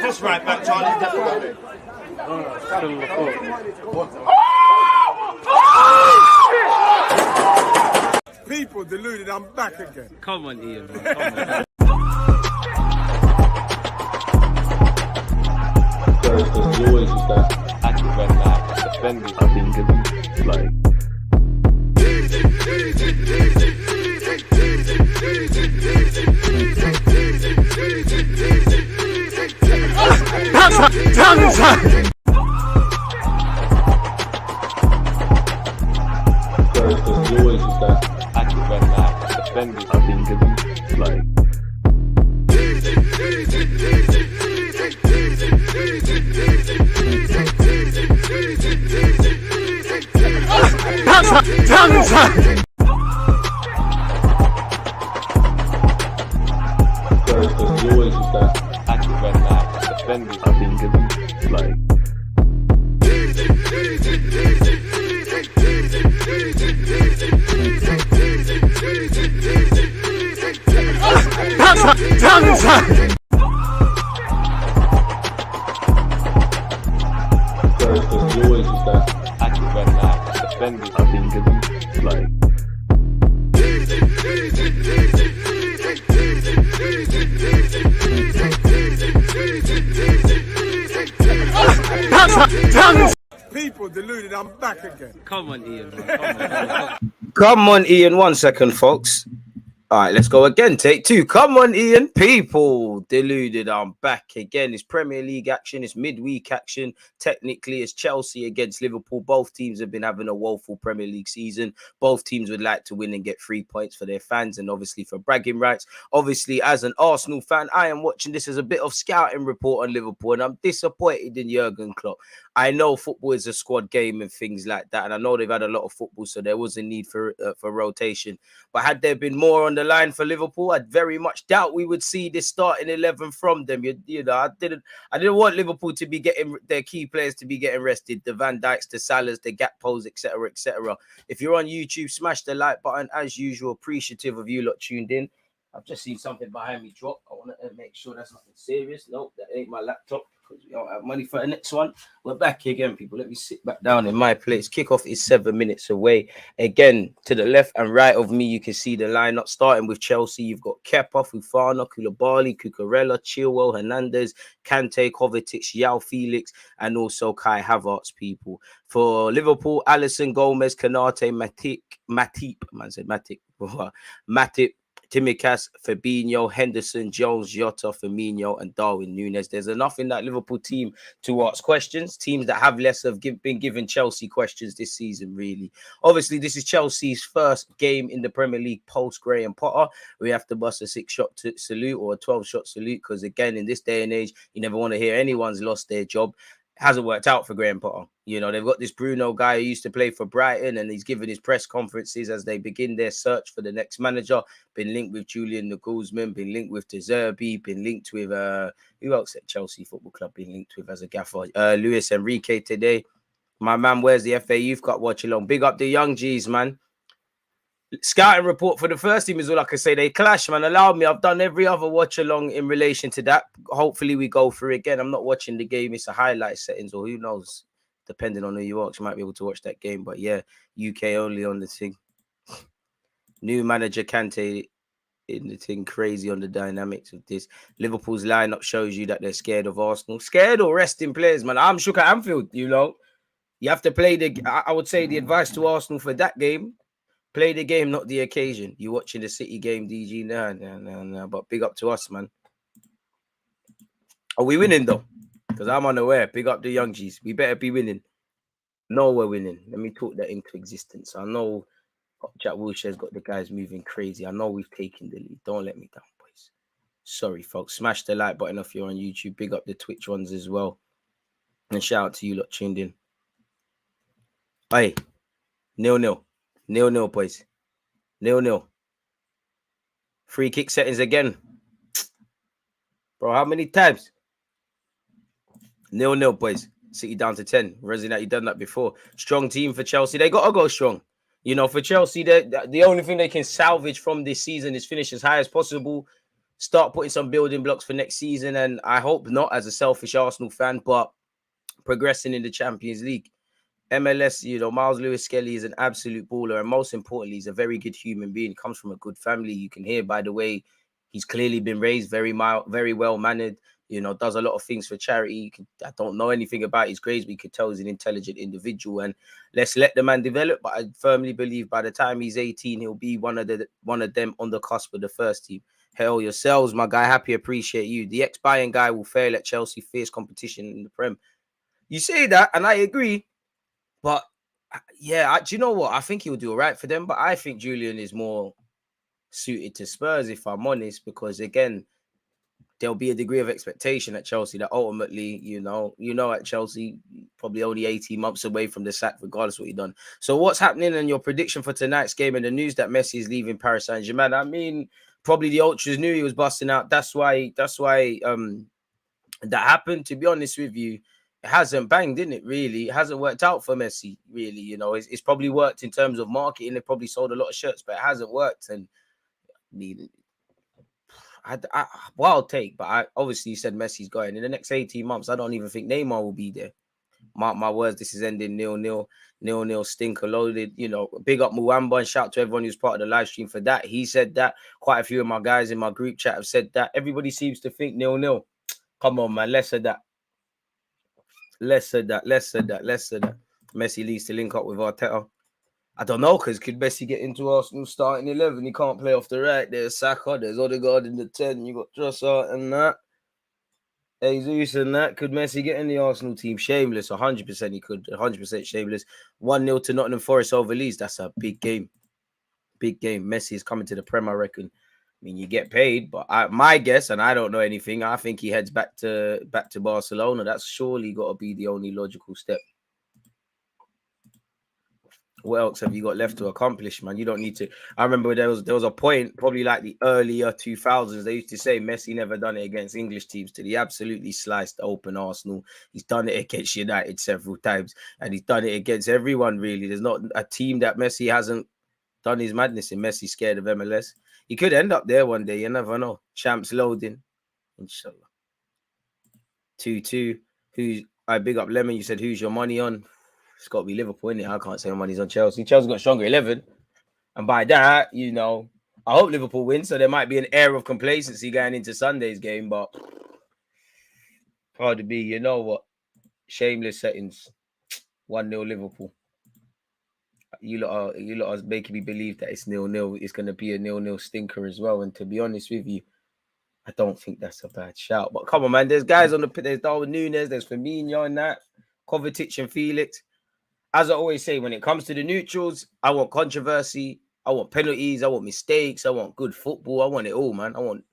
That's right back, Charlie. Definitely. Still the court. People deluded, I'm back again. Come on, Ian, man. Come on. Because you always use that active when defending. I think it's like. Because you always use that active when defending. I think it's like. Because you always use that active when defending. I think it's like. Because you always use that active when defending. I think it's like. People deluded, I'm back again. Come on, Ian, man. Come on. Come on, Ian. 1 second, folks. All right, let's go again. Take 2. Come on, Ian. People deluded. I'm back again. It's Premier League action. It's midweek action. Technically, it's Chelsea against Liverpool. Both teams have been having a woeful Premier League season. Both teams would like to win and get 3 points for their fans and obviously for bragging rights. Obviously, as an Arsenal fan, I am watching this as a bit of scouting report on Liverpool, and I'm disappointed in Jurgen Klopp. I know football is a squad game and things like that, and I know they've had a lot of football, so there was a need for rotation. But had there been more on the line for Liverpool, I'd very much doubt we would see this starting 11 from them. You know, I didn't want Liverpool to be getting their key players to be getting rested, the Van Dijks, the Salahs, the Gakpos, etc., etc. If you're on YouTube, smash the like button as usual. Appreciative of you lot tuned in. I've just seen something behind me drop. I want to make sure that's nothing serious. Nope, that ain't my laptop because we don't have money for the next one. We're back here again, people. Let me sit back down in my place. Kickoff is 7 minutes away. Again, to the left and right of me, you can see the lineup. Starting with Chelsea, you've got Kepa, Fofana, Koulibaly, Cucurella, Chilwell, Hernandez, Kante, Kovacic, João Felix, and also Kai Havertz, people. For Liverpool, Alisson, Gomez, Kanate, Matip, Tsimikas, Fabinho, Henderson, Jones, Jota, Firmino, and Darwin Núñez. There's enough in that Liverpool team to ask questions. Teams that have less have been given Chelsea questions this season, really. Obviously, this is Chelsea's first game in the Premier League post-Graham Potter. We have to bust a 6-shot salute or a 12-shot salute because, again, in this day and age, you never want to hear anyone's lost their job. Hasn't worked out for Graham Potter. You know, they've got this Bruno guy who used to play for Brighton, and he's given his press conferences as they begin their search for the next manager. Been linked with Julian Nagelsmann, been linked with De Zerbi, been linked with who else at Chelsea Football Club been linked with as a gaffer? Luis Enrique today. My man, where's the FA Youth Cup watch along? Big up the young G's, man. Scouting report for the first team is all I can say. They clash, man. Allow me. I've done every other watch along in relation to that. Hopefully we go through again. I'm not watching the game. It's a highlight settings, or who knows, depending on who you watch, you might be able to watch that game. But yeah, UK only on the thing. New manager Kante in the thing. Crazy on the dynamics of this. Liverpool's lineup shows you that they're scared of Arsenal. Scared or resting players, man. I'm shook at Anfield, you know. You have to play the, I would say the advice to Arsenal for that game, play the game, not the occasion. You watching the City game, DG? No. But big up to us, man. Are we winning, though? Because I'm unaware. Big up the young G's. We better be winning. No, we're winning. Let me talk that into existence. I know Jack Wilshere's got the guys moving crazy. I know we've taken the lead. Don't let me down, boys. Sorry, folks. Smash the like button if you're on YouTube. Big up the Twitch ones as well. And shout out to you lot tuned in. Hey, 0-0. 0-0, boys. 0-0. Free kick settings again. Bro, how many times? 0-0, boys. City down to 10. Resident, you done that before. Strong team for Chelsea. They got to go strong. You know, for Chelsea, the only thing they can salvage from this season is finish as high as possible. start putting some building blocks for next season. And I hope not as a selfish Arsenal fan, but progressing in the Champions League. MLS, Miles Lewis Skelly is an absolute baller. And most importantly, he's a very good human being. Comes from a good family. You can hear by the way he's clearly been raised, very well mannered. Does a lot of things for charity. I don't know anything about his grades, but you could tell he's an intelligent individual. And let's let the man develop. But I firmly believe by the time he's 18, he'll be one of them on the cusp of the first team. Hell, yourselves, my guy. Happy, appreciate you. The ex-Bayern guy will fail at Chelsea. Fierce competition in the Prem. You say that, and I agree. But yeah, do you know what? I think he'll do all right for them. But I think Julian is more suited to Spurs, if I'm honest, because again, there'll be a degree of expectation at Chelsea that ultimately, at Chelsea, probably only 18 months away from the sack, regardless of what you've done. So what's happening and your prediction for tonight's game and the news that Messi is leaving Paris Saint-Germain? I mean, probably the ultras knew he was busting out. That's why that happened. To be honest with you, it hasn't banged, didn't it? Really, it hasn't worked out for Messi. Really, it's probably worked in terms of marketing. They probably sold a lot of shirts, but it hasn't worked. And wild take, but I obviously said Messi's going in the next 18 months. I don't even think Neymar will be there. Mark my words, this is ending 0-0, stinker loaded. Big up Muamba and shout to everyone who's part of the live stream for that. He said that. Quite a few of my guys in my group chat have said that. Everybody seems to think 0-0. Come on, man. Less of that. Messi leads to link up with Arteta. I don't know, because could Messi get into Arsenal starting 11? He can't play off the right. There's Saka, there's Odegaard in the 10. You got Trossard and that. Jesus and that. Could Messi get in the Arsenal team? Shameless. 100% he could. 100% shameless. 1-0 to Nottingham Forest over Leeds. That's a big game. Big game. Messi is coming to the Prem, I reckon. I mean, you get paid, but my guess, and I don't know anything, I think he heads back to Barcelona. That's surely got to be the only logical step. What else have you got left to accomplish, man? You don't need to. I remember there was a point, probably like the earlier 2000s, they used to say Messi never done it against English teams till he absolutely sliced open Arsenal. He's done it against United several times, and he's done it against everyone, really. There's not a team that Messi hasn't done his madness in. Messi scared of MLS. He could end up there one day. You never know. Champs loading. Inshallah. 2-2. I big up Lemon. You said, who's your money on? It's got to be Liverpool, innit? I can't say my money's on Chelsea. Chelsea got stronger 11. And by that, I hope Liverpool wins. So there might be an air of complacency going into Sunday's game. But hard to be, you know what? Shameless settings. 1-0 Liverpool. You lot are making me believe that it's 0-0. It's going to be a 0-0 stinker as well. And to be honest with you, I don't think that's a bad shout. But come on, man. There's guys on the pit. There's Darwin Núñez. There's Firmino and that. Kovacic and Felix. As I always say, when it comes to the neutrals, I want controversy. I want penalties. I want mistakes. I want good football. I want it all, man. I want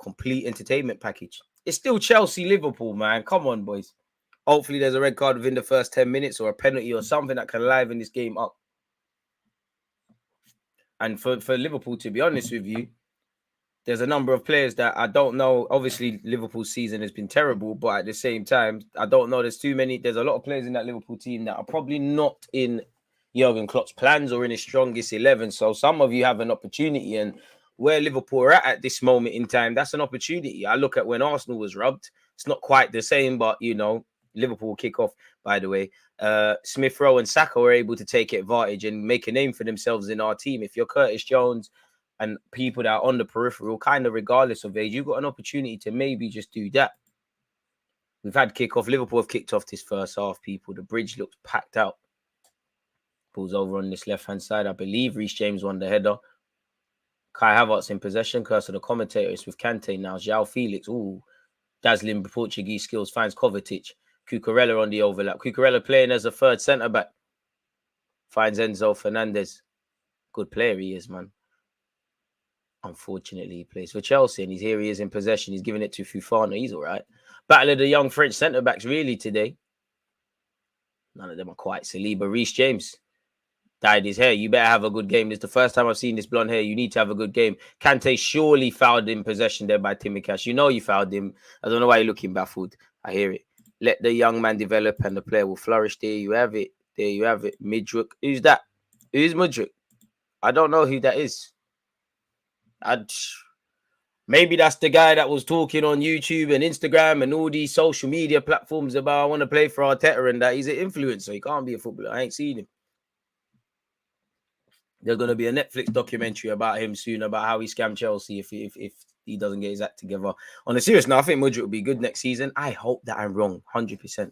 complete entertainment package. It's still Chelsea-Liverpool, man. Come on, boys. Hopefully there's a red card within the first 10 minutes or a penalty or something that can liven this game up. And for Liverpool, to be honest with you, there's a number of players that I don't know. Obviously, Liverpool's season has been terrible, but at the same time, I don't know. There's a lot of players in that Liverpool team that are probably not in Jurgen Klopp's plans or in his strongest 11. So some of you have an opportunity, and where Liverpool are at this moment in time, that's an opportunity. I look at when Arsenal was robbed. It's not quite the same, but, Liverpool will kick off, by the way. Smith Rowe and Saka were able to take advantage and make a name for themselves in our team. If you're Curtis Jones and people that are on the peripheral, kind of regardless of age, you've got an opportunity to maybe just do that. We've had kickoff. Liverpool have kicked off this first half, people. The bridge looks packed out. Ball's over on this left-hand side. I believe Reece James won the header. Kai Havertz in possession. Curse of the commentator. It's with Kante now. João Felix. Ooh, dazzling Portuguese skills. Finds Kovacic. Cucurella on the overlap. Cucurella playing as a third centre-back. Finds Enzo Fernandez. Good player he is, man. Unfortunately, he plays for Chelsea, and he is in possession. He's giving it to Fofana. He's all right. Battle of the young French centre-backs, really, today. None of them are quite Saliba. Reece James dyed his hair. You better have a good game. This is the first time I've seen this blonde hair. You need to have a good game. Kante surely fouled in possession there by Tsimikas. You know you fouled him. I don't know why you're looking baffled. I hear it. Let the young man develop, and the player will flourish. There you have it. There you have it. Midrook. Who's that? Who's Midrook? I don't know who that is. Maybe that's the guy that was talking on YouTube and Instagram and all these social media platforms about I want to play for Arteta and that he's an influencer. He can't be a footballer. I ain't seen him. There's going to be a Netflix documentary about him soon about how he scammed Chelsea if he doesn't get his act together. On a serious note, I think Mudryk will be good next season. I hope that I'm wrong, 100%.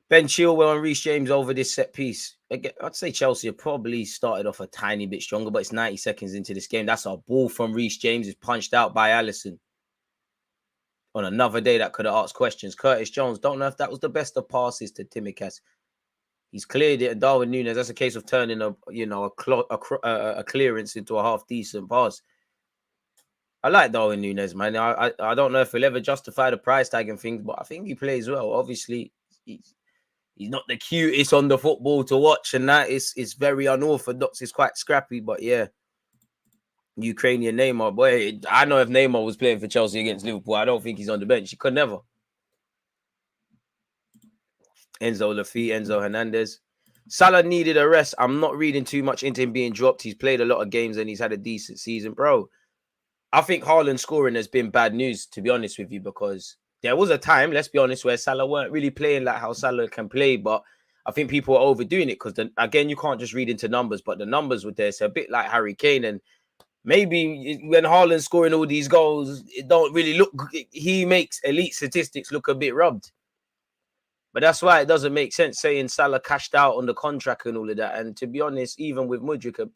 Ben Chilwell and Reece James over this set piece. I'd say Chelsea have probably started off a tiny bit stronger, but it's 90 seconds into this game. That's a ball from Reece James. Is punched out by Alisson. On another day that could have asked questions. Curtis Jones, don't know if that was the best of passes to Tsimikas. He's cleared it. And Darwin Núñez, that's a case of turning a clearance into a half-decent pass. I like Darwin Núñez, man. I don't know if he'll ever justify the price tag and things, but I think he plays well. Obviously, he's not the cutest on the football to watch, and that is very unorthodox. It's quite scrappy, but yeah. Ukrainian Neymar, boy, I know if Neymar was playing for Chelsea against Liverpool, I don't think he's on the bench. He could never. Enzo Lafitte, Enzo Hernandez. Salah needed a rest. I'm not reading too much into him being dropped. He's played a lot of games and he's had a decent season, bro. I think Haaland scoring has been bad news, to be honest with you, because there was a time, let's be honest, where Salah weren't really playing like how Salah can play, but I think people are overdoing it because, again, you can't just read into numbers, but the numbers were there. So a bit like Harry Kane, and maybe when Haaland's scoring all these goals, it don't really look, he makes elite statistics look a bit rubbed. But that's why it doesn't make sense saying Salah cashed out on the contract and all of that. And to be honest, even with Mudryk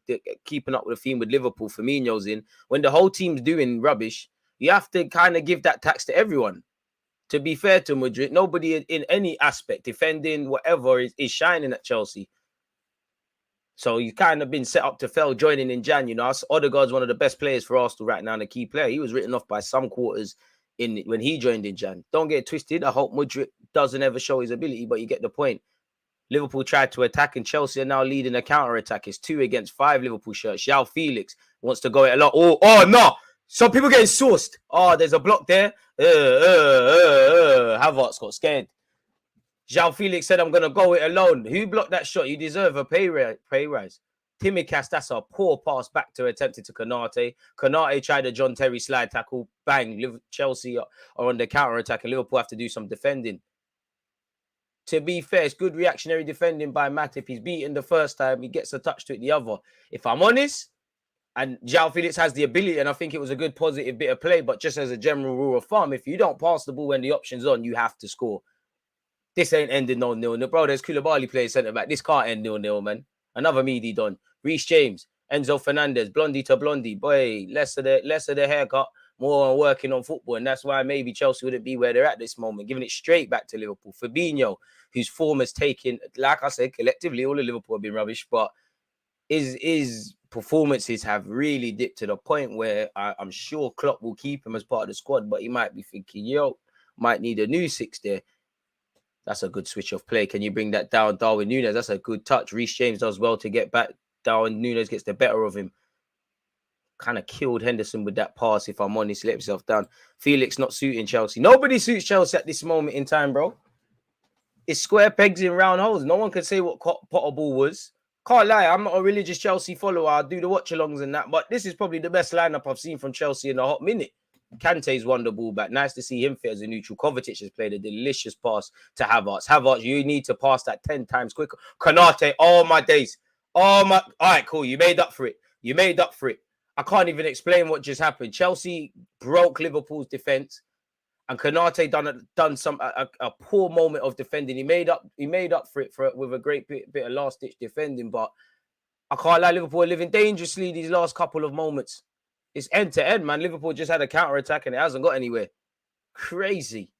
keeping up with the theme with Liverpool, Firmino's in, when the whole team's doing rubbish, you have to kind of give that tax to everyone. To be fair to Mudryk, nobody in any aspect, defending, whatever, is shining at Chelsea. So you've kind of been set up to fail joining in Jan. You know, Odegaard's one of the best players for Arsenal right now and a key player. He was written off by some quarters when he joined in Jan. Don't get it twisted. I hope Mudryk doesn't ever show his ability, but you get the point. Liverpool tried to attack and Chelsea are now leading a counter-attack. It's 2 against 5 Liverpool shirts. João Felix wants to go it a lot. Oh, no. Some people getting sourced. Oh, there's a block there. Havertz got scared. João Felix said, I'm going to go it alone. Who blocked that shot? You deserve a pay rise. Tsimikas, that's a poor pass back to attempted to Konate. Konate tried a John Terry slide tackle. Bang. Chelsea are on the counter-attack and Liverpool have to do some defending. To be fair, it's good reactionary defending by Matip. He's beaten the first time. He gets a touch to it the other. If I'm honest, and João Felix has the ability, and I think it was a good positive bit of play, but just as a general rule of thumb, if you don't pass the ball when the option's on, you have to score. This ain't ending 0-0. Bro, there's Koulibaly playing centre-back. This can't end 0-0, man. Another meaty done. Reece James, Enzo Fernandez, blondie to blondie. Boy, less of the haircut, more on working on football. And that's why maybe Chelsea wouldn't be where they're at this moment, giving it straight back to Liverpool. Fabinho, whose form has taken, like I said, collectively, all of Liverpool have been rubbish, but his performances have really dipped to the point where I'm sure Klopp will keep him as part of the squad, but he might be thinking, might need a new 6 there. That's a good switch of play. Can you bring that down? Darwin Núñez, that's a good touch. Reece James does well to get back. Darwin Núñez gets the better of him. Kind of killed Henderson with that pass, if I'm honest. Let himself down. Felix not suiting Chelsea. Nobody suits Chelsea at this moment in time, bro. It's square pegs in round holes. No one can say what Potterball was. Can't lie, I'm not a religious Chelsea follower. I do the watch-alongs and that, but this is probably the best lineup I've seen from Chelsea in a hot minute. Kante's won the ball back. Nice to see him fit as a neutral. Kovacic has played a delicious pass to Havertz. Havertz, you need to pass that 10 times quicker. Konate, oh my days. Oh my. All right, cool. You made up for it. I can't even explain what just happened. Chelsea broke Liverpool's defense, and Konate done a poor moment of defending. He made up for it with a great bit of last-ditch defending, but I can't lie, Liverpool are living dangerously these last couple of moments. It's end-to-end, man. Liverpool just had a counter-attack and it hasn't got anywhere. Crazy.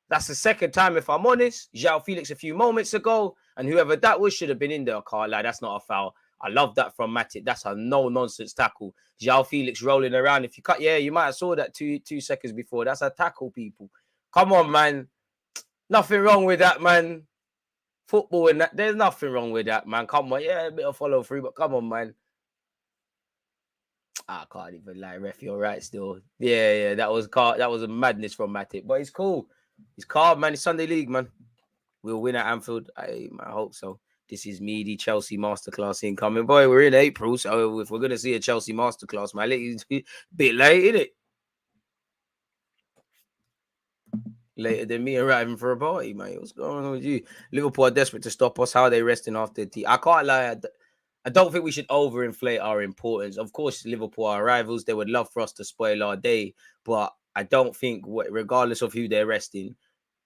That's the second time, if I'm honest. João Felix a few moments ago, and whoever that was should have been in there. I can't lie, that's not a foul. I love that from Matip. That's a no-nonsense tackle. João Felix rolling around. If you cut, you might have saw that two seconds before. That's a tackle, people. Come on, man. Nothing wrong with that, man. Football and that. There's nothing wrong with that, man. Come on. Yeah, a bit of follow through, but come on, man. I can't even lie, ref. You're right still. Yeah, that was a madness from Matip. But it's cool. He's calm, man. It's Sunday League, man. We'll win at Anfield. I hope so. This is meaty Chelsea masterclass incoming. Boy, we're in April, so if we're going to see a Chelsea masterclass, man, it's a bit late, isn't it? later than me arriving for a party, mate. What's going on with you? Liverpool are desperate to stop us. How are they resting after the I can't lie. I don't think we should overinflate our importance. Of course, Liverpool are rivals. They would love for us to spoil our day, but I don't think, regardless of who they're resting,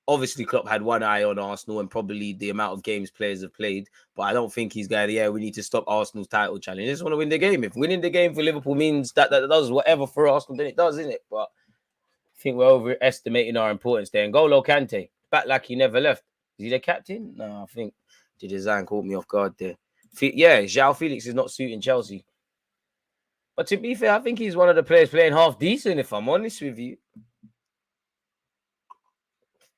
obviously Klopp had one eye on Arsenal and probably the amount of games players have played, but I don't think he's going, we need to stop Arsenal's title challenge. They just want to win the game. If winning the game for Liverpool means that does whatever for Arsenal, then it does, isn't it? But I think we're overestimating our importance there. And N'Golo Kante, back like he never left. Is he the captain? No, I think the design caught me off guard there. Yeah, João Felix is not suiting Chelsea. But to be fair, I think he's one of the players playing half decent, if I'm honest with you.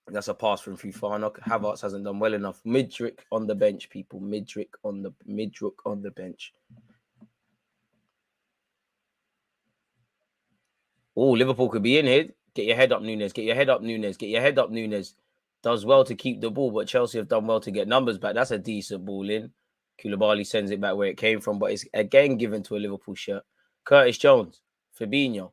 That's a pass from Fofana. Havertz hasn't done well enough. Midrick on the bench, people. Midrick on the bench. Oh, Liverpool could be in here. Get your head up, Nunes. Get your head up, Nunes. Get your head up, Nunes. Does well to keep the ball, but Chelsea have done well to get numbers back. That's a decent ball in. Koulibaly sends it back where it came from, but it's again given to a Liverpool shirt. Curtis Jones. Fabinho.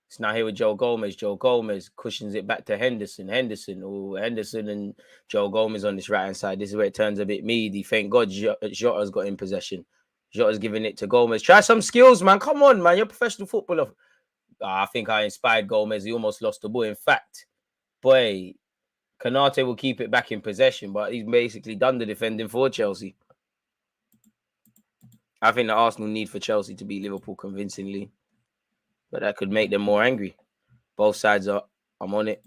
It's now here with Joe Gomez. Joe Gomez cushions it back to Henderson. Henderson and Joe Gomez on this right-hand side. This is where it turns a bit meaty. Thank God Jota's got in possession. Jota's giving it to Gomez. Try some skills, man. Come on, man. You're a professional footballer. I think I inspired Gomez. He almost lost the ball. In fact, boy, Konate will keep it back in possession, but he's basically done the defending for Chelsea. I think the Arsenal need for Chelsea to beat Liverpool convincingly. But that could make them more angry. Both sides I'm on it.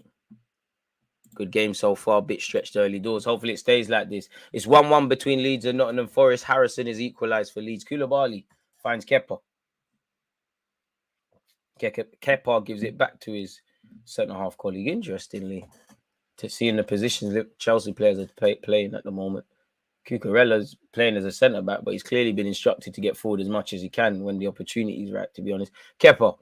Good game so far. Bit stretched early doors. Hopefully it stays like this. It's 1-1 between Leeds and Nottingham Forest. Harrison is equalised for Leeds. Koulibaly finds Kepa. Kepa gives it back to his centre-half colleague. Interestingly, to see in the positions Chelsea players are playing at the moment. Cucurella's playing as a centre-back, but he's clearly been instructed to get forward as much as he can when the opportunity is right, to be honest. Kepa.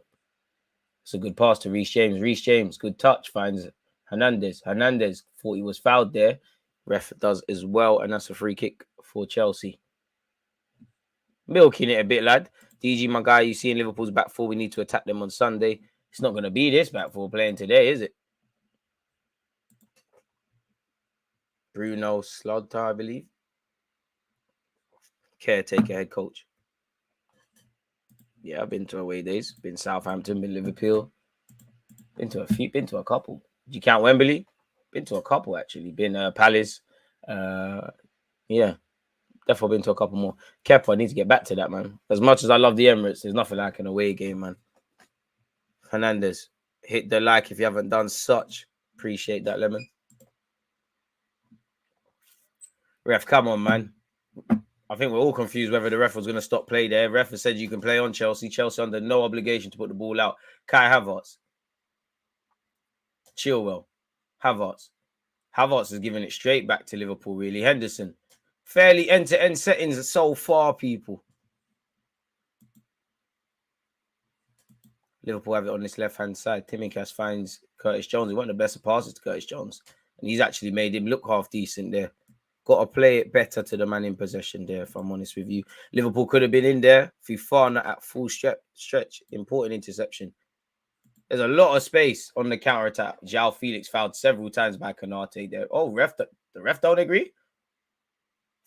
It's a good pass to Reece James. Reece James, good touch, finds Hernandez. Hernandez thought he was fouled there. Ref does as well, and that's a free kick for Chelsea. Milking it a bit, lad. DG, my guy, you see in Liverpool's back four, we need to attack them on Sunday. It's not going to be this back four playing today, is it? Bruno Slaughter, I believe. Caretaker head coach. Yeah, I've been to away days. Been Southampton, been Liverpool. Been to a couple. Did you count Wembley? Been to a couple, actually. Been Palace. Yeah, definitely been to a couple more. Kepa, I need to get back to that, man. As much as I love the Emirates, there's nothing like an away game, man. Hernandez, hit the like if you haven't done such. Appreciate that, Lemon. Ref, come on, man. I think we're all confused whether the ref was going to stop play there. Ref has said you can play on Chelsea. Chelsea under no obligation to put the ball out. Kai Havertz. Chilwell. Havertz. Havertz is giving it straight back to Liverpool, really. Henderson. Fairly end-to-end settings so far, people. Liverpool have it on this left-hand side. Timicas finds Curtis Jones. He one of the best passes to Curtis Jones. And he's actually made him look half decent there. Got to play it better to the man in possession there, if I'm honest with you. Liverpool could have been in there. Fofana at full stretch. Important interception. There's a lot of space on the counter-attack. João Felix fouled several times by Konate there. Oh, the ref don't agree?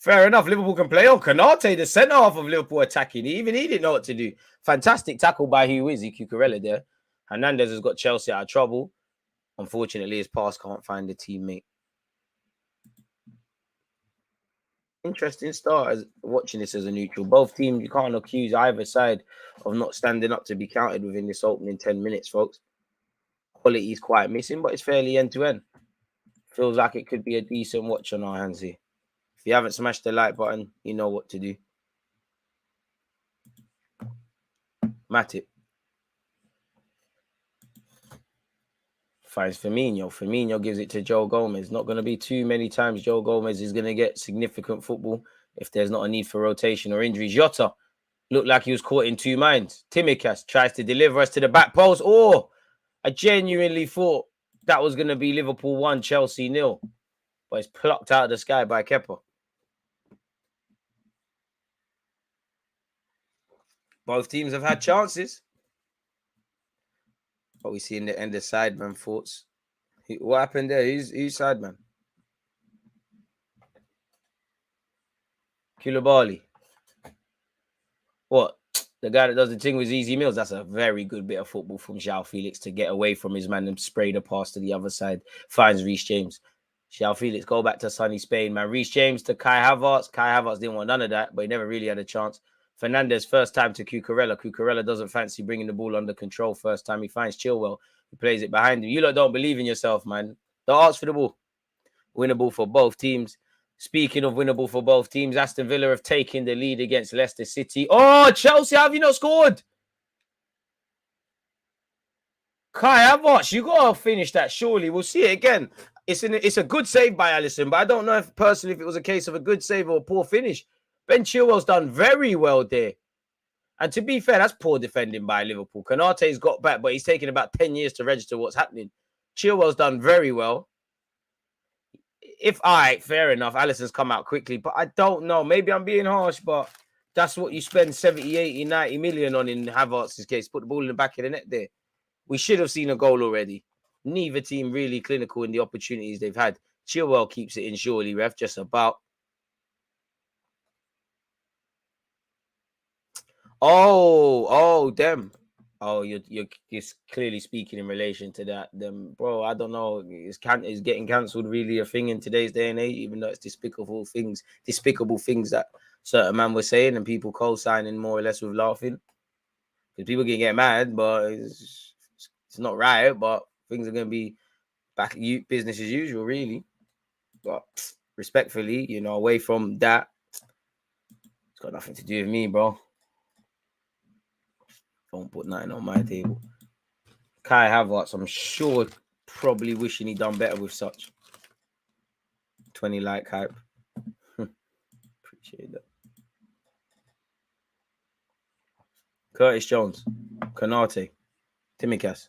Fair enough. Liverpool can play on. Konate, the centre-half of Liverpool attacking. Even he didn't know what to do. Fantastic tackle by Cucurella there. Hernandez has got Chelsea out of trouble. Unfortunately, his pass can't find a teammate. Interesting start as watching this as a neutral. Both teams, you can't accuse either side of not standing up to be counted within this opening 10 minutes, folks. Quality is quite missing, but it's fairly end-to-end. Feels like it could be a decent watch on our hands here. If you haven't smashed the like button, you know what to do. Matip. Finds Firmino. Firmino gives it to Joe Gomez. Not going to be too many times Joe Gomez is going to get significant football if there's not a need for rotation or injury. Jota looked like he was caught in two minds. Timicas tries to deliver us to the back post. Oh, I genuinely thought that was going to be Liverpool 1, Chelsea 0. But it's plucked out of the sky by Kepa. Both teams have had chances. But we see in the end of sideman thoughts. What happened there? Who's side, man? Koulibaly. What? The guy that does the thing with easy meals. That's a very good bit of football from João Felix to get away from his man and spray the pass to the other side. Finds Reece James. João Felix, go back to sunny Spain, man. Reece James to Kai Havertz. Kai Havertz didn't want none of that, but he never really had a chance. Fernandez, first time to Cucurella. Cucurella doesn't fancy bringing the ball under control. First time he finds Chilwell. He plays it behind him. You lot don't believe in yourself, man. Don't ask for the ball. Winnable for both teams. Speaking of winnable for both teams, Aston Villa have taken the lead against Leicester City. Oh, Chelsea, have you not scored? Kai Havertz, you got to finish that, surely. We'll see it again. It's a good save by Alisson, but I don't know if personally if it was a case of a good save or a poor finish. Ben Chilwell's done very well there. And to be fair, that's poor defending by Liverpool. Konate's got back, but he's taken about 10 years to register what's happening. Chilwell's done very well. Fair enough. Alisson's come out quickly, but I don't know. Maybe I'm being harsh, but that's what you spend 70, 80, 90 million on in Havertz's case. Put the ball in the back of the net there. We should have seen a goal already. Neither team really clinical in the opportunities they've had. Chilwell keeps it in, surely, ref, just about. Them. Oh, you're clearly speaking in relation to that. Them, bro, I don't know. Is getting cancelled really a thing in today's day and age, even though it's despicable things that certain man was saying and people co-signing more or less with laughing. Because people can get mad, but it's not right. But things are going to be back business as usual, really. But respectfully, away from that, it's got nothing to do with me, bro. Don't put nothing on my table. Kai Havertz, I'm sure, probably wishing he'd done better with such 20 like hype. Appreciate that. Curtis Jones, Konate, Tsimikas.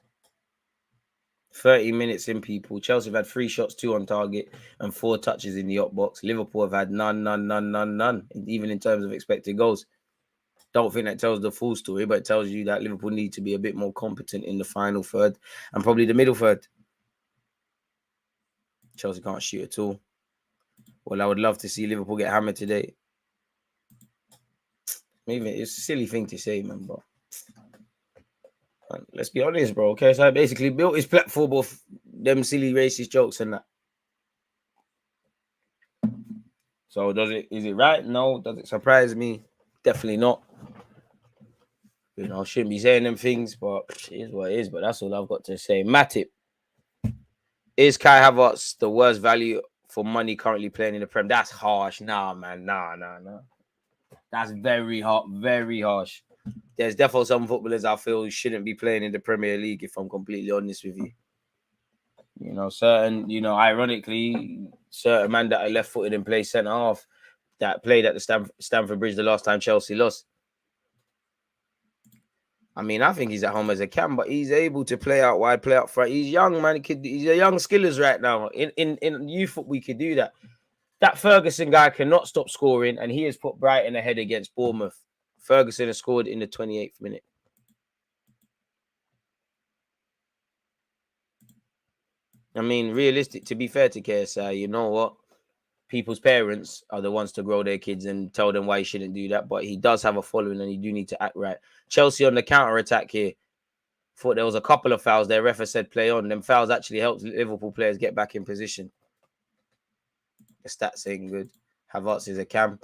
30 minutes in, people. Chelsea have had 3 shots, 2 on target, and 4 touches in the up box. Liverpool have had none, even in terms of expected goals. Don't think that tells the full story, but it tells you that Liverpool need to be a bit more competent in the final third and probably the middle third. Chelsea can't shoot at all. Well, I would love to see Liverpool get hammered today. Maybe it's a silly thing to say, man, but let's be honest, bro. Okay, so I basically built his platform off them silly racist jokes and that. So is it right? No. Does it surprise me? Definitely not. I shouldn't be saying them things, but it is what it is. But that's all I've got to say. Matip. Is Kai Havertz the worst value for money currently playing in the Prem? That's harsh. Nah, man. Nah. That's very hard, very harsh. There's definitely some footballers I feel shouldn't be playing in the Premier League, if I'm completely honest with you. Ironically, certain man that are left-footed and play centre-half that played at the Stamford Bridge the last time Chelsea lost. I mean, I think he's at home as a cam, but he's able to play out wide, play out front. He's young, man. He's a young skillers right now. In youth football, we could do that. That Ferguson guy cannot stop scoring, and he has put Brighton ahead against Bournemouth. Ferguson has scored in the 28th minute. I mean, realistic, to be fair to KSI, you know what? People's parents are the ones to grow their kids and tell them why he shouldn't do that. But he does have a following and he do need to act right. Chelsea on the counter-attack here. Thought there was a couple of fouls. Their referee said play on. Them fouls actually helped Liverpool players get back in position. The stats ain't good. Havertz is a cam.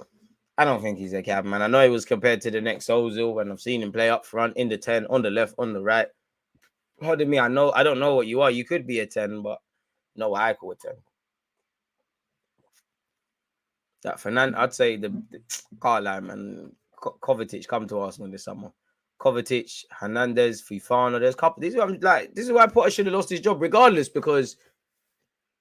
I don't think he's a cam, man. I know he was compared to the next Ozil, and I've seen him play up front, in the 10, on the left, on the right. Pardon me, I don't know what you are. You could be a 10, but no, what I call a 10. That Fernand, I'd say the can't lie, man. Kovacic come to Arsenal this summer. Kovacic, Hernandez, Fofana. There's a couple. This is why Potter should have lost his job, regardless, because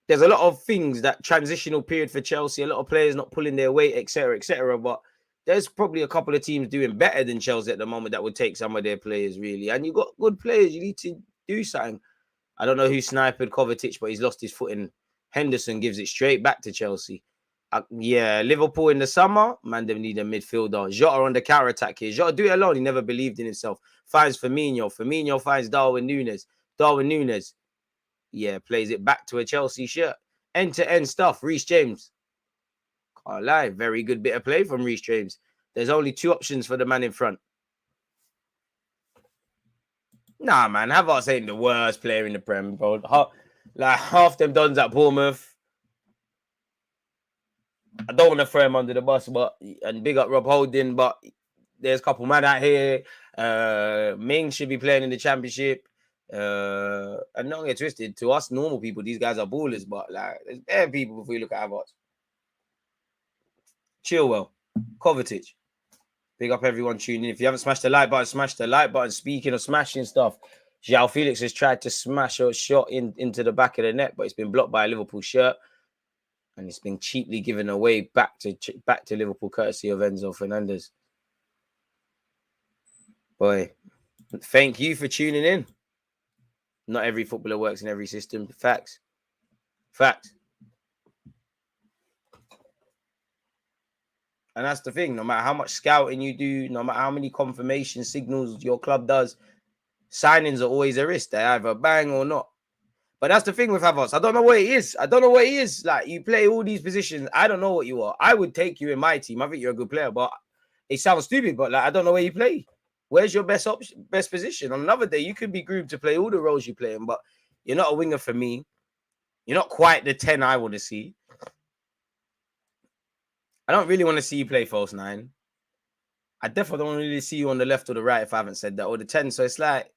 there's a lot of things, that transitional period for Chelsea. A lot of players not pulling their weight, etc., etc. But there's probably a couple of teams doing better than Chelsea at the moment that would take some of their players, really. And you've got good players. You need to do something. I don't know who sniped Kovacic, but he's lost his footing. Henderson gives it straight back to Chelsea. Liverpool in the summer, man, they need a midfielder. Jota on the counter-attack here. Jota do it alone. He never believed in himself. Finds Firmino. Firmino finds Darwin Núñez. Yeah, plays it back to a Chelsea shirt. End-to-end stuff. Reece James. Can't lie. Very good bit of play from Reece James. There's only 2 options for the man in front. Nah, man. Havertz ain't the worst player in the Prem, bro. Half them dons at Bournemouth. I don't want to throw him under the bus, and big up Rob Holding, but there's a couple man out here. Ming should be playing in the Championship. And not get twisted, to us normal people, these guys are ballers, but like there's bare people if we look at Havertz. Chilwell, Kovacic. Big up everyone tuning in. If you haven't smashed the like button, smash the like button. Speaking of smashing stuff, João Felix has tried to smash a shot into the back of the net, but it's been blocked by a Liverpool shirt. And it's been cheaply given away back to Liverpool, courtesy of Enzo Fernandez. Boy, thank you for tuning in. Not every footballer works in every system. Facts. Facts. And that's the thing. No matter how much scouting you do, no matter how many confirmation signals your club does, signings are always a risk. They either bang or not. But that's the thing with Havertz. I don't know what he is. Like, you play all these positions. I don't know what you are. I would take you in my team. I think you're a good player, but it sounds stupid. But like, I don't know where you play. Where's your best option, best position? On another day, you could be groomed to play all the roles you play in, but you're not a winger for me. You're not quite the 10 I want to see. I don't really want to see you play false 9. I definitely don't really see you on the left or the right if I haven't said that, or the 10. So it's like,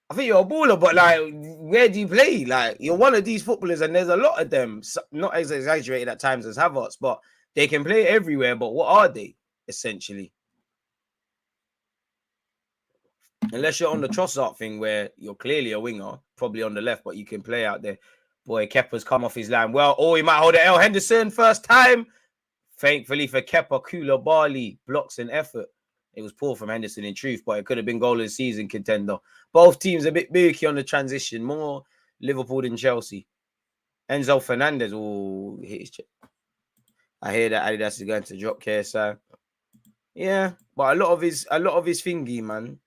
I think you're a baller, but like, where do you play? Like, you're one of these footballers, and there's a lot of them, not as exaggerated at times as Havertz, but they can play everywhere. But what are they, essentially? Unless you're on the Trossard thing where you're clearly a winger, probably on the left, but you can play out there. Boy, Kepa's come off his line. Well, he might hold it. El Henderson, first time. Thankfully for Kepa, Koulibaly blocks an effort. It was poor from Henderson in truth, but it could have been goal of the season contender. Both teams a bit booky on the transition. More Liverpool than Chelsea. Enzo Fernandez. Oh, hit his check. I hear that Adidas is going to drop KSI. Yeah, but a lot of his thingy, man.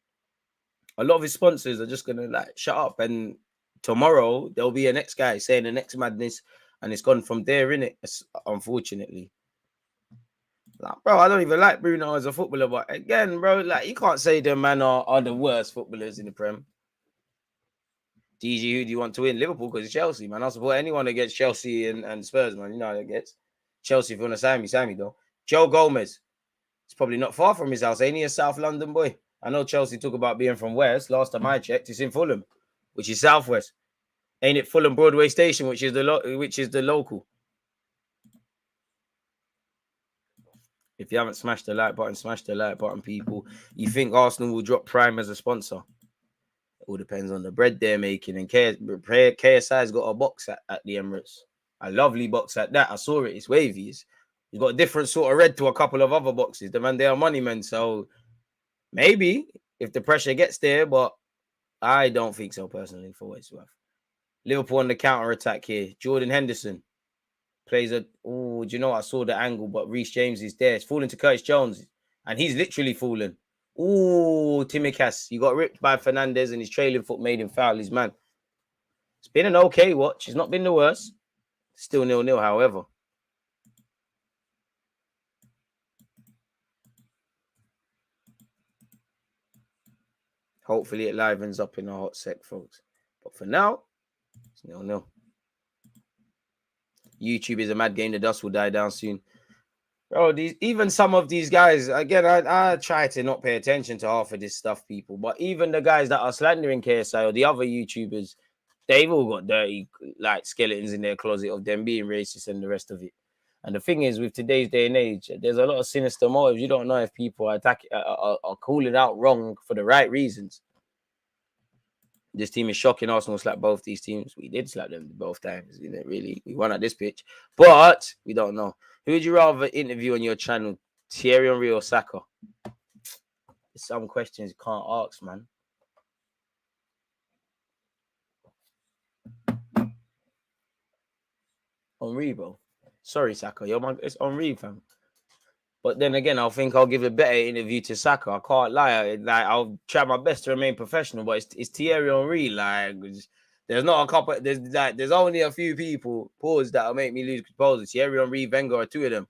A lot of his sponsors are just gonna like shut up, and tomorrow there'll be a next guy saying the next madness, and it's gone from there, innit? Unfortunately. Like, bro, I don't even like Bruno as a footballer, but again, bro, like you can't say them man are the worst footballers in the Prem. DG, who do you want to win? Liverpool, because it's Chelsea, man. I'll support anyone against Chelsea and Spurs, man. You know how it gets. Chelsea, if you want to sign me though. Joe Gomez. It's probably not far from his house. Ain't he a South London boy? I know Chelsea talk about being from West. Last time I checked, it's in Fulham, which is Southwest. Ain't it Fulham Broadway Station, which is the local? If you haven't smashed the like button, smash the like button, people. You think Arsenal will drop Prime as a sponsor? It all depends on the bread they're making. And KSI's got a box at the Emirates. A lovely box at that. I saw it. It's wavy. It's got a different sort of red to a couple of other boxes. The man, they are money men. So maybe if the pressure gets there, but I don't think so personally for what it's worth. Liverpool on the counter attack here. Jordan Henderson plays do you know what? I saw the angle, but Reece James is there. It's falling to Curtis Jones, and he's literally fallen. Timikas, you got ripped by Fernandez, and his trailing foot made him foul his man. It's been an okay watch. It's not been the worst. Still 0-0, however. Hopefully it livens up in a hot sec, folks. But for now, it's 0-0. YouTube is a mad game. The dust will die down soon. Bro, even some of these guys, again, I try to not pay attention to half of this stuff, people. But even the guys that are slandering KSI or the other YouTubers, they've all got dirty like skeletons in their closet of them being racist and the rest of it. And the thing is, with today's day and age, there's a lot of sinister motives. You don't know if people are calling out wrong for the right reasons. This team is shocking. Arsenal slapped both these teams. We did slap them both times. We didn't really. We won at this pitch. But we don't know. Who would you rather interview on your channel? Thierry Henry or Saka? There's some questions you can't ask, man. Henry, bro. Sorry, Saka. It's Henry, fam. But then again, I think I'll give a better interview to Saka. I can't lie. Like, I'll try my best to remain professional, but it's Thierry Henry. Like, There's not a couple. There's only a few people pause that'll make me lose composure. Thierry Henry, Wenger are two of them.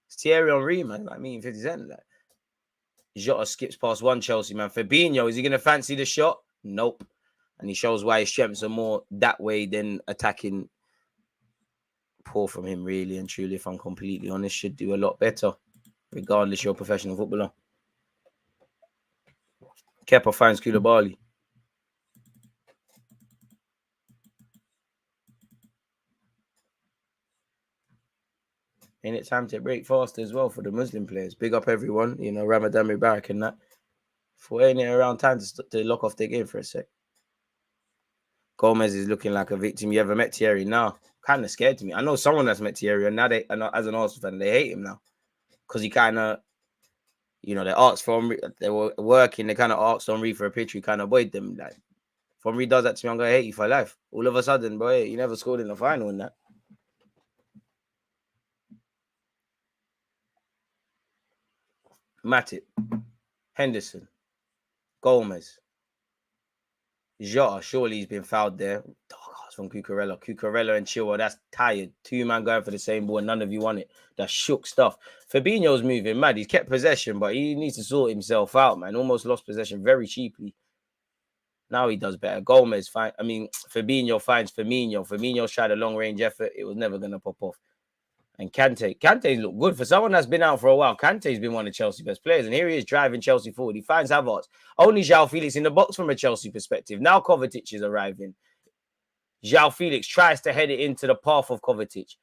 It's Thierry Henry, man. Like me and 50 Cent. Like Jota skips past one Chelsea man. Fabinho, is he gonna fancy the shot? Nope. And he shows why his strengths are more that way than attacking. Poor from him, really and truly. If I'm completely honest, should do a lot better, regardless you're a professional footballer. Kepa finds Koulibaly. Ain't it time to break fast as well for the Muslim players? Big up everyone, you know, Ramadan Mubarak and that. For ain't it around time to lock off their game for a sec? Gomez is looking like a victim. You ever met Thierry? No, kind of scared to me. I know someone that's met Thierry, and now as an Arsenal fan, they hate him now because he kind of, you know, they asked for him. They were working. They kind of asked Henry for a picture. He kind of avoid them. Like, if Henry does that to me, I'm gonna hate you for life. All of a sudden, boy, you never scored in the final in that. Matip, Henderson, Gomez, Jota. Surely he's been fouled there. It's from Cucurella. Cucurella and Chilwell. That's tired. Two man going for the same ball. None of you want it. That's shook stuff. Fabinho's moving mad. He's kept possession, but he needs to sort himself out, man. Almost lost possession very cheaply. Now he does better. Gomez, Fabinho finds Firmino. Firmino tried a long range effort. It was never going to pop off. And Kante's looked good. For someone that's been out for a while, Kante's been one of Chelsea's best players. And here he is driving Chelsea forward. He finds Havertz. Only João Felix in the box from a Chelsea perspective. Now Kovacic is arriving. João Felix tries to head it into the path of Kovacic.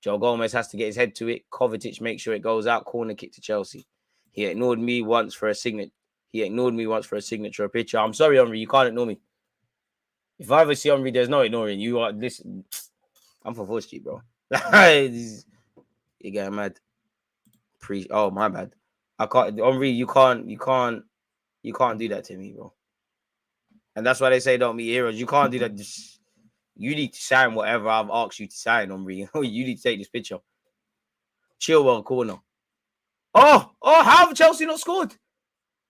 Joe Gomez has to get his head to it. Kovacic makes sure it goes out. Corner kick to Chelsea. He ignored me once for a signature. Or picture. I'm sorry, Henry. You can't ignore me. If I ever see Henry, there's no ignoring. You are listen. I'm for 4th Street, bro. You get mad. Oh, my bad. I can't. Henry, you can't do that to me, bro. And that's why they say don't meet heroes. You can't do that. You need to sign whatever I've asked you to sign, Henry. You need to take this picture. Chilwell corner. Oh, how have Chelsea not scored?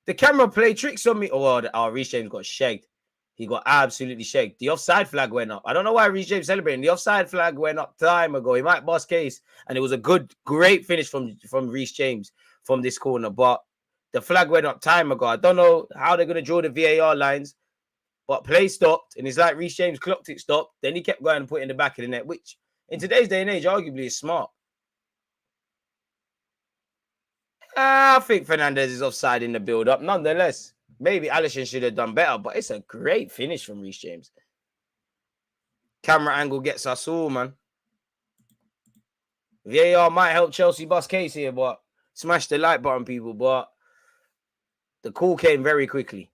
The camera played tricks on me. Reece James got shagged. He got absolutely shagged. The offside flag went up. I don't know why Reece James celebrating. The offside flag went up time ago. He might bust case. And it was a great finish from Reece James from this corner. But the flag went up time ago. I don't know how they're going to draw the VAR lines. But play stopped. And it's like Reece James clocked it stopped. Then he kept going and put it in the back of the net, which in today's day and age, arguably is smart. I think Fernandes is offside in the build-up. Nonetheless, maybe Alisson should have done better, but it's a great finish from Reece James. Camera angle gets us all, man. VAR might help Chelsea bust case here, but smash the like button, people. But the call came very quickly.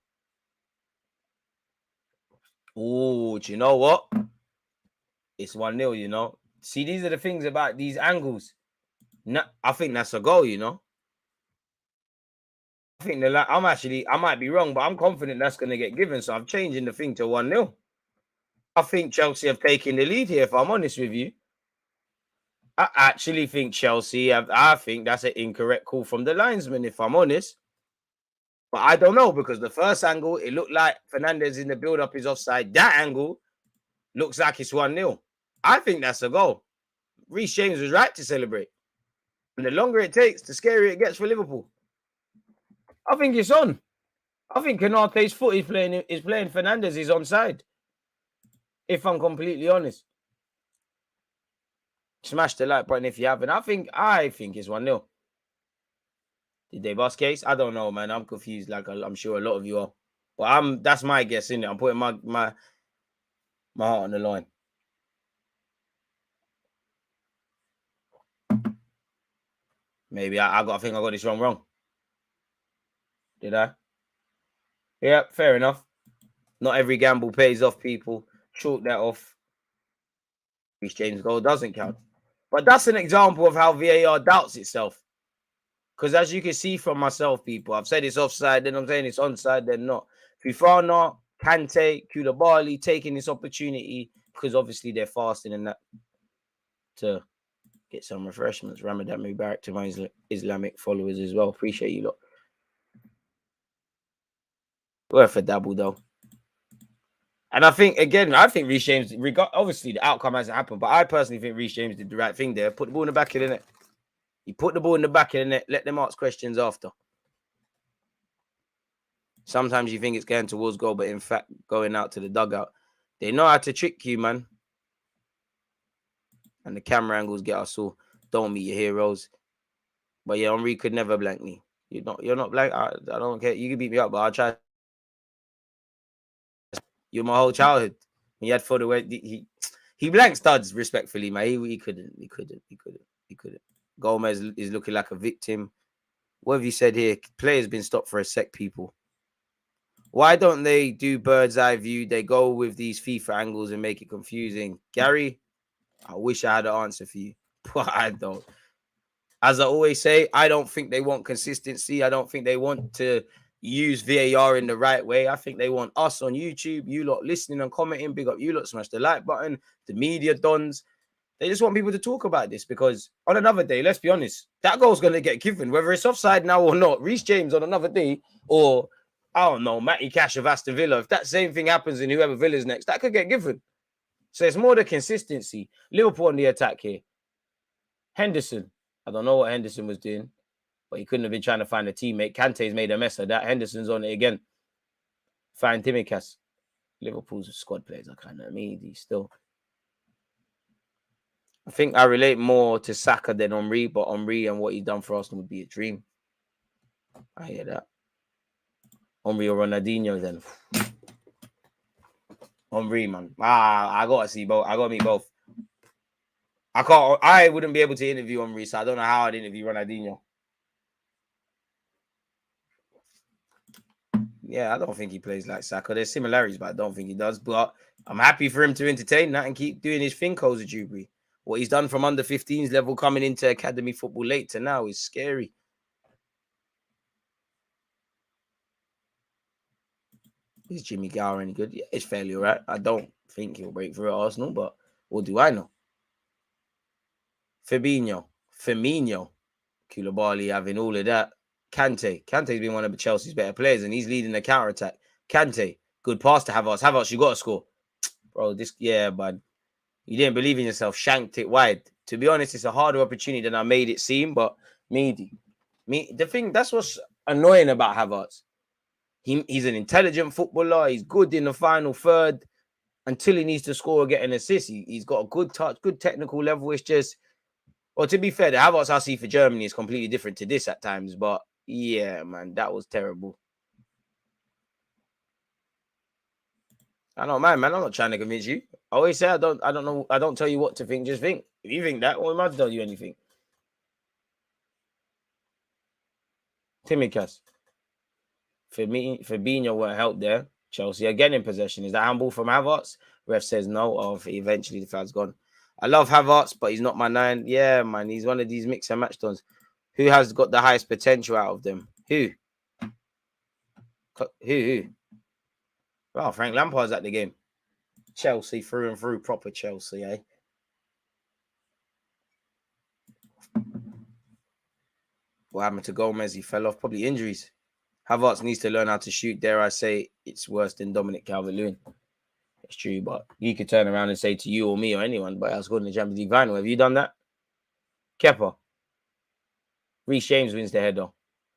Oh, do you know what? It's 1-0, you know. See, these are the things about these angles. I think that's a goal, you know. I think I might be wrong, but I'm confident that's going to get given. So I'm changing the thing to 1-0. I think Chelsea have taken the lead here, if I'm honest with you. I actually think Chelsea I think that's an incorrect call from the linesman, if I'm honest. But I don't know, because the first angle, it looked like Fernandes in the build-up is offside. That angle looks like it's 1-0. I think that's a goal. Reece James was right to celebrate. And the longer it takes, the scarier it gets for Liverpool. I think it's on. I think Kanate's foot is playing Fernandes is onside. If I'm completely honest. Smash the like button if you haven't. I think it's 1-0. Did they bust case? I don't know, man. I'm confused, like I'm sure a lot of you are. But that's my guess, innit? I'm putting my heart on the line. Maybe I think I got this wrong. Did I? Yeah, fair enough. Not every gamble pays off, people. Chalk that off. Reece James' goal doesn't count. But that's an example of how VAR doubts itself. Because as you can see from myself, people, I've said it's offside, then I'm saying it's onside, then not. Fofana, Kante, Koulibaly taking this opportunity, because obviously they're fasting and that, to get some refreshments. Ramadan Mubarak to my Islamic followers as well. Appreciate you lot. Worth a dabble, though. And I think Reece James, obviously the outcome hasn't happened, but I personally think Reece James did the right thing there. Put the ball in the back of the net. He put the ball in the back of the net. Let them ask questions after. Sometimes you think it's going towards goal, but in fact, going out to the dugout. They know how to trick you, man. And the camera angles get us all. Don't meet your heroes. But yeah, Henry could never blank me. You're not blank. I don't care. You can beat me up, but I'll try. You're my whole childhood. He had for the way he blanked studs respectfully, man. He couldn't. Gomez is looking like a victim. What have you said here? Player's been stopped for a sec, people. Why don't they do bird's eye view? They go with these FIFA angles and make it confusing. Gary, I wish I had an answer for you, but I don't. As I always say, I don't think they want consistency. I don't think they want to use VAR in the right way. I think they want us on YouTube, you lot listening and commenting. Big up you lot, smash the like button, the media dons. They just want people to talk about this because on another day, let's be honest, that goal's going to get given, whether it's offside now or not. Reece James on another day, or I don't know, Matty Cash of Aston Villa. If that same thing happens in whoever Villa's next, that could get given. So it's more the consistency. Liverpool on the attack here. Henderson. I don't know what Henderson was doing, but he couldn't have been trying to find a teammate. Kante's made a mess of that. Henderson's on it again. Find Timikas. Liverpool's squad players are kind of meaty still. I think I relate more to Saka than Henry, but Henry and what he's done for Arsenal would be a dream. I hear that. Henry or Ronaldinho then. Henry, man. I gotta see both. I gotta meet both. I wouldn't be able to interview Henry, so I don't know how I'd interview Ronaldinho. Yeah, I don't think he plays like Saka. There's similarities, but I don't think he does. But I'm happy for him to entertain that and keep doing his thing, Koza Dewberry. What he's done from under 15s level coming into academy football late to now is scary. Is Jimmy Gower any good? Yeah, it's fairly all right. I don't think he'll break through at Arsenal, but what do I know? Firmino, Koulibaly having all of that. Kante's been one of Chelsea's better players, and he's leading the counter-attack. Kante, good pass to Havertz. Havertz, you got to score. Bro, bud. You didn't believe in yourself, shanked it wide. To be honest, it's a harder opportunity than I made it seem, but that's what's annoying about Havertz. He's an intelligent footballer. He's good in the final third until he needs to score or get an assist. He's got a good touch, good technical level. It's just, well, to be fair, the Havertz I see for Germany is completely different to this at times. But yeah, man, that was terrible. I don't mind, man. I'm not trying to convince you. I always say I don't know. I don't tell you what to think. Just think. If you think that, well, I might tell you anything. Timikas. Fabinho won't help there. Chelsea again in possession. Is that handball from Havertz? Ref says no. Eventually the flad's gone. I love Havertz, but he's not my 9. Yeah, man. He's one of these mix and match dons. Who has got the highest potential out of them? Who? Well, Frank Lampard's at the game. Chelsea through and through. Proper Chelsea, eh? What happened to Gomez? He fell off. Probably injuries. Havertz needs to learn how to shoot. Dare I say it's worse than Dominic Calvert-Lewin. It's true, but you could turn around and say to you or me or anyone, but I was good in the Champions League final. Have you done that? Kepa. Reece James wins the header.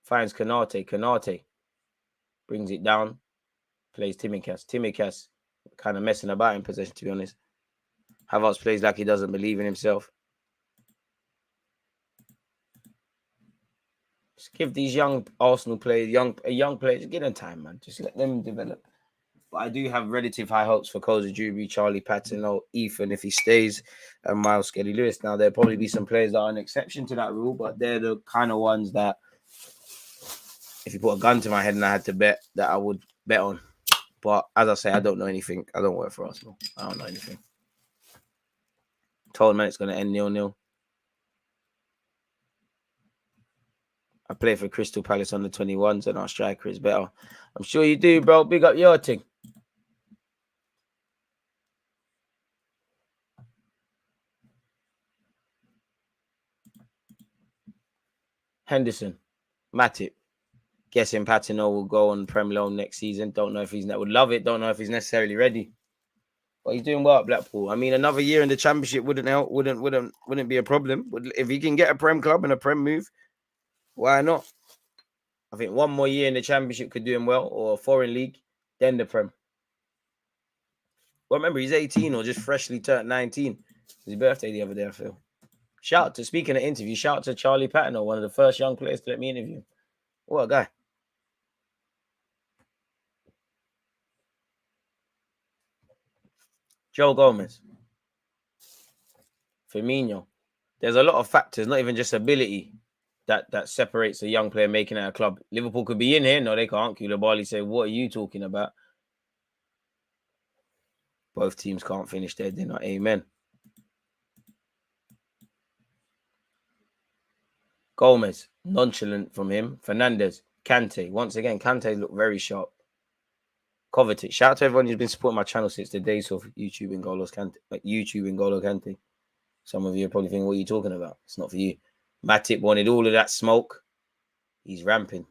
Finds Konate. Konate brings it down. Plays Timikas. Timikas kind of messing about in possession, to be honest. Havertz plays like he doesn't believe in himself. Just give these young Arsenal players, young players, just give them time, man. Just let them develop. But I do have relative high hopes for Koza Dewberry, Charlie Patino, Ethan if he stays, and Miles Skelly Lewis. Now, there'll probably be some players that are an exception to that rule, but they're the kind of ones that if you put a gun to my head and I had to bet, that I would bet on. But as I say, I don't know anything. I don't work for Arsenal. I don't know anything. Told man it's going to end 0-0. I play for Crystal Palace on the 21s and our striker is better. I'm sure you do, bro. Big up your thing. Henderson. Matip. Guessing Patino will go on Prem loan next season. Don't know if would love it. Don't know if he's necessarily ready. But he's doing well at Blackpool. I mean, another year in the Championship wouldn't help. Wouldn't be a problem. If he can get a Prem club and a Prem move, why not? I think one more year in the Championship could do him well, or a foreign league, then the Prem. Well, remember, he's 18 or just freshly turned 19. It's his birthday the other day, I feel. Speaking of interview, shout out to Charlie Patton, one of the first young players to let me interview him. What a guy. Joe Gomez. Firmino. There's a lot of factors, not even just ability, that separates a young player making it at a club. Liverpool could be in here. No, they can't. Koulibaly say, what are you talking about? Both teams can't finish their dinner. Amen. Gomez, nonchalant from him. Fernandez, Kante. Once again, Kante looked very sharp. Kovacic. Shout out to everyone who's been supporting my channel since the days of YouTube and Golo Kante. Some of you are probably thinking, what are you talking about? It's not for you. Matip wanted all of that smoke. He's ramping.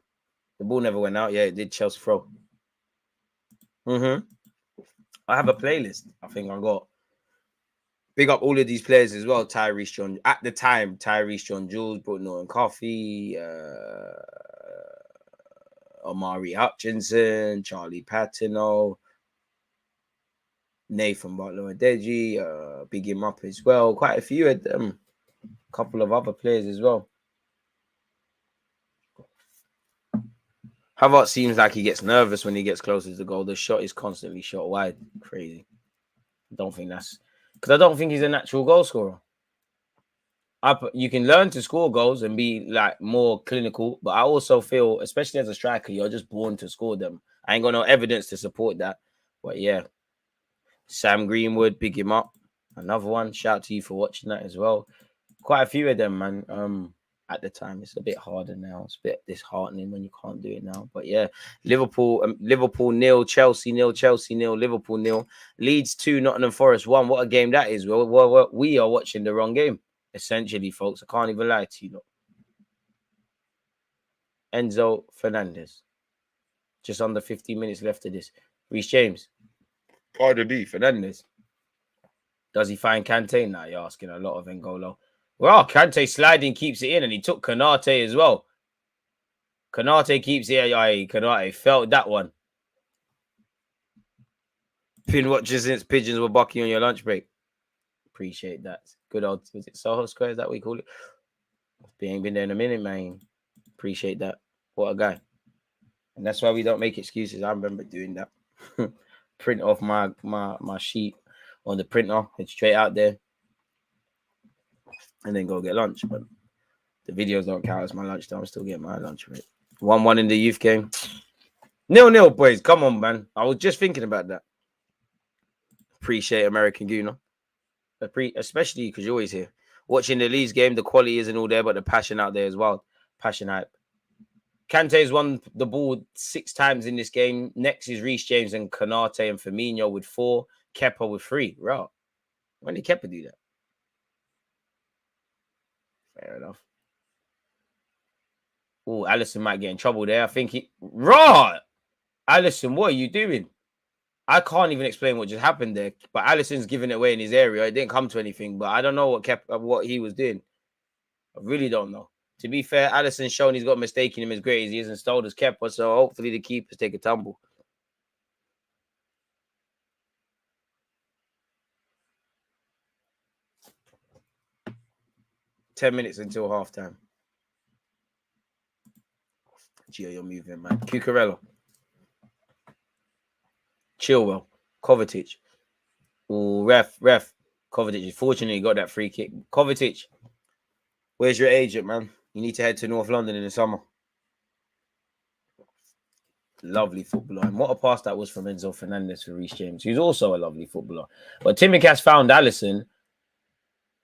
The ball never went out. Yeah, it did. Chelsea throw. I have a playlist. I think I got. Big up all of these players as well. Tyrese John. At the time, Tyrese John Jules, Bruno and Coffee, Omari Hutchinson, Charlie Patino, Nathan Butler Deji, big him up as well. Quite a few of them. A couple of other players as well. Havertz seems like he gets nervous when he gets closer to the goal. The shot is constantly shot wide. Crazy. Don't think that's... Because I don't think he's a natural goal scorer. You can learn to score goals and be like more clinical, but I also feel, especially as a striker, you're just born to score them. I ain't got no evidence to support that. But yeah. Sam Greenwood, big him up. Another one. Shout out to you for watching that as well. Quite a few of them, man. At the time, it's a bit harder now. It's a bit disheartening when you can't do it now. But yeah, Liverpool nil, Chelsea nil, Liverpool nil, Leeds 2, Nottingham Forest 1. What a game that is. Well, we are watching the wrong game, essentially, folks. I can't even lie to you. Look. Enzo Fernandez. Just under 15 minutes left of this. Reece James. Pardon me, Fernandez. Does he find Kante? Nah, you're asking a lot of N'Golo. Well, Kante sliding keeps it in, and he took Konate as well. Konate keeps it. Konate felt that one. Been watching since pigeons were bucking on your lunch break. Appreciate that. Good old, was it Soho Square? Is that what you call it? He ain't been there in a minute, man. Appreciate that. What a guy. And that's why we don't make excuses. I remember doing that. Print off my sheet on the printer, head straight out there. And then go get lunch. But the videos don't count as my lunchtime. I'm still getting my lunch break. 1-1 in the youth game. 0-0, boys. Come on, man. I was just thinking about that. Appreciate American Gooner. Especially because you're always here. Watching the Leeds game, the quality isn't all there, but the passion out there as well. Passion hype. Kante's won the ball 6 times in this game. Next is Reece James and Konate and Firmino with 4. Kepa with 3. Right. When did Kepa do that? Fair enough. Oh, Allison might get in trouble there. I think he... Right! Allison, what are you doing? I can't even explain what just happened there. But Allison's giving it away in his area. It didn't come to anything. But I don't know what he was doing. I really don't know. To be fair, Allison's shown he's got a mistake in him as great as he is installed as Kepa. So hopefully the keepers take a tumble. $10 minutes until halftime. Gio, you're moving, man. Cucurella. Chilwell. Kovacic. Oh, ref. Kovacic. Fortunately, got that free kick. Kovacic. Where's your agent, man? You need to head to North London in the summer. Lovely footballer. And what a pass that was from Enzo Fernandez for Reece James, who's also a lovely footballer. But Tsimikas found Allison.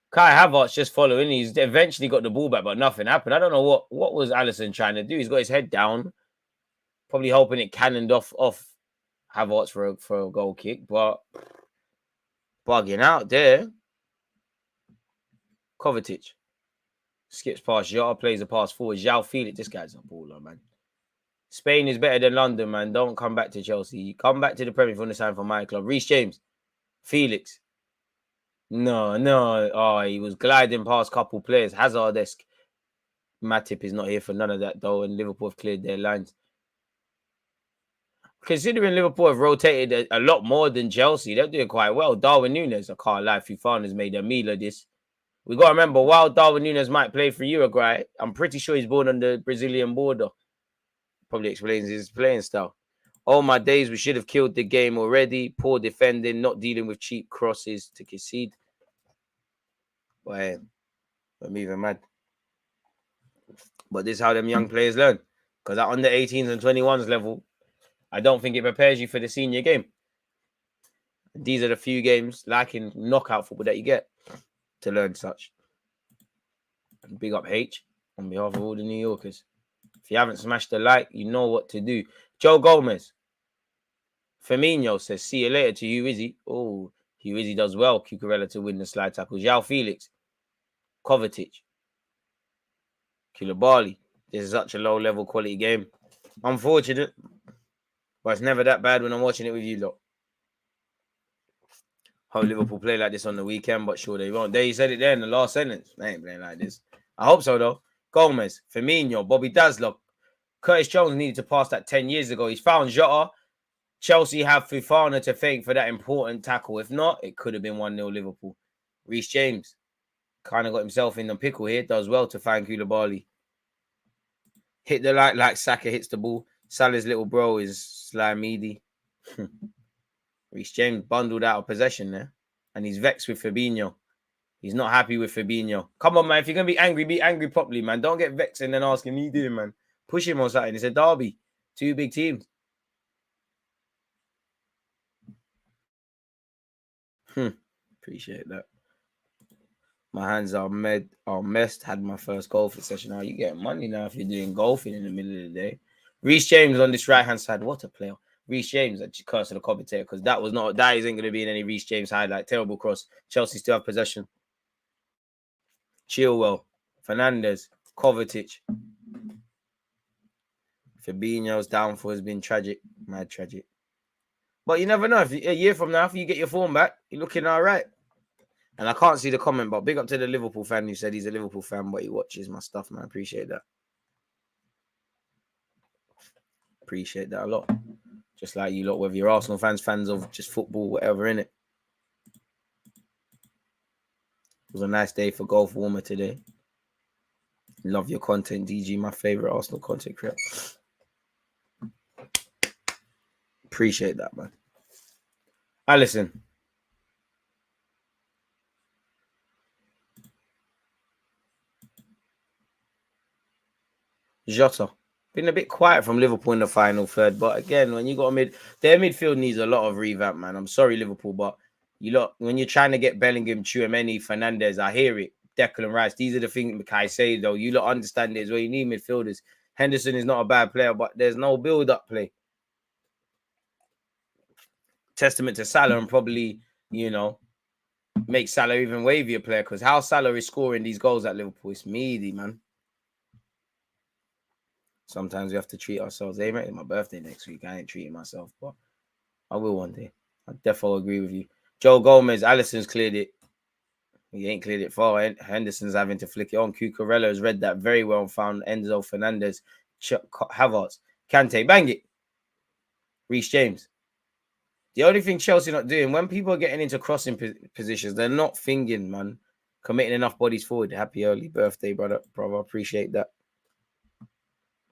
Kai Havertz just following. He's eventually got the ball back, but nothing happened. I don't know what was Allison trying to do. He's got his head down, probably hoping it cannoned off Havertz for a goal kick, but bugging out there. Kovacic skips past Jota, plays a pass forward. João Felix, this guy's a baller, man. Spain is better than London, man. Don't come back to Chelsea. Come back to the Premier if you want to sign for my club. Reece James. Felix. No. Oh, he was gliding past couple players. Hazard-esque. Matip is not here for none of that, though, and Liverpool have cleared their lines. Considering Liverpool have rotated a lot more than Chelsea, they're doing quite well. Darwin Núñez, I can't lie, Fofana's made a meal of this. We got to remember, while Darwin Núñez might play for Uruguay, I'm pretty sure he's born on the Brazilian border. Probably explains his playing style. All my days, we should have killed the game already. Poor defending, not dealing with cheap crosses to concede. Boy, I'm even mad. But this is how them young players learn. Because at under 18s and 21s level, I don't think it prepares you for the senior game. These are the few games, like in knockout football, that you get to learn such. Big up H on behalf of all the New Yorkers. If you haven't smashed the like, you know what to do. Joe Gomez. Firmino says, see you later to Hugh Izzy. Oh, Hugh Izzy does well. Cucurella to win the slide tackle. João Felix. Kovacic. Koulibaly. This is such a low-level quality game. Unfortunate. But it's never that bad when I'm watching it with you lot. Hope Liverpool play like this on the weekend, but sure they won't. There, you said it there in the last sentence. They ain't playing like this. I hope so, though. Gomez, Firmino, Bobby Dazzler. Curtis Jones needed to pass that 10 years ago. He's found Jota. Chelsea have Fofana to thank for that important tackle. If not, it could have been 1-0 Liverpool. Reece James kind of got himself in the pickle here. Does well to find Koulibaly. Hit the light like Saka hits the ball. Salah's little bro is Slimedy. Reece James bundled out of possession there. And he's vexed with Fabinho. He's not happy with Fabinho. Come on, man. If you're going to be angry properly, man. Don't get vexed and then ask him, what you doing, man? Push him or something. It's a derby. Two big teams. Appreciate that. My hands are messed. Had my first golfing session. Now you get money now if you're doing golfing in the middle of the day. Reece James on this right-hand side. What a player. Reece James, I just cursed the commentator because that isn't going to be in any Reece James highlight. Terrible cross. Chelsea still have possession. Chilwell, Fernandes, Kovacic. Fabinho's downfall has been tragic. Mad tragic. But you never know. If a year from now, if you get your form back, you're looking all right. And I can't see the comment, but big up to the Liverpool fan who said he's a Liverpool fan, but he watches my stuff, man. I appreciate that. Appreciate that a lot. Just like you lot, whether you're Arsenal fans of just football, whatever, innit? It was a nice day for Golf Warmer today. Love your content, DG, my favorite Arsenal content creator. Appreciate that, man. Listen. Jota. Been a bit quiet from Liverpool in the final third, but again, when you got their midfield needs a lot of revamp, man. I'm sorry, Liverpool, but when you're trying to get Bellingham, Tchouaméni, Fernandes, I hear it. Declan Rice, these are the things I say, though. You lot understand it as well. You need midfielders. Henderson is not a bad player, but there's no build-up play. Testament to Salah and probably, make Salah even wavier player because how Salah is scoring these goals at Liverpool, it's meaty, man. Sometimes we have to treat ourselves. Hey, mate, it's my birthday next week. I ain't treating myself, but I will one day. I definitely agree with you. Joe Gomez, Alisson's cleared it. He ain't cleared it far. Henderson's having to flick it on. Cucurella has read that very well and found Enzo Fernandez, Havertz, Kante, bang it. Reece James. The only thing Chelsea not doing, when people are getting into crossing positions, they're not thinking, man. Committing enough bodies forward. Happy early birthday, brother. Appreciate that.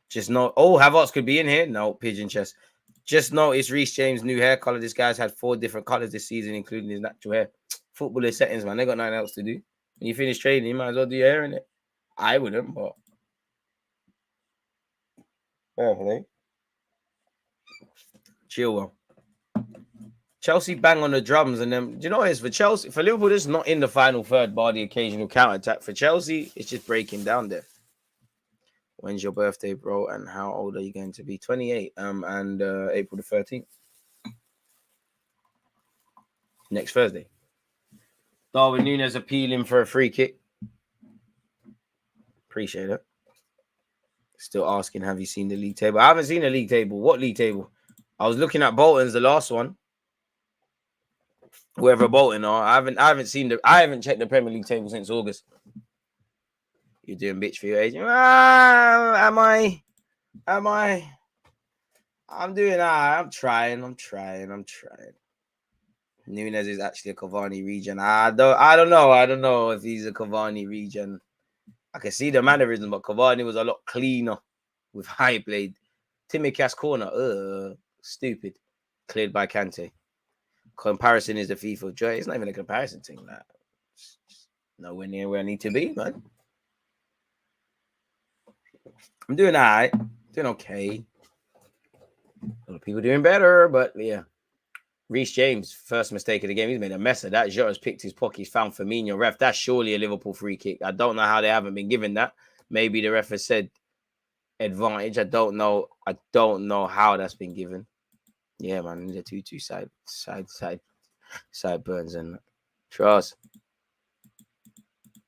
Just know, Havertz could be in here. No, pigeon chest. Just notice Reece James' new hair color. This guy's had 4 different colors this season, including his natural hair. Footballer settings, man. They got nothing else to do. When you finish training, you might as well do your hair in it. I wouldn't, but. Chilwell. Chelsea bang on the drums, and then do you know what it is for Chelsea? For Liverpool, it's not in the final third bar, the occasional counter attack. For Chelsea, it's just breaking down there. When's your birthday, bro? And how old are you going to be? 28. And April the 13th. Next Thursday. Darwin Núñez appealing for a free kick. Appreciate it. Still asking, have you seen the league table? I haven't seen the league table. What league table? I was looking at Bolton's, the last one. Whoever Bolton are, I haven't checked the Premier League table since August. You're doing bitch for your agent. Am I? I'm doing I'm trying. Nunes is actually a Cavani region. I don't know if he's a Cavani region. I can see the mannerism, but Cavani was a lot cleaner with how he played. Timmy Cass corner, stupid. Cleared by Kante. Comparison is the thief of joy. It's not even a comparison thing. Like, nowhere near where I need to be, man. I'm doing all right. Doing okay. A lot of people doing better, but yeah. Reece James, first mistake of the game. He's made a mess of that. Jota's picked his pocket. He's found Firmino. Ref, that's surely a Liverpool free kick. I don't know how they haven't been given that. Maybe the ref has said advantage. I don't know how that's been given. Yeah, man. The 2-2 side burns and trust.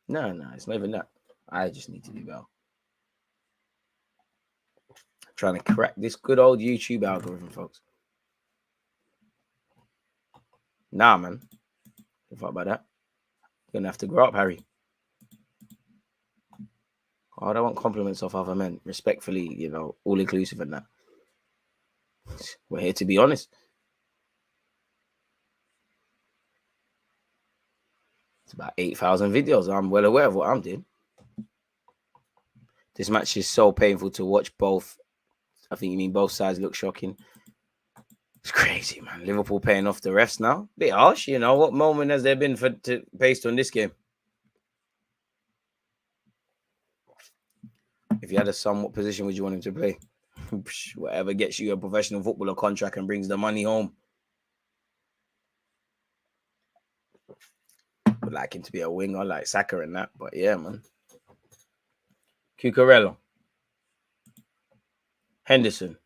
No, it's not even that. I just need to do well. Trying to crack this good old YouTube algorithm, folks. Nah, man. Don't fuck about that. You're gonna have to grow up, Harry. I don't want compliments off other men. Respectfully, all inclusive and that. We're here to be honest. It's about 8,000 videos. I'm well aware of what I'm doing. This match is so painful to watch. Both, I think you mean both sides look shocking. It's crazy, man. Liverpool paying off the refs now. Bit harsh, What moment has there been based on this game? If you had a son, what position would you want him to play? Whatever gets you a professional footballer contract and brings the money home. Would like him to be a winger like Saka and that, but yeah, man. Cucurella. Henderson.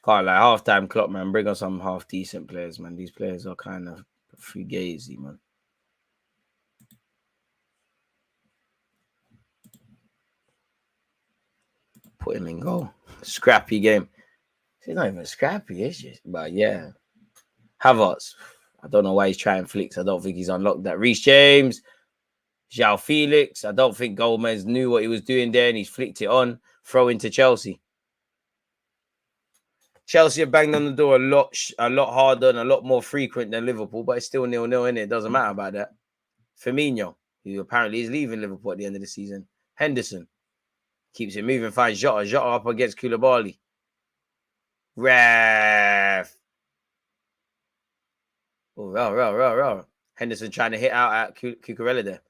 Can't like half-time clock, man. Bring on some half-decent players, man. These players are kind of fugazi, man. Put him in goal. Scrappy game. It's not even scrappy, it's just, but yeah. Havertz. I don't know why he's trying flicks. I don't think he's unlocked that. Reece James. João Felix. I don't think Gomez knew what he was doing there and he's flicked it on. Throw into Chelsea. Chelsea have banged on the door a lot harder and a lot more frequent than Liverpool, but it's still 0-0, innit? It doesn't matter about that. Firmino, who apparently is leaving Liverpool at the end of the season. Henderson keeps it moving, finds Jota. Jota up against Koulibaly. Ref. Oh, Henderson trying to hit out at Cucurella there.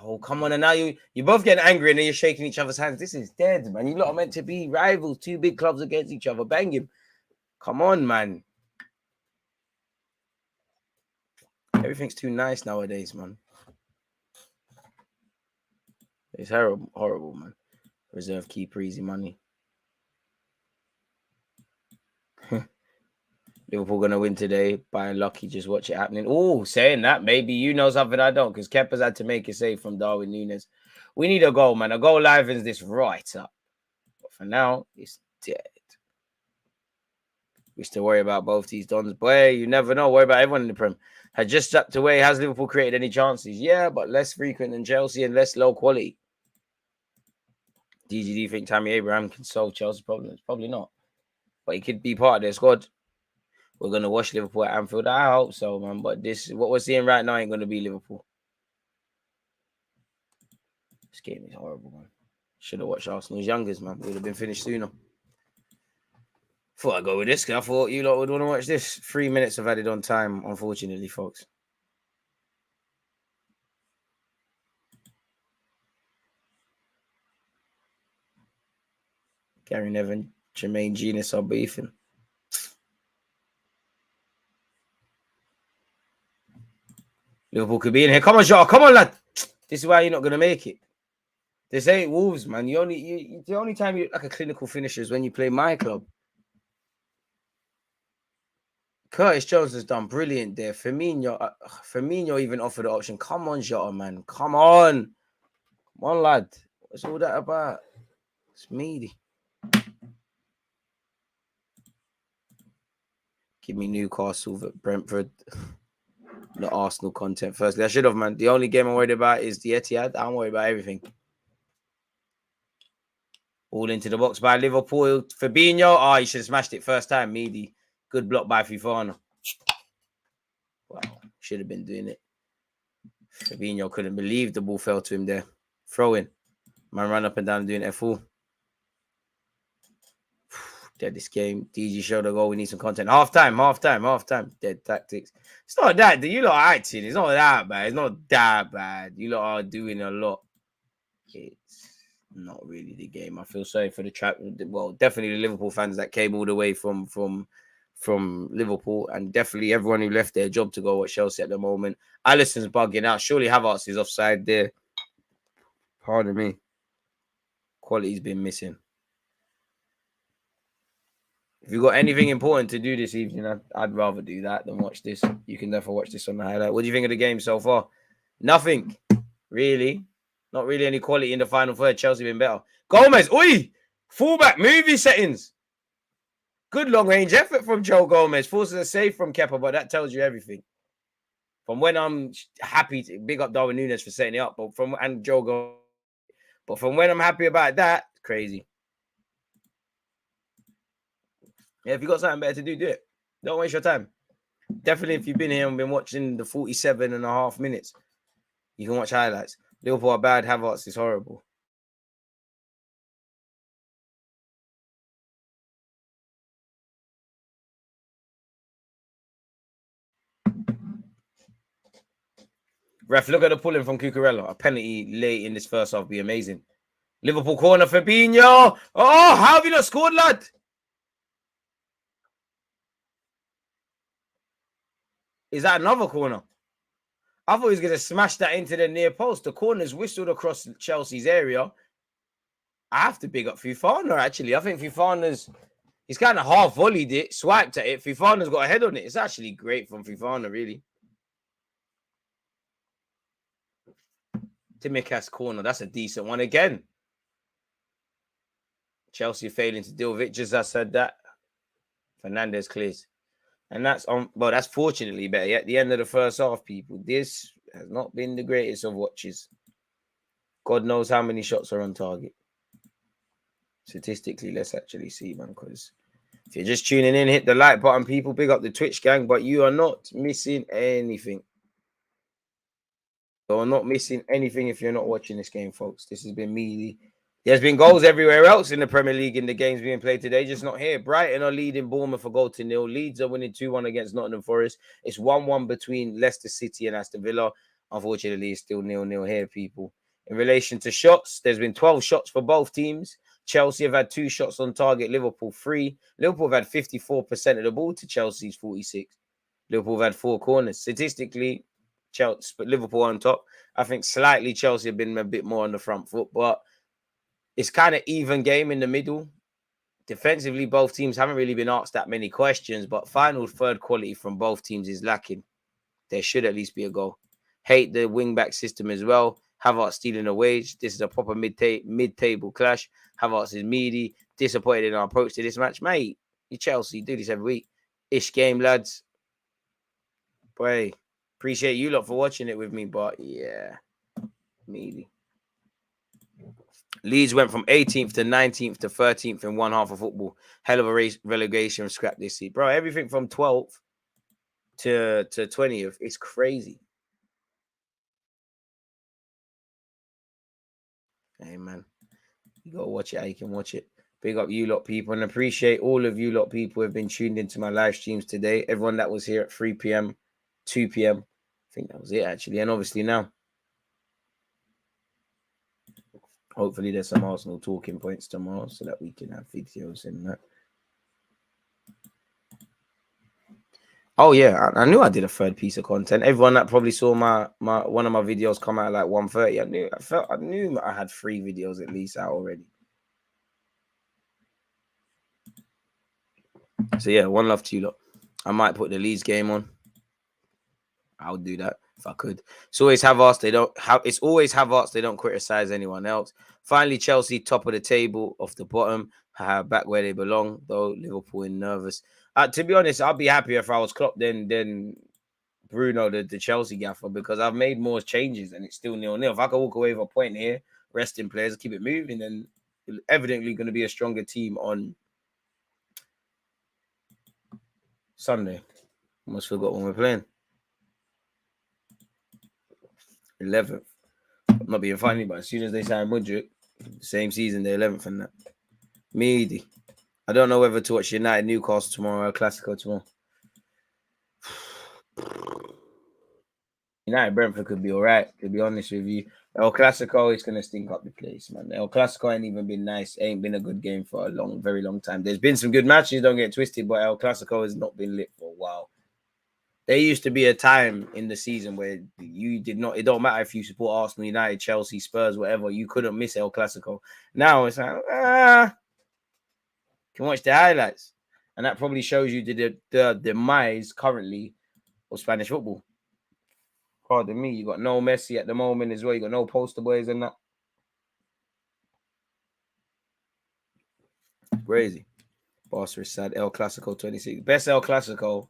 Oh, come on. And now you're both getting angry and then you're shaking each other's hands. This is dead, man. You lot are meant to be rivals. Two big clubs against each other. Bang him. Come on, man. Everything's too nice nowadays, man. It's horrible, man. Reserve keeper, easy money. Liverpool going to win today. By lucky, just watch it happening. Oh, saying that, maybe you know something I don't, because Kepa's had to make a save from Darwin Núñez. We need a goal, man. A goal livens this right up. But for now, it's dead. We still worry about both these dons. Boy, you never know. Worry about everyone in the Prem. Had just stepped away. Has Liverpool created any chances? Yeah, but less frequent than Chelsea and less low quality. DGTV think Tammy Abraham can solve Chelsea's problems? Probably not. But he could be part of their squad. We're going to watch Liverpool at Anfield. I hope so, man. But what we're seeing right now ain't going to be Liverpool. This game is horrible, man. Should have watched Arsenal's youngers, man. Would have been finished sooner. Thought I'd go with this, because I thought you lot would want to watch this. 3 minutes of added on time, unfortunately, folks. Gary Neville, Jermaine Genius are beefing. Liverpool could be in here. Come on, Shaw. Come on, lad. This is why you're not going to make it. This ain't Wolves, man. The only time you're like a clinical finisher is when you play my club. Curtis Jones has done brilliant there. Firmino even offered the option. Come on, Jota, man. Come on. Come on, lad. What's all that about? It's meaty. Give me Newcastle at Brentford. the Arsenal content. Firstly, I should have, man. The only game I'm worried about is the Etihad. I'm worried about everything. All into the box by Liverpool. Fabinho. Oh, he should have smashed it first time. Meaty. Good block by Fifana. Wow. Should have been doing it. Fabinho couldn't believe the ball fell to him there. Throw in. Man ran up and down doing F4. Dead this game. DG showed the goal. We need some content. Half time. Dead tactics. It's not that. You lot are acting. It's not that bad. It's not that bad. You lot are doing a lot. It's not really the game. I feel sorry for the trap. Well, definitely the Liverpool fans that came all the way from Liverpool, and definitely everyone who left their job to go watch Chelsea at the moment. Alisson's bugging out. Surely Havertz is offside there. Pardon me. Quality's been missing. If you've got anything important to do this evening, I'd rather do that than watch this. You can therefore watch this on the highlight. What do you think of the game so far? Nothing, really. Not really any quality in the final third. Chelsea been better. Gomez, oi! Fullback, movie settings. Good long-range effort from Joe Gomez. Forces a save from Kepa, but that tells you everything. From when I'm happy to big up Darwin Núñez for setting it up, and Joe Gomez. But from when I'm happy about that, crazy. Yeah, if you got something better to do, do it. Don't waste your time. Definitely, if you've been here and been watching the 47.5 minutes, you can watch highlights. Liverpool are bad. Havertz is horrible. Ref, look at the pulling from Cucurella. A penalty late in this first half would be amazing. Liverpool corner, Fabinho. Oh, how have you not scored, lad? Is that another corner? I thought he was going to smash that into the near post. The corner's whistled across Chelsea's area. I have to big up Fifana, actually. I think he's kind of half volleyed it, swiped at it. Fifana's got a head on it. It's actually great from Fifana, really. Timikas corner. That's a decent one again. Chelsea failing to deal with it. Just as I said that. Fernandez clears. And that's that's fortunately better. At the end of the first half, people, this has not been the greatest of watches. God knows how many shots are on target. Statistically, let's actually see, man, because if you're just tuning in, hit the like button, people. Big up the Twitch gang, but you are not missing anything. You are not missing anything if you're not watching this game, folks. This has been me. There's been goals everywhere else in the Premier League in the games being played today, just not here. Brighton are leading Bournemouth for goal to nil. Leeds are winning 2-1 against Nottingham Forest. It's 1-1 between Leicester City and Aston Villa. Unfortunately, it's still 0-0 here, people. In relation to shots, there's been 12 shots for both teams. Chelsea have had 2 shots on target. Liverpool 3. Liverpool have had 54% of the ball to Chelsea's 46. Liverpool have had 4 corners. Statistically, Liverpool on top. I think slightly Chelsea have been a bit more on the front foot, but it's kind of even game in the middle. Defensively, both teams haven't really been asked that many questions, but final third quality from both teams is lacking. There should at least be a goal. Hate the wing-back system as well. Havertz stealing a wage. This is a proper mid-table clash. Havertz is meaty. Disappointed in our approach to this match. Mate, you Chelsea do this every week. Ish game, lads. Boy, appreciate you lot for watching it with me, but yeah, meaty. Leeds went from 18th to 19th to 13th in one half of football. Hell of a relegation scrap this season. Bro, everything from 12th to 20th. It's crazy. Hey, man. You got to watch it how you can watch it. Big up you lot, people. And appreciate all of you lot, people who have been tuned into my live streams today. Everyone that was here at 3 p.m., 2 p.m. I think that was it, actually. And obviously now. Hopefully there's some Arsenal talking points tomorrow so that we can have videos in that. Oh yeah, I knew I did a third piece of content. Everyone that probably saw my one of my videos come out at like 1:30, I knew I had 3 videos at least out already. So yeah, one love to you lot. I might put the Leeds game on. I'll do that if I could. It's always Havertz. It's always Havertz. They don't criticize anyone else. Finally, Chelsea top of the table, off the bottom, back where they belong. Though Liverpool in nervous. To be honest, I'd be happier if I was Klopp than Bruno, the Chelsea gaffer, because I've made more changes and it's still 0-0. If I can walk away with a point here, resting players, keep it moving, then evidently going to be a stronger team on Sunday. Almost forgot when we're playing. 11th. I'm not being funny, but as soon as they sign Mudryk, same season, they're 11th and that. Meaty. I don't know whether to watch United Newcastle tomorrow or El Clasico tomorrow. United Brentford could be all right, to be honest with you. El Clasico is going to stink up the place, man. El Clasico ain't even been nice. It ain't been a good game for a very long time. There's been some good matches, don't get twisted, but El Clasico has not been lit for a while. There used to be a time in the season where you did not, it don't matter if you support Arsenal, United, Chelsea, Spurs, whatever, you couldn't miss El Clasico. Now it's like, can watch the highlights. And that probably shows you the demise currently of Spanish football. Pardon me, you got no Messi at the moment as well. You got no poster boys and that. Crazy. Barca is sad. El Clasico 26. Best El Clasico.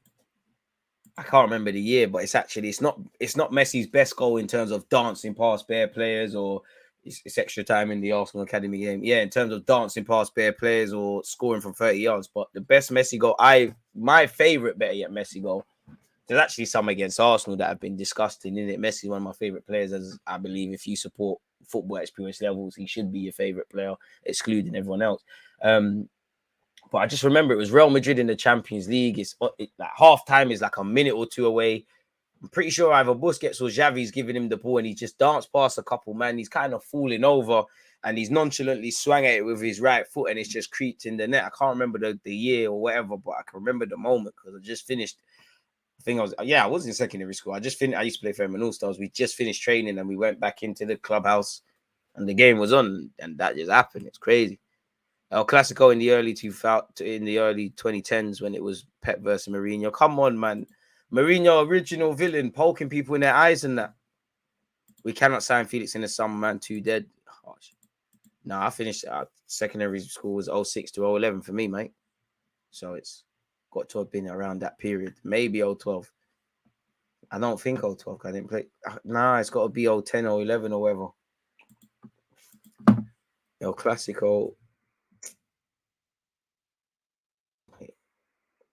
I can't remember the year, but it's not Messi's best goal in terms of dancing past bare players or it's extra time in the Arsenal Academy game. Yeah, in terms of dancing past bare players or scoring from 30 yards. But the best Messi goal, my favorite better yet Messi goal. There's actually some against Arsenal that have been disgusting, isn't it? Messi is one of my favorite players, as I believe if you support football at its purest levels, he should be your favorite player, excluding everyone else. But I just remember it was Real Madrid in the Champions League. It's like half time is like a minute or two away. I'm pretty sure either Busquets or Xavi's giving him the ball and he just danced past a couple, man. He's kind of falling over and he's nonchalantly swung at it with his right foot and it's just creeped in the net. I can't remember the year or whatever, but I can remember the moment because I just finished. I was in secondary school. I used to play for him in All Stars. We just finished training and we went back into the clubhouse and the game was on and that just happened. It's crazy. El Clasico in the early 2010s when it was Pep versus Mourinho. Come on, man. Mourinho, original villain, poking people in their eyes and that. We cannot sign Felix in the summer, man. Too dead. Harsh. No, I finished secondary school was 06 to 011 for me, mate. So it's got to have been around that period. Maybe 012. I don't think 012. I didn't play. Nah, it's got to be 010 or 11 or whatever. El Clasico.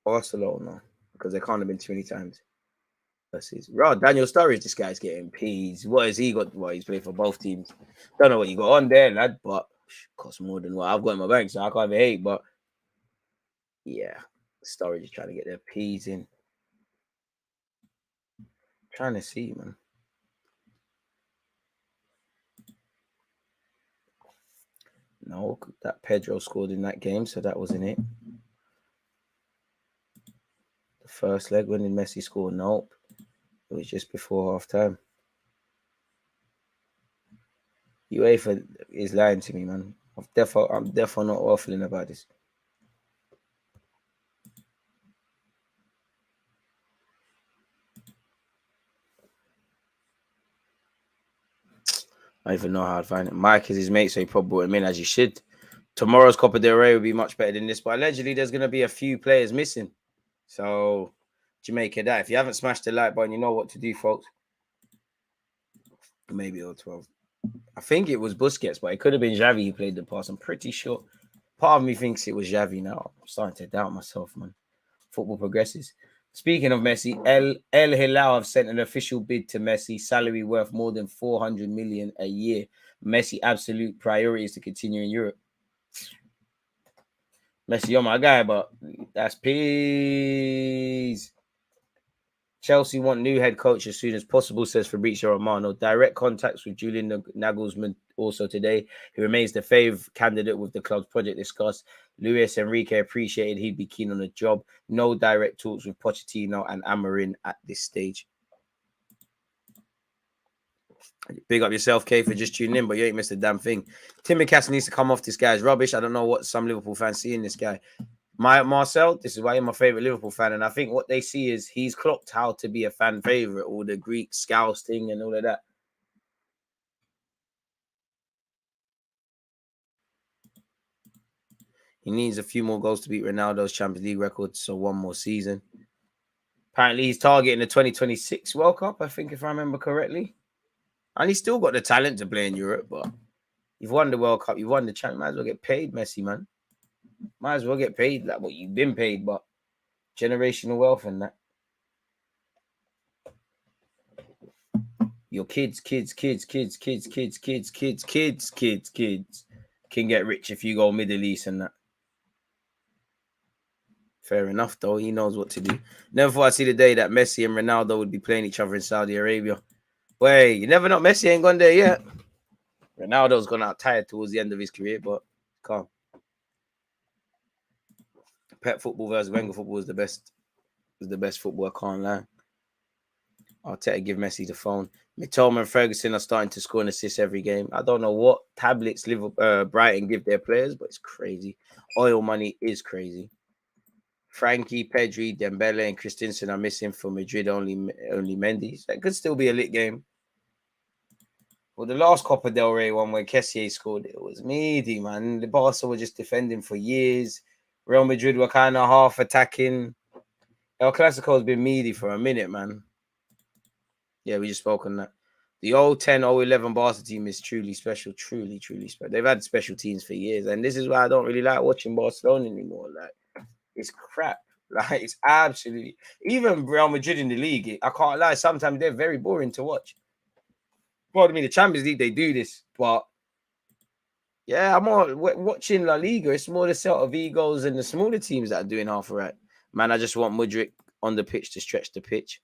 Barcelona. Because they can't have been too many times. Daniel Sturridge, this guy's getting peas. What has he got? Well, he's played for both teams. Don't know what you got on there, lad, but costs more than what I've got in my bank, so I can't even hate. But yeah, Sturridge is trying to get their peas in. Trying to see, man. No, that Pedro scored in that game, so that wasn't it. The first leg, when did Messi score? Nope. It was just before half time. UEFA is lying to me, man. I'm definitely not waffling about this. I don't even know how I'd find it. Mike is his mate, so he probably brought him in as he should. Tomorrow's Copa del Rey will be much better than this, but allegedly there's going to be a few players missing. So, Jamaica, that if you haven't smashed the like button, you know what to do, folks. Maybe 012. I think it was Busquets, but it could have been Xavi who played the pass. I'm pretty sure. Part of me thinks it was Xavi now. I'm starting to doubt myself, man. Football progresses. Speaking of Messi, El Hilal have sent an official bid to Messi, salary worth more than 400 million a year. Messi absolute priority is to continue in Europe. Messi, you're my guy, but that's peace. Chelsea want new head coach as soon as possible, says Fabrizio Romano. Direct contacts with Julian Nagelsmann also today. He remains the fave candidate with the club's project discussed. Luis Enrique appreciated he'd be keen on the job. No direct talks with Pochettino and Amorim at this stage. Big up yourself, Kay, for just tuning in, but you ain't missed a damn thing. Timmy Cass needs to come off. This guy's rubbish. I don't know what some Liverpool fans see in this guy. Marcel, this is why I'm my favorite Liverpool fan, and I think what they see is he's clocked how to be a fan favorite, all the Greek scouse thing and all of that. He needs a few more goals to beat Ronaldo's Champions League record, so one more season. Apparently, he's targeting the 2026 World Cup, I think, if I remember correctly. And he's still got the talent to play in Europe, but you've won the World Cup, you've won the champion. Might as well get paid, Messi, man. Might as well get paid like what you've been paid, but generational wealth and that. Your kids can get rich if you go Middle East and that. Fair enough, though. He knows what to do. Never thought I'd see the day that Messi and Ronaldo would be playing each other in Saudi Arabia. Wait, you never know. Messi ain't gone there yet. Ronaldo's gone out tired towards the end of his career, but calm. Pep football versus Wenger football is the best. Is the best football. I can't lie. Arteta give Messi the phone. Mitoma and Ferguson are starting to score and assist every game. I don't know what tablets Brighton give their players, but it's crazy. Oil money is crazy. Frankie, Pedri, Dembele, and Christensen are missing for Madrid. Only Mendy. That could still be a lit game. Well, the last Copa del Rey one where Kessié scored, it was meaty, man. The Barca were just defending for years. Real Madrid were kind of half attacking. El Clasico has been meaty for a minute, man. Yeah, we just spoke on that. The 010, 011 Barca team is truly special. Truly, truly special. They've had special teams for years. And this is why I don't really like watching Barcelona anymore. Like, it's crap. Like, it's absolutely... Even Real Madrid in the league, I can't lie. Sometimes they're very boring to watch. Well, I mean, the Champions League, they do this. But, yeah, I'm more watching La Liga. It's more the set of egos and the smaller teams that are doing half right. Man, I just want Mudryk on the pitch to stretch the pitch.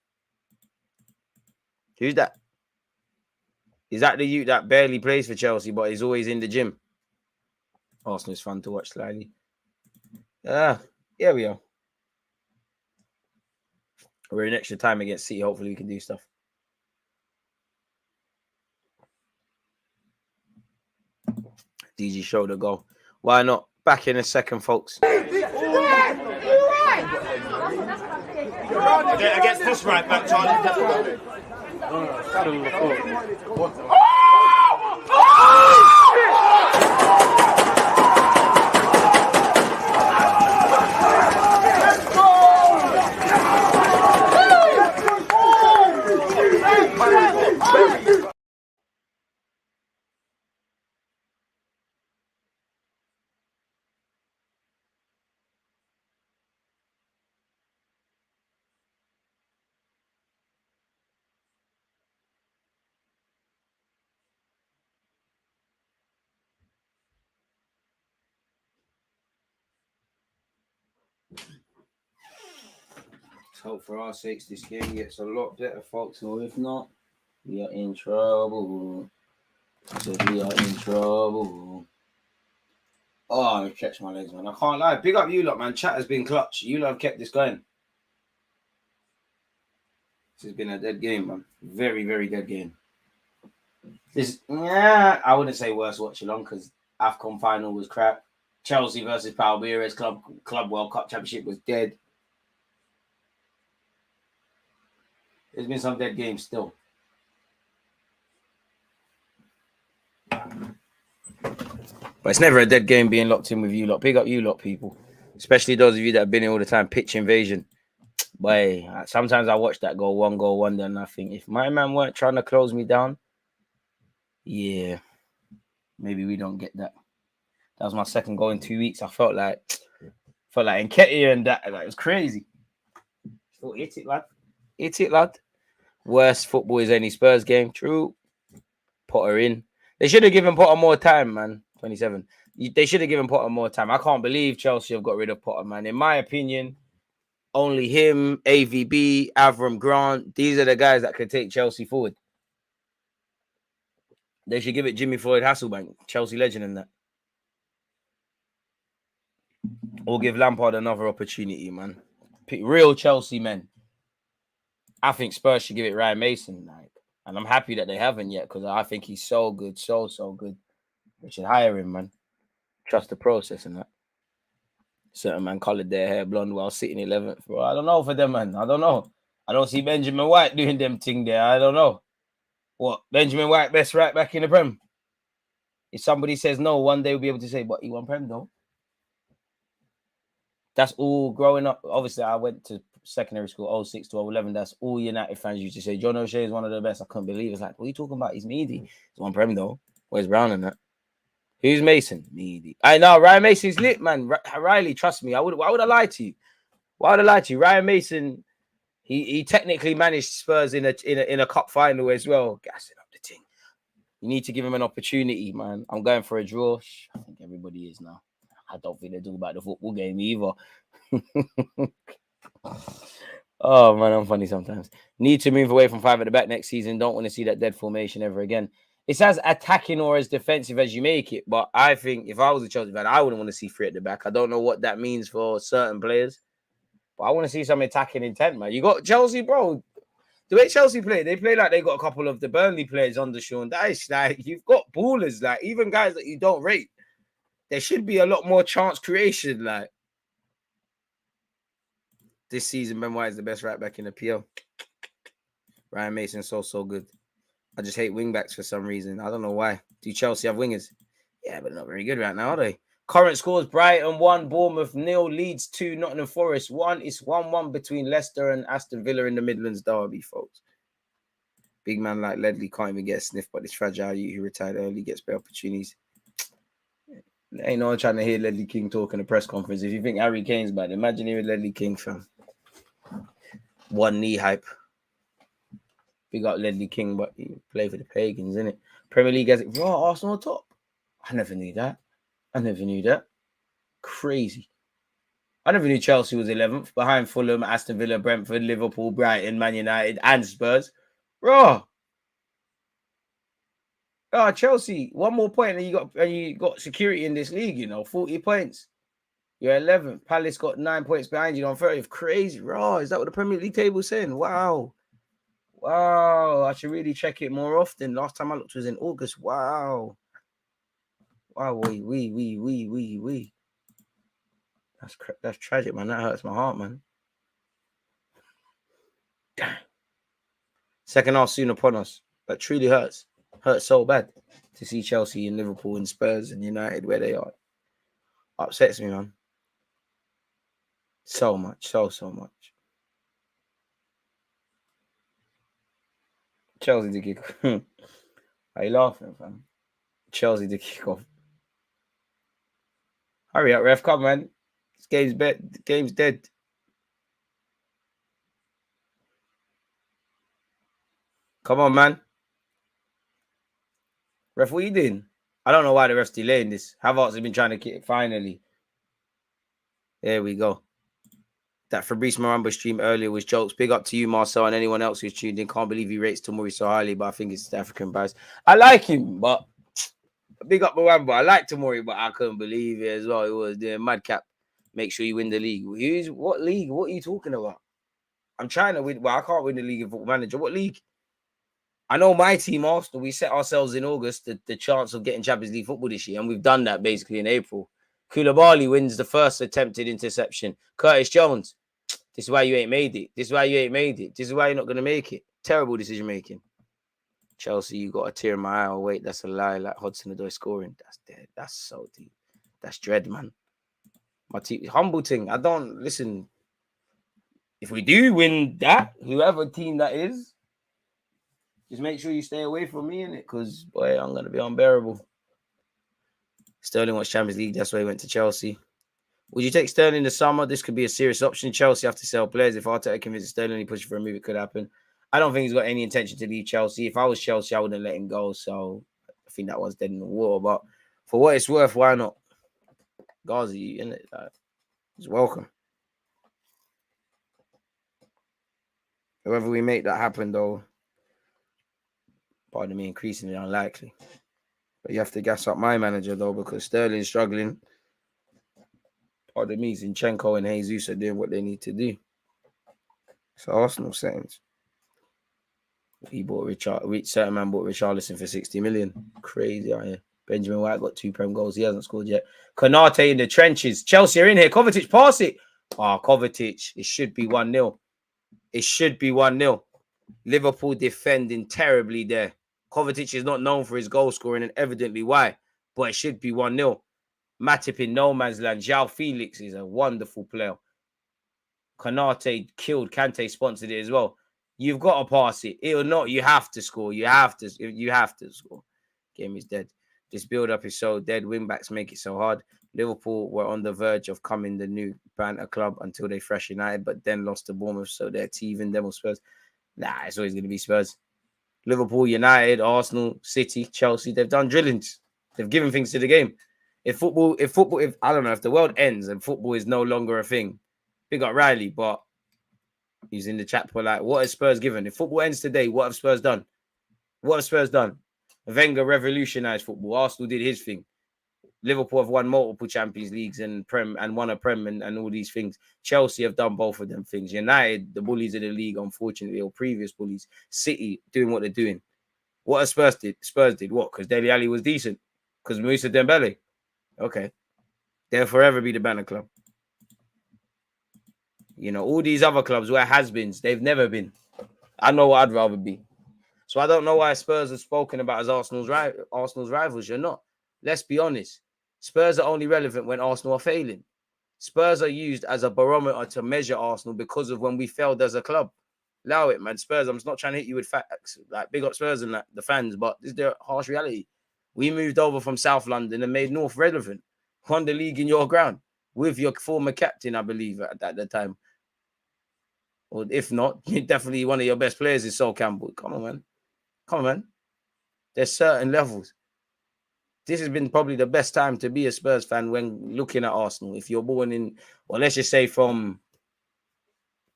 Who's that? Is that the youth that barely plays for Chelsea, but he's always in the gym? Arsenal's fun to watch slightly. Here we are. We're in extra time against City. Hopefully we can do stuff. DG showed the goal. Why not? Back in a second, folks. Against this right back, Charlie. Definitely. Still the foot. Hope for our sakes this game gets a lot better, folks. Or if not, we are in trouble. So we are in trouble. Oh, I'm gonna catch my legs, man. I can't lie. Big up you lot, man. Chat has been clutch. You lot have kept this going. This has been a dead game, man. Very, very dead game. I wouldn't say worst watch along because AFCON final was crap. Chelsea versus Palmeiras Club World Cup Championship was dead. There's been some dead games still. But it's never a dead game being locked in with you lot. Big up you lot, people. Especially those of you that have been here all the time. Pitch invasion. Boy, sometimes I watch that goal wonder, and I think if my man weren't trying to close me down, yeah, maybe we don't get that. That was my second goal in 2 weeks. I felt like Nketiah and that. Like, it was crazy. Thought, hit it, lad. Hit it, lad. Worst football is any Spurs game. True. Potter in. They should have given Potter more time, man. 27. They should have given Potter more time. I can't believe Chelsea have got rid of Potter, man. In my opinion, only him, AVB, Avram Grant, these are the guys that could take Chelsea forward. They should give it Jimmy Floyd Hasselbank, Chelsea legend in that. Or give Lampard another opportunity, man. Real Chelsea men. I think Spurs should give it Ryan Mason, and I'm happy that they haven't yet because I think he's so good, so good. They should hire him, man. Trust the process and that. Certain man colored their hair blonde while sitting 11th, bro. I don't know for them, man. I don't know. I don't see Benjamin White doing them thing there. I don't know. What? Benjamin White best right back in the Prem? If somebody says no, one day we'll be able to say, but he won Prem though. That's all growing up. Obviously, I went to secondary school, 06 to 11. That's all United fans used to say. John O'Shea is one of the best. I couldn't believe it. It's like, what are you talking about? He's Meady. He's one Prem though. Where's Brown in that? Who's Mason? Meady. I know Ryan Mason's lit, man. Riley, trust me. Why would I lie to you? Why would I lie to you? Ryan Mason, he technically managed Spurs in a cup final as well. Gassing up the thing. You need to give him an opportunity, man. I'm going for a draw. I think everybody is now. I don't think they do about the football game either. Oh man, I'm funny sometimes. Need to move away from 5 at the back next season. Don't want to see that dead formation ever again. It's as attacking or as defensive as you make it. But I think if I was a Chelsea fan, I wouldn't want to see 3 at the back. I don't know what that means for certain players. But I want to see some attacking intent, man. You got Chelsea, bro. The way Chelsea play, they play like they got a couple of the Burnley players under Sean Dyche. Like, you've got ballers, like, even guys that you don't rate. There should be a lot more chance creation, like. This season, Ben White is the best right back in the PL. Ryan Mason's so good. I just hate wingbacks for some reason. I don't know why. Do Chelsea have wingers? Yeah, but not very good right now, are they? Current scores: Brighton 1, Bournemouth 0, Leeds 2, Nottingham Forest 1. It's 1-1 between Leicester and Aston Villa in the Midlands derby, folks. Big man like Ledley can't even get a sniff, but this fragile youth who retired early gets better opportunities. There ain't no one trying to hear Ledley King talk in a press conference. If you think Harry Kane's bad, imagine hearing Ledley King, fam. One knee hype. Big up Ledley King, but he play for the Pagans, innit? Premier League has it. Raw Arsenal top. I never knew that. Crazy. I never knew Chelsea was 11th behind Fulham, Aston Villa, Brentford, Liverpool, Brighton, Man United, and Spurs. Raw. Oh, Chelsea, one more point and you got security in this league, you know, 40 points. You're 11th. Palace got 9 points behind you on 30th. Crazy. Raw. Is that what the Premier League table is saying? Wow. I should really check it more often. Last time I looked was in August. Wow. We. That's tragic, man. That hurts my heart, man. Damn. Second half soon upon us. That truly hurts. Hurts so bad to see Chelsea and Liverpool and Spurs and United where they are. Upsets me, man. So much. So much. Chelsea to kick off. Are you laughing, fam? Chelsea to kick off. Hurry up, ref. Come, man. This game's dead. Come on, man. Ref, what are you doing? I don't know why the ref's delaying this. Havertz has been trying to kick it finally. There we go. That Fabrice Maramba stream earlier was jokes. Big up to you, Marcel, and anyone else who's tuned in. Can't believe he rates Tomori so highly, but I think it's the African bias. I like him, but big up Maramba. I like Tomori, but I couldn't believe it as well. It was doing madcap. Make sure you win the league. What league? What are you talking about? I'm trying to win. Well, I can't win the league in Football Manager. What league? I know my team, Arsenal, we set ourselves in August the chance of getting Champions League football this year, and we've done that basically in April. Koulibaly wins the first attempted interception. Curtis Jones. This is why you ain't made it. This is why you're not going to make it. Terrible decision making. Chelsea, you got a tear in my eye. Oh, wait, that's a lie. Like Hudson-Odoi scoring. That's dead. That's so deep. That's dread, man. My team, humble thing. I don't, listen. If we do win that, whoever team that is, just make sure you stay away from me in it, because, boy, I'm going to be unbearable. Sterling wants Champions League. That's why he went to Chelsea. Would you take Sterling this summer? This could be a serious option. Chelsea have to sell players. If Arteta convinces Sterling he pushes for a move, it could happen. I don't think he's got any intention to leave Chelsea. If I was Chelsea, I wouldn't let him go. So I think that one's dead in the water. But for what it's worth, why not? Ghazi, isn't it? He's welcome. However we make that happen, though, pardon me, increasingly unlikely. But you have to gas up my manager, though, because Sterling's struggling. Pardon me, Zinchenko and Jesus are doing what they need to do. It's Arsenal settings. He bought certain man bought Richarlison for 60 million. Crazy out here. Benjamin White got 2 Prem goals. He hasn't scored yet. Konate in the trenches. Chelsea are in here. Kovacic, pass it. Kovacic. It should be 1-0. It should be 1-0. Liverpool defending terribly there. Kovacic is not known for his goal scoring, and evidently why. But it should be 1-0. Matip in no man's land. João Felix is a wonderful player. Konate killed. Kante sponsored it as well. You've got to pass it. It or not, you have to score. You have to score. Game is dead. This build-up is so dead. Wing-backs make it so hard. Liverpool were on the verge of coming the new banter club until they fresh United, but then lost to Bournemouth, so they're teething them or Spurs. Nah, it's always going to be Spurs. Liverpool, United, Arsenal, City, Chelsea, they've done drillings. They've given things to the game. If I don't know, if the world ends and football is no longer a thing, big up Riley, but he's in the chat for like, what has Spurs given? If football ends today, what have Spurs done? What have Spurs done? Wenger revolutionized football. Arsenal did his thing. Liverpool have won multiple Champions Leagues and won a Prem and all these things. Chelsea have done both of them things. United, the bullies of the league, unfortunately, or previous bullies. City doing what they're doing. What has Spurs did? Spurs did what? Because Dele Alli was decent. Because Moussa Dembele. Okay. They'll forever be the banner club. You know, all these other clubs where has-beens, they've never been. I know what I'd rather be. So I don't know why Spurs are spoken about as Arsenal's rivals. You're not. Let's be honest. Spurs are only relevant when Arsenal are failing. Spurs are used as a barometer to measure Arsenal because of when we failed as a club. Allow it, man. Spurs, I'm not trying to hit you with facts. Like, big up Spurs and the fans, but this is the harsh reality. We moved over from South London and made North relevant. Won the league in your ground with your former captain, I believe, at the time. Or if not, definitely one of your best players is Sol Campbell. Come on, man. There's certain levels. This has been probably the best time to be a Spurs fan when looking at Arsenal. If you're born in, well, let's just say from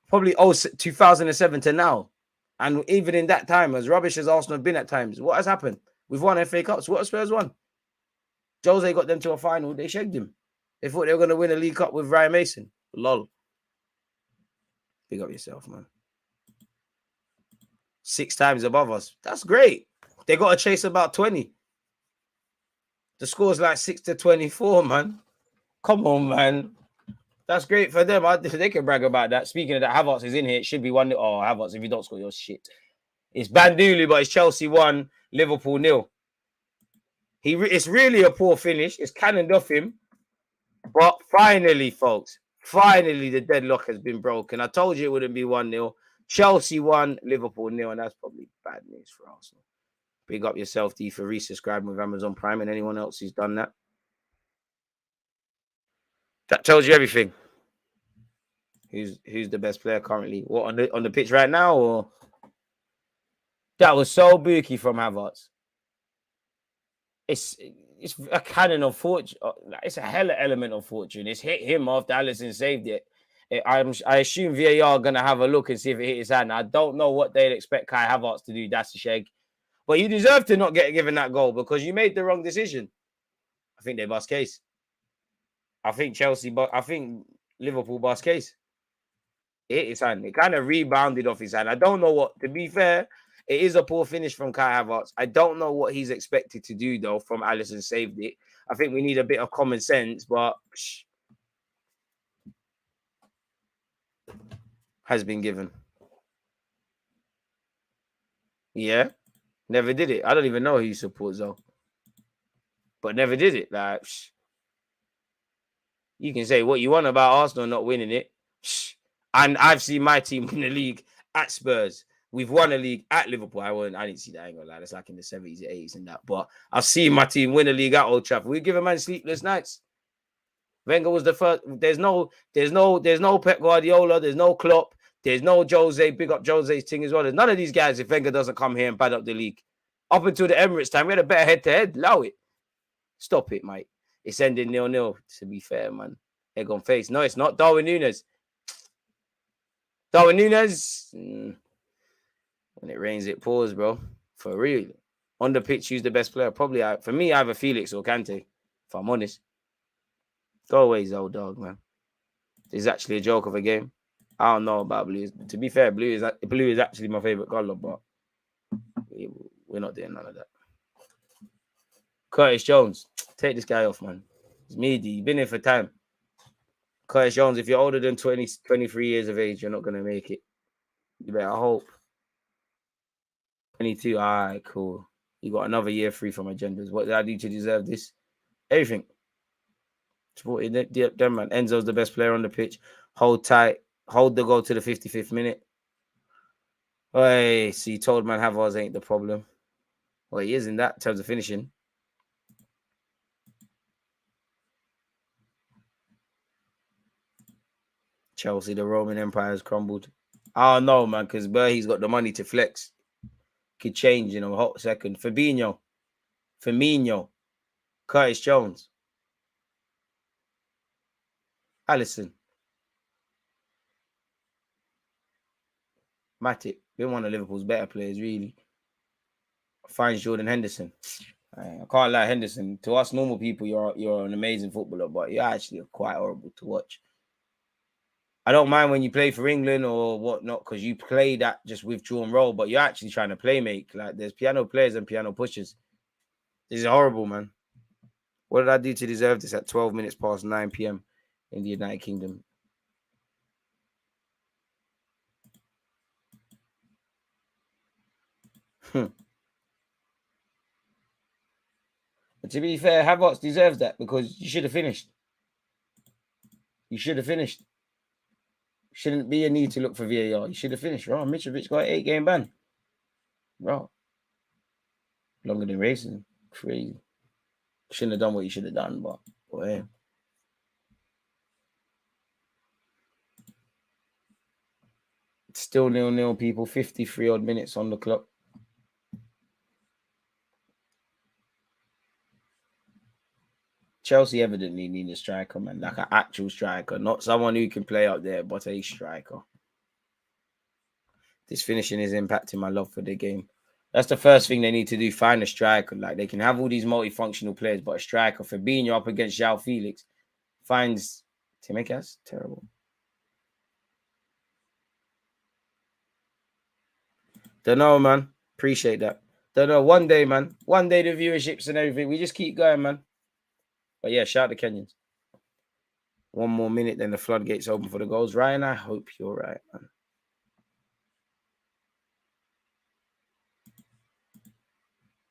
probably 2007 to now. And even in that time, as rubbish as Arsenal have been at times, what has happened? We've won FA Cups. What have Spurs won? Jose got them to a final. They shagged him. They thought they were going to win a League Cup with Ryan Mason. Lol. Big up yourself, man. 6 times above us. That's great. They got to chase about 20. The score's like 6-24, man. Come on, man. That's great for them. They can brag about that. Speaking of that, Havertz is in here. It should be 1-0. Oh, Havertz, if you don't score, you're shit. It's Bandulu, but it's Chelsea 1, Liverpool 0. It's really a poor finish. It's cannoned off him. But finally, folks, the deadlock has been broken. I told you it wouldn't be 1-0. Chelsea 1, Liverpool 0, and that's probably bad news for Arsenal. Big up yourself, D, for resubscribing with Amazon Prime and anyone else who's done that. That tells you everything. Who's the best player currently? What, on the pitch right now? Or that was so booky from Havertz. It's a cannon of fortune. It's a hella element of fortune. It's hit him after Alisson saved it. I assume VAR are going to have a look and see if it hit his hand. I don't know what they'd expect Kai Havertz to do. That's a shag. But you deserve to not get given that goal because you made the wrong decision. I think they bust case. I think Liverpool bust case. It hit his hand. It kind of rebounded off his hand. I don't know what, to be fair, it is a poor finish from Kai Havertz. I don't know what he's expected to do, though, from Alisson saved it. I think we need a bit of common sense, but has been given. Yeah. Never did it. I don't even know who you support, though. But never did it. Like, you can say what you want about Arsenal not winning it. And I've seen my team win the league at Spurs. We've won a league at Liverpool. I didn't see that. I ain't gonna lie. That's like in the 70s, 80s and that. But I've seen my team win a league at Old Trafford. We give a man sleepless nights. Wenger was the first. There's no Pep Guardiola. There's no Klopp. There's no Jose. Big up Jose's thing as well. There's none of these guys if Wenger doesn't come here and bad up the league. Up until the Emirates time, we had a better head-to-head. Allow it. Stop it, mate. It's ending 0-0, to be fair, man. Egg on face. No, it's not. Darwin Núñez. When it rains, it pours, bro. For real. On the pitch, who's the best player? Probably, for me, either Felix or Kante, if I'm honest. Go away, old dog, man. It's actually a joke of a game. I don't know about blue. To be fair, blue is actually my favorite color, but we're not doing none of that. Curtis Jones, take this guy off, man. It's meaty. You've been here for time. Curtis Jones, if you're older than 23 years of age, you're not going to make it. You better hope. 22, all right, cool. You got another year free from agendas. What did I do to deserve this? Everything. Supported them, man. Enzo's the best player on the pitch. Hold tight. Hold the goal to the 55th minute. Hey, so you told man Havertz ain't the problem. Well, he is in that in terms of finishing. Chelsea, the Roman Empire has crumbled. Oh no, man, because Burhe's got the money to flex. Could change in a hot second. Firmino, Curtis Jones, Allison, Matip, been one of Liverpool's better players, really. Finds Jordan Henderson. I can't lie, Henderson. To us normal people, you're an amazing footballer, but you're actually quite horrible to watch. I don't mind when you play for England or whatnot, because you play that just withdrawn role, but you're actually trying to play make. Like, there's piano players and piano pushers. This is horrible, man. What did I do to deserve this at 12 minutes past 9 p.m. in the United Kingdom? But to be fair, Havertz deserves that because you should have finished. You should have finished. Shouldn't be a need to look for VAR. You should have finished. Right, Mitrovic got an 8-game ban. Right. Longer than racing. Crazy. Shouldn't have done what you should have done, but yeah. It's still 0-0, people. 53 odd minutes on the clock. Chelsea evidently need a striker, man. Like an actual striker. Not someone who can play up there, but a striker. This finishing is impacting my love for the game. That's the first thing they need to do. Find a striker. Like, they can have all these multifunctional players, but a striker. Fabinho up against João Felix finds Timicas. Terrible. Don't know, man. Appreciate that. Don't know. One day, man. One day the viewerships and everything. We just keep going, man. But yeah, shout out the Kenyans. One more minute, then the floodgates open for the goals. Ryan, I hope you're right, man.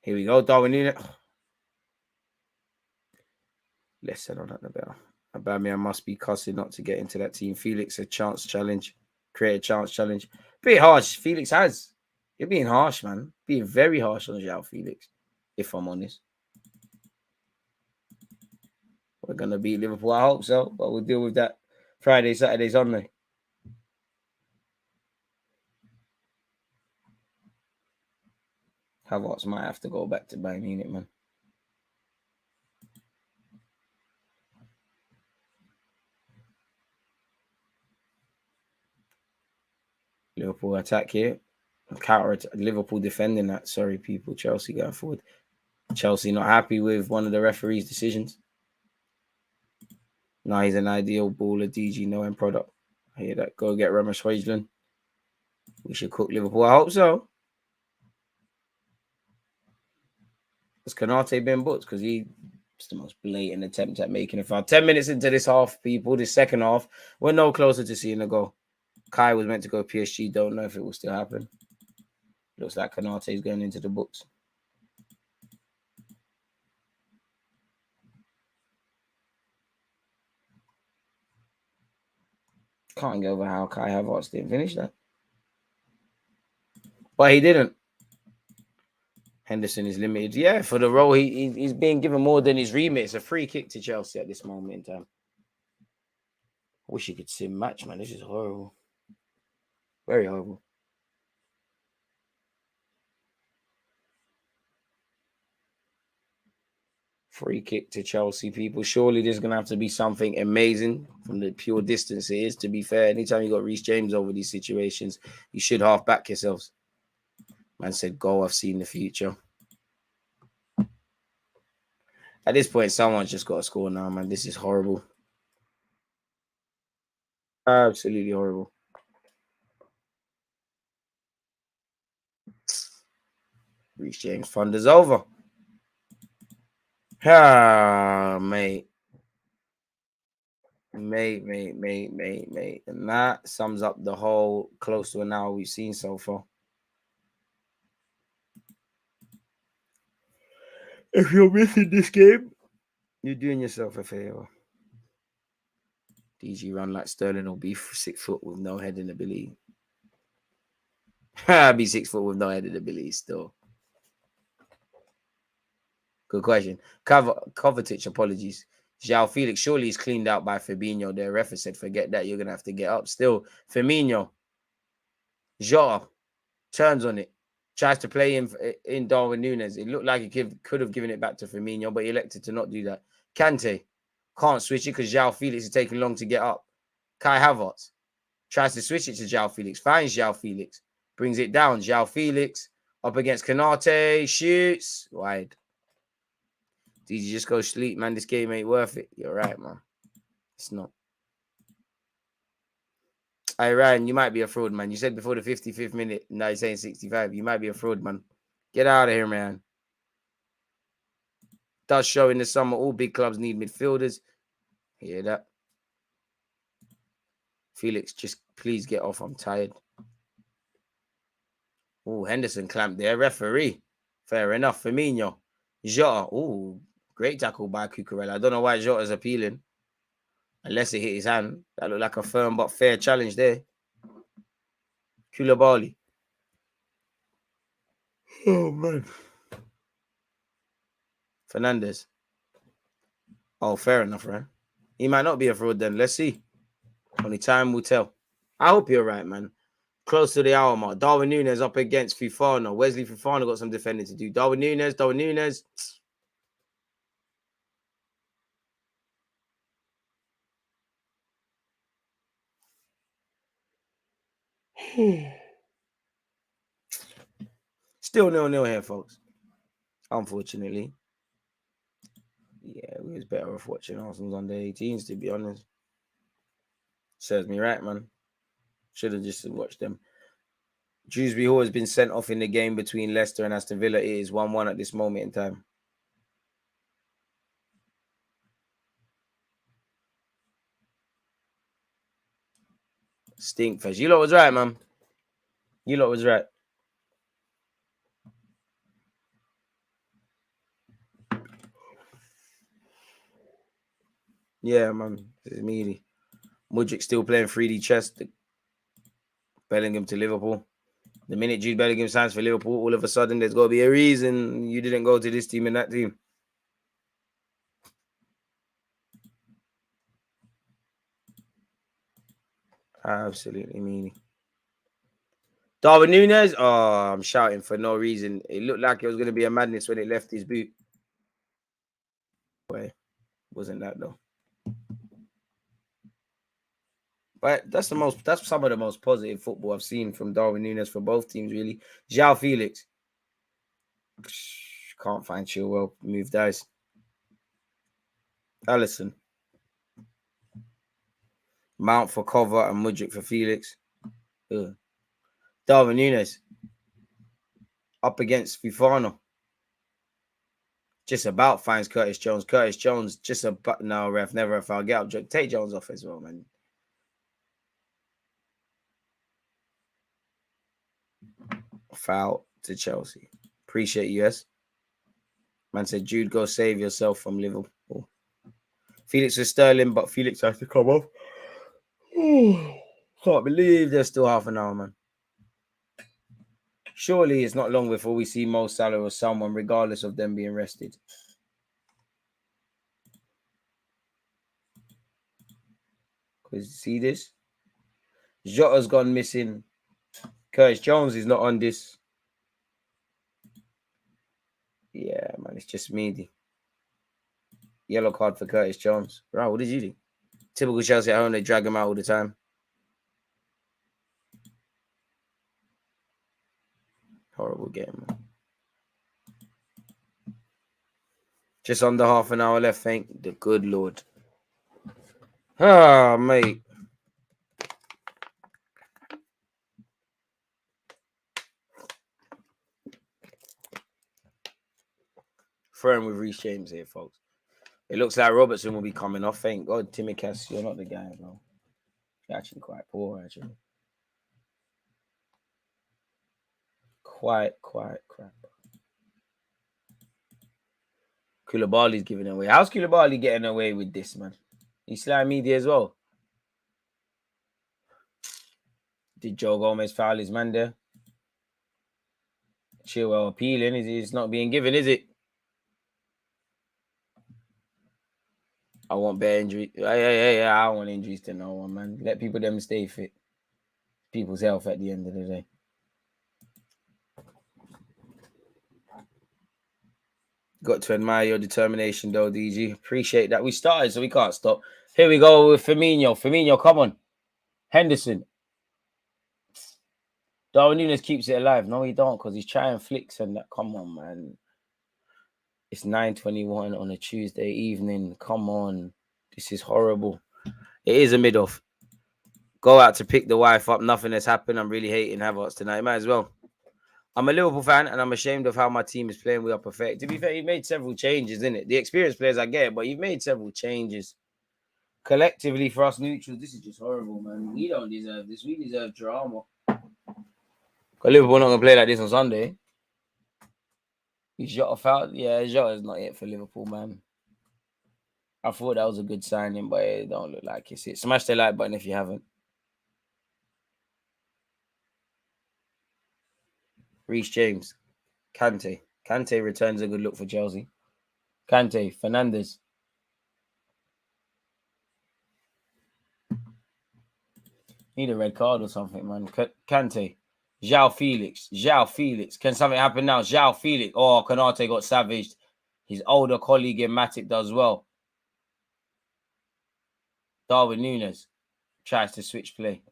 Here we go, Darwin Nunes. Less said on that, the better. Aubameyang must be cussing not to get into that team. Felix, a chance challenge. Create a chance challenge. Bit harsh. Felix has. You're being harsh, man. Being very harsh on João Felix, if I'm honest. We're going to beat Liverpool. I hope so, but we'll deal with that Friday, Saturday, Sunday. Havertz might have to go back to Bayern Munich, man. Liverpool attack here. Counter Liverpool defending that. Sorry, people. Chelsea going forward. Chelsea not happy with one of the referee's decisions. No, he's an ideal baller, DG, no end product. I hear that. Go get Ramesh Hojlund. We should cook Liverpool. I hope so. Has Konate been booked? Because he's the most blatant attempt at making a foul. 10 minutes into this half, people, this second half, we're no closer to seeing a goal. Kai was meant to go PSG. Don't know if it will still happen. Looks like Konate is going into the books. Can't get over how Kai Havertz didn't finish that. But he didn't. Henderson is limited. Yeah, for the role, he's being given more than his remit. It's a free kick to Chelsea at this moment in time. I wish you could sim match, man. This is horrible. Very horrible. Free kick to Chelsea, people. Surely there's going to have to be something amazing from the pure distance it is. To be fair, anytime you got Reece James over these situations, you should half back yourselves. Man said, go, I've seen the future. At this point, someone's just got to score now, man. This is horrible. Absolutely horrible. Reece James thunders over. Ah, mate. Mate. And that sums up the whole close to an hour we've seen so far. If you're missing this game, you're doing yourself a favor. DG run like Sterling or be 6 foot with no heading ability. Be 6 foot with no heading ability still. Good question. Kovacic, apologies. João Felix, surely he's cleaned out by Fabinho. Their referee said, forget that, you're going to have to get up. Still, Firmino. Jota turns on it. Tries to play in Darwin Núñez. It looked like he could have given it back to Firmino, but he elected to not do that. Kante can't switch it because João Felix is taking long to get up. Kai Havertz tries to switch it to João Felix. Finds João Felix. Brings it down. João Felix up against Kanate. Shoots. Wide. Did you just go sleep, man? This game ain't worth it. You're right, man. It's not. Hey, Ryan, you might be a fraud, man. You said before the 55th minute. Now you're saying 65. You might be a fraud, man. Get out of here, man. Does show in the summer all big clubs need midfielders. Hear that? Felix, just please get off. I'm tired. Oh, Henderson clamped there. Referee. Fair enough. Firmino. Jota. Oh, great tackle by Cucurella. I don't know why Jota's appealing. Unless it hit his hand. That looked like a firm but fair challenge there. Koulibaly. Oh, man. Fernandez. Oh, fair enough, right? He might not be a fraud then. Let's see. Only time will tell. I hope you're right, man. Close to the hour mark. Darwin Núñez up against Fofana. Wesley Fofana got some defending to do. Darwin Núñez. Still 0-0 here, folks. Unfortunately. Yeah, we was better off watching Arsenal's under 18s, to be honest. Serves me right, man. Should have just watched them. Dewsbury Hall has been sent off in the game between Leicester and Aston Villa. It is 1-1 at this moment in time. Stinkfest. You lot was right, man. You lot was right. Yeah, man. It's meaty. Mudryk still playing 3D chess. Bellingham to Liverpool. The minute Jude Bellingham signs for Liverpool, all of a sudden there's got to be a reason you didn't go to this team and that team. Absolutely meaty. Darwin Núñez. Oh, I'm shouting for no reason. It looked like it was going to be a madness when it left his boot. Boy, wasn't that though. But that's some of the most positive football I've seen from Darwin Núñez for both teams, really. João Felix. Can't find Chilwell. Move dice. Alisson. Mount for cover and Mudryk for Felix. Ugh. Darwin Núñez. Up against Fofana. Just about finds Curtis Jones. Curtis Jones just about... No, ref, never a foul. Get up. Take Jones off as well, man. Foul to Chelsea. Appreciate you, yes. Man said, Jude, go save yourself from Liverpool. Felix was Sterling, but Felix has to come off. Can't believe there's still half an hour, man. Surely it's not long before we see Mo Salah or someone, regardless of them being rested. Because see this? Jota's gone missing. Curtis Jones is not on this. Yeah, man, it's just meaty. Yellow card for Curtis Jones. Right, what did you do? Typical Chelsea at home, they drag him out all the time. Horrible game, man. Just under half an hour left, thank the good Lord. Ah, mate. Throwing with Reece James here, folks. It looks like Robertson will be coming off. Thank God, Timmy-Cass, you're not the guy, bro. You're actually quite poor, actually. Quite crap. Koulibaly's giving away. How's Koulibaly getting away with this, man? He's slime media as well. Did Joe Gomez foul his man there? Chilwell appealing. It's not being given, is it? I want bare injury. Yeah. I don't want injuries to no one, man. Let people them stay fit. People's health at the end of the day. Got to admire your determination, though, DG. Appreciate that. We started, so we can't stop. Here we go with Firmino. Firmino, come on. Henderson. Darwin Núñez keeps it alive. No, he don't, because he's trying flicks and that. Come on, man. It's 9:21 on a Tuesday evening. Come on. This is horrible. It is a mid-off. Go out to pick the wife up. Nothing has happened. I'm really hating Havertz tonight. Might as well. I'm a Liverpool fan, and I'm ashamed of how my team is playing. We are perfect. To be fair, you've made several changes, isn't it? The experienced players, I get it, but you've made several changes. Collectively, for us neutrals, this is just horrible, man. We don't deserve this. We deserve drama. Because Liverpool not going to play like this on Sunday. Is Jota fouled? Yeah, Jota's not it for Liverpool, man. I thought that was a good signing, but it don't look like it's it. Smash the like button if you haven't. Reece James. Kante. Kante returns a good look for Chelsea. Kante. Fernandes. Need a red card or something, man. Kante. João Felix. Can something happen now? João Felix. Oh, Konate got savaged. His older colleague in Matic does well. Darwin Núñez tries to switch play.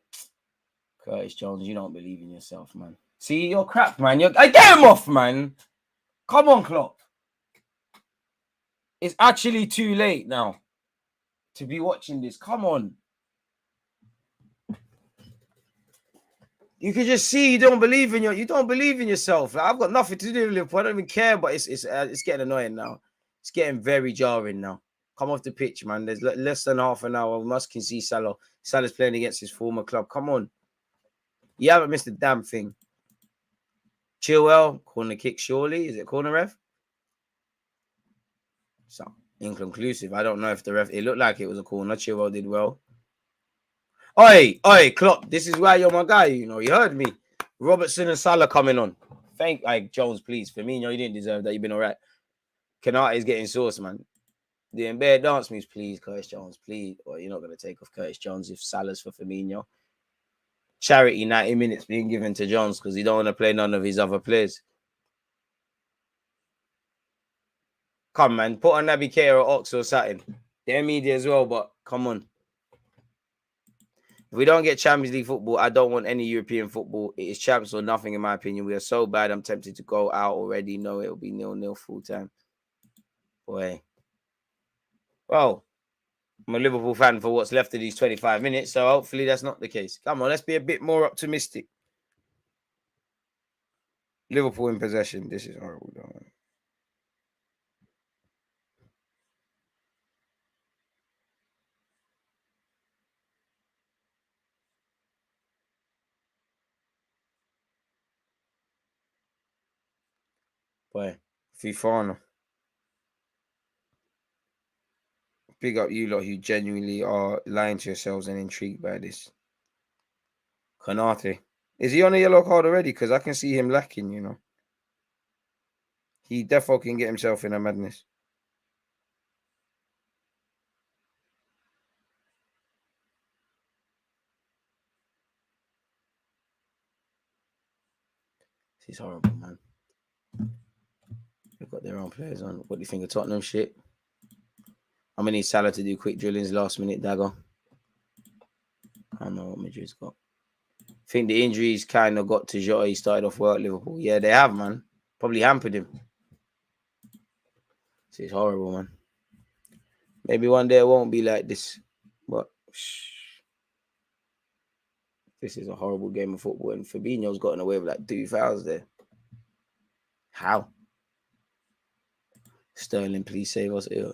Curtis Jones, you don't believe in yourself, man. See, you're crap, man. I get him off, man. Come on, Klopp. It's actually too late now to be watching this. Come on. You can just see you don't believe in yourself. Like, I've got nothing to do with Liverpool. I don't even care, but it's getting annoying now. It's getting very jarring now. Come off the pitch, man. There's less than half an hour. Musk can see Salah. Salah's playing against his former club. Come on. You haven't missed a damn thing. Chilwell, corner kick, surely. Is it corner ref? So, inconclusive. I don't know if the ref... It looked like it was a corner. Chilwell did well. Oi, Klopp. This is why you're my guy, you know. You heard me. Robertson and Salah coming on. Jones, please. Firmino, you didn't deserve that. You've been all right. Kanate is getting sauce, man. The Mbaye dance moves, please, Curtis Jones, please. Well, you're not going to take off Curtis Jones if Salah's for Firmino. Charity 90 minutes being given to Jones because he don't want to play none of his other players. Come, man. Put on Naby Keita or Ox or something. They're media as well, but come on. If we don't get Champions League football, I don't want any European football. It is champs or nothing, in my opinion. We are so bad, I'm tempted to go out already. No, it'll be 0-0 full time. Boy. Well, I'm a Liverpool fan for what's left of these 25 minutes, so hopefully that's not the case. Come on, let's be a bit more optimistic. Liverpool in possession. This is horrible, though. Boy, Fifano. Big up you lot who genuinely are lying to yourselves and intrigued by this. Konate. Is he on a yellow card already? Because I can see him lacking, you know. He definitely can get himself in a madness. This is horrible, man. They've got their own players on. What do you think of Tottenham shit? I'm going to need Salah to do quick drillings last minute, dagger. I don't know what Madrid's got. I think the injuries kind of got to Jota. He started off well at Liverpool. Yeah, they have, man. Probably hampered him. This is horrible, man. Maybe one day it won't be like this. But this is a horrible game of football. And Fabinho's gotten away with like 2 fouls there. How? Sterling, please save us. Ew.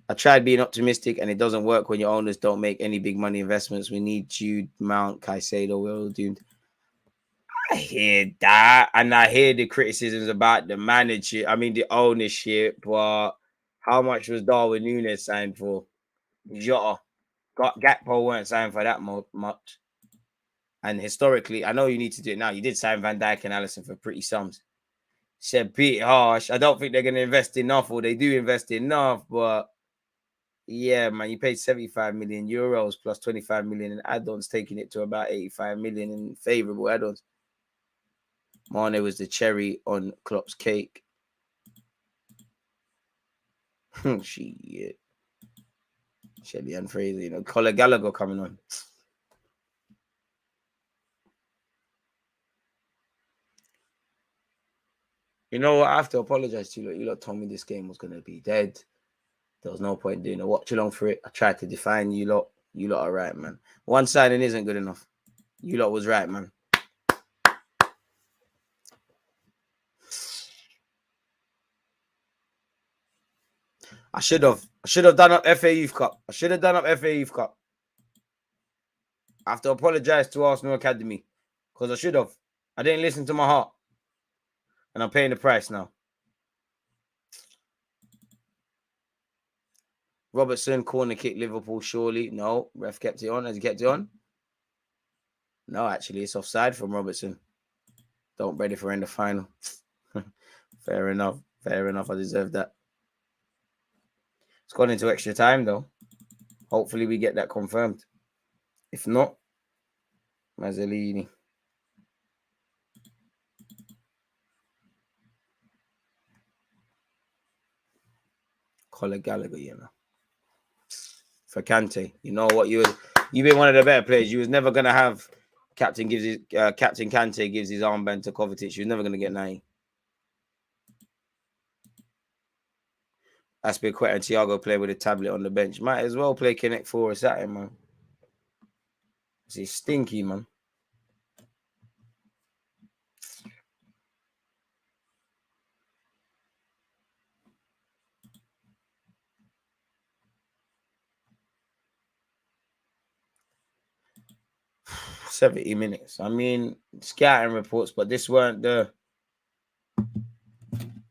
I tried being optimistic, and it doesn't work when your owners don't make any big money investments. We need Jude, Mount, Caicedo. We're all doomed. I hear that, and I hear the criticisms about the manager. I mean, the ownership. But how much was Darwin Núñez signed for? Jota. Gakpo weren't signed for that much. And historically, I know you need to do it now. You did sign Van Dijk and Alisson for pretty sums. Said bit harsh. I don't think they're going to invest enough, or they do invest enough. But yeah, man, you paid 75 million euros plus 25 million in add-ons, taking it to about 85 million in favourable add-ons. Mane was the cherry on Klopp's cake. Shit. Shelly and Fraser, you know, Colin Gallagher coming on. You know what? I have to apologize to you. You lot told me this game was going to be dead. There was no point doing a watch along for it. I tried to define you lot. You lot are right, man. One signing isn't good enough. You lot was right, man. I should have done up FA Youth Cup. I should have done up FA Youth Cup. I have to apologize to Arsenal Academy because I should have. I didn't listen to my heart. And I'm paying the price now. Robertson, corner kick, Liverpool, surely. No, ref kept it on. Has he kept it on? No, actually, it's offside from Robertson. Don't ready for in the final. Fair enough. Fair enough. I deserve that. It's gone into extra time, though. Hopefully, we get that confirmed. If not, Mazzolini. Colin Gallagher, you know. For Kante, you know what? You've been one of the better players. You was never gonna have Captain Kante gives his armband to Kovacic. You was never gonna get 90. Aspilicueta and Thiago play with a tablet on the bench. Might as well play Connect 4 or something, man. It's stinky, man. $70 minutes. I mean, scouting reports, but this weren't the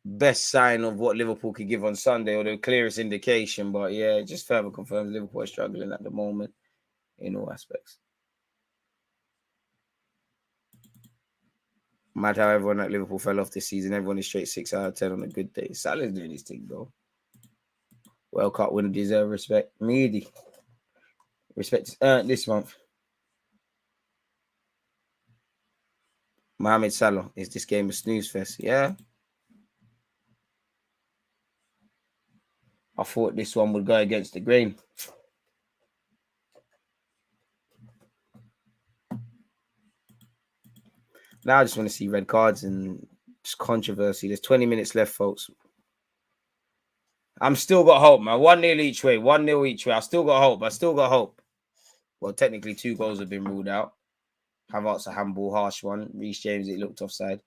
best sign of what Liverpool could give on Sunday, or the clearest indication. But yeah, it just further confirms Liverpool are struggling at the moment in all aspects. No matter how everyone at Liverpool fell off this season, everyone is straight 6 out of 10 on a good day. Salah's doing his thing, though. World Cup winner deserve respect. Meaty. Respect is earned this month. Mohamed Salah, is this game a snooze fest? Yeah. I thought this one would go against the grain. Now I just want to see red cards and just controversy. There's 20 minutes left, folks. I'm still got hope, man. 1-0 each way. 1-0 each way. I still got hope. Well, technically, 2 goals have been ruled out. Havertz a handball, harsh one. Reece James, it looked offside.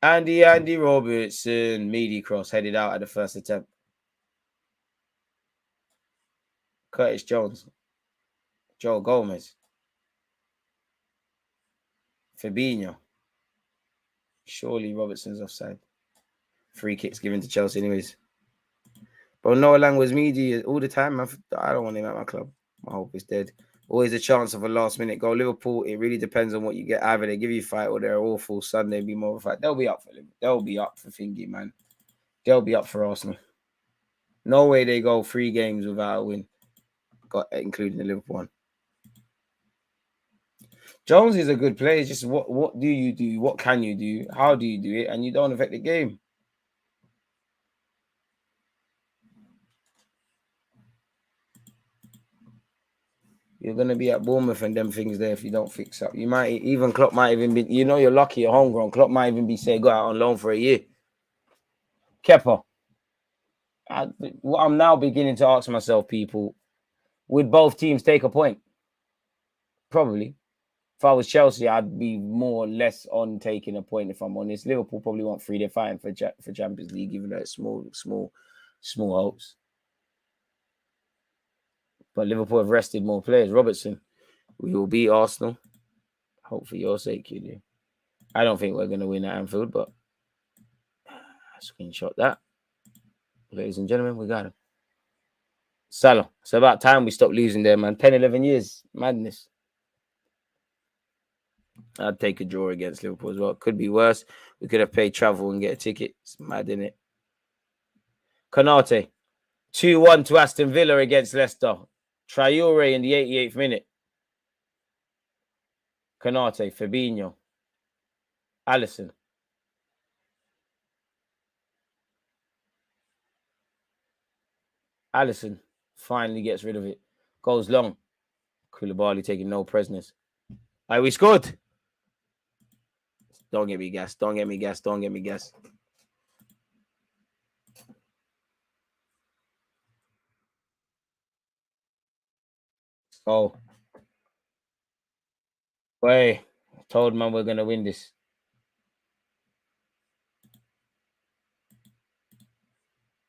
Andy Robertson, meaty cross, headed out at the first attempt. Curtis Jones. Joe Gomez. Fabinho. Surely Robertson's offside. Free kicks given to Chelsea anyways. But Noah Lang was meaty all the time. I don't want him at my club. My hope is dead. Always a chance of a last-minute goal. Liverpool, it really depends on what you get. Either they give you a fight or they're awful. Sunday be more of a fight. They'll be up for Liverpool. They'll be up for Thingy, man. They'll be up for Arsenal. No way they go 3 games without a win, including the Liverpool one. Jones is a good player. It's just what do you do? What can you do? How do you do it? And you don't affect the game. You're going to be at Bournemouth and them things there if you don't fix up. You might even, Klopp might even be, you know, you're lucky you're homegrown. Klopp might even be saying, go out on loan for a year. Kepa. What I'm now beginning to ask myself, people, would both teams take a point? Probably. If I was Chelsea, I'd be more or less on taking a point, if I'm honest. Liverpool probably want 3. They're fighting for Champions League, even though it's small hopes. But Liverpool have rested more players. Robertson, we will beat Arsenal. Hope for your sake, you do. I don't think we're going to win at Anfield, but screenshot that. Ladies and gentlemen, we got him. Salah. It's about time we stop losing there, man. 10, 11 years. Madness. I'd take a draw against Liverpool as well. Could be worse. We could have paid travel and get a ticket. It's mad, isn't it? Konate. 2-1 to Aston Villa against Leicester. Traore in the 88th minute. Konate, Fabinho. Alisson. Alisson finally gets rid of it. Goes long. Koulibaly taking no prisoners. Aye, we scored. Don't get me gassed. Don't get me gassed. Don't get me gassed. Oh. Wait. I told man we're going to win this.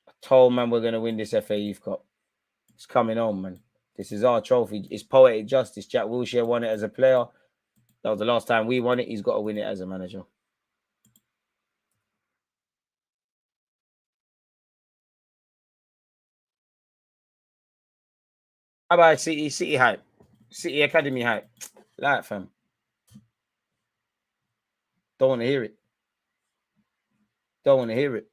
I told man we're going to win this FA Youth Cup. It's coming on, man. This is our trophy. It's poetic justice. Jack Wilshere won it as a player. That was the last time we won it. He's got to win it as a manager. How about City hype? City Academy hype. Like, fam. Don't want to hear it. Don't want to hear it.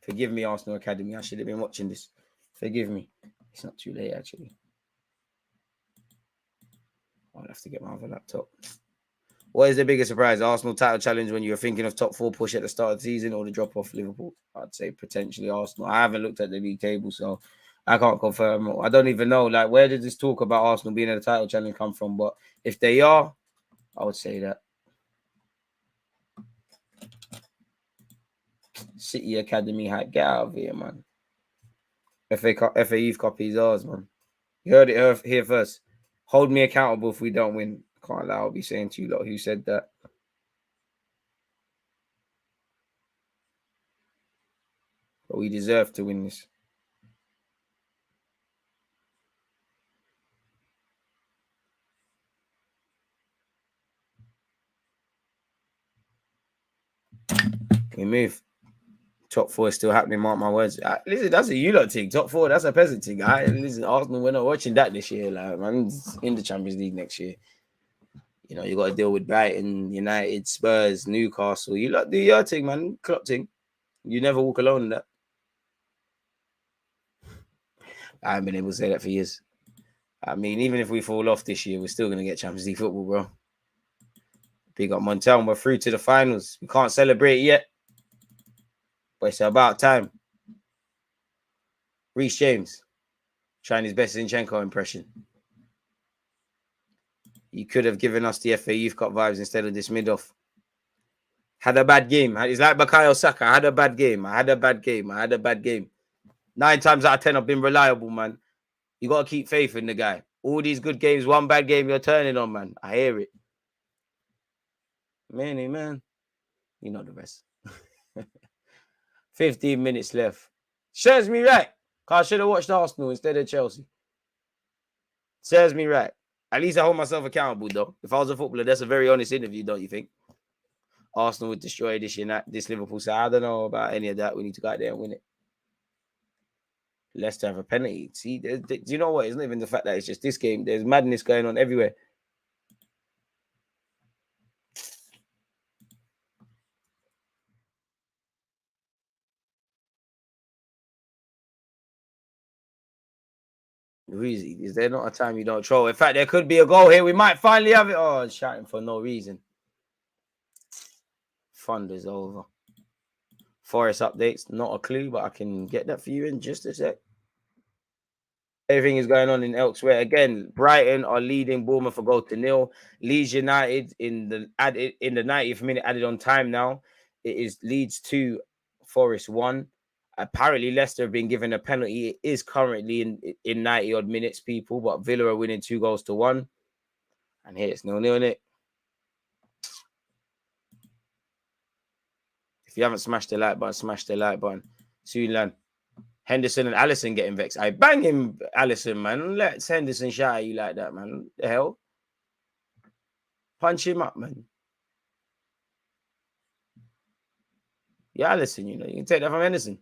Forgive me, Arsenal Academy. I should have been watching this. Forgive me. It's not too late, actually. I'll have to get my other laptop. What is the biggest surprise? Arsenal title challenge when you were thinking of top 4 push at the start of the season or the drop off Liverpool? I'd say potentially Arsenal. I haven't looked at the league table, so I can't confirm. I don't even know. Like, where did this talk about Arsenal being in the title challenge come from? But if they are, I would say that. City Academy hype. Get out of here, man. FA Youth Cup is ours, man. You heard it here first. Hold me accountable if we don't win. Can't lie, I'll be saying to you lot who said that. But we deserve to win this. We move. Top 4 is still happening, mark my words. Listen, that's a you lot thing. Top 4, that's a peasant thing. Listen, Arsenal, we're not watching that this year. Like, man, in the Champions League next year. You know, you got to deal with Brighton, United, Spurs, Newcastle. You lot do your thing, man. Klopp thing. You never walk alone in that. I haven't been able to say that for years. I mean, even if we fall off this year, we're still going to get Champions League football, bro. Big up Montel. We're through to the finals. We can't celebrate yet. But it's about time. Reece James. Trying his best Zinchenko impression. You could have given us the FA Youth Cup vibes instead of this mid-off. Had a bad game. It's like Bukayo Saka. I had a bad game. 9 times out of 10, I've been reliable, man. You got to keep faith in the guy. All these good games, one bad game, you're turning on, man. I hear it. Man. You know the rest. 15 minutes left. Serves me right. I should have watched Arsenal instead of Chelsea. Serves me right. At least I hold myself accountable, though. If I was a footballer, that's a very honest interview, don't you think? Arsenal would destroy this Liverpool side. I don't know about any of that. We need to go out there and win it. Leicester have a penalty. See, do you know what? It's not even the fact that it's just this game. There's madness going on everywhere. Really, is there not a time you don't troll? In fact, there could be a goal here. We might finally have it. Oh, shouting for no reason. Thunder's over. Forest updates, not a clue, but I can get that for you in just a sec. Everything is going on in elsewhere. Again, Brighton are leading Bournemouth for goal to nil. Leeds United in the 90th minute added on time now. It is Leeds 2, Forest 1. Apparently, Leicester have been given a penalty. It is currently in 90 odd minutes, people, but Villa are winning 2-1. And here it's 0-0, innit? If you haven't smashed the like button, smash the like button. Sulan. Henderson and Alisson getting vexed. I bang him, Alisson, man. Let Henderson shout at you like that, man. The hell? Punch him up, man. Yeah, Alisson, you know, you can take that from Henderson.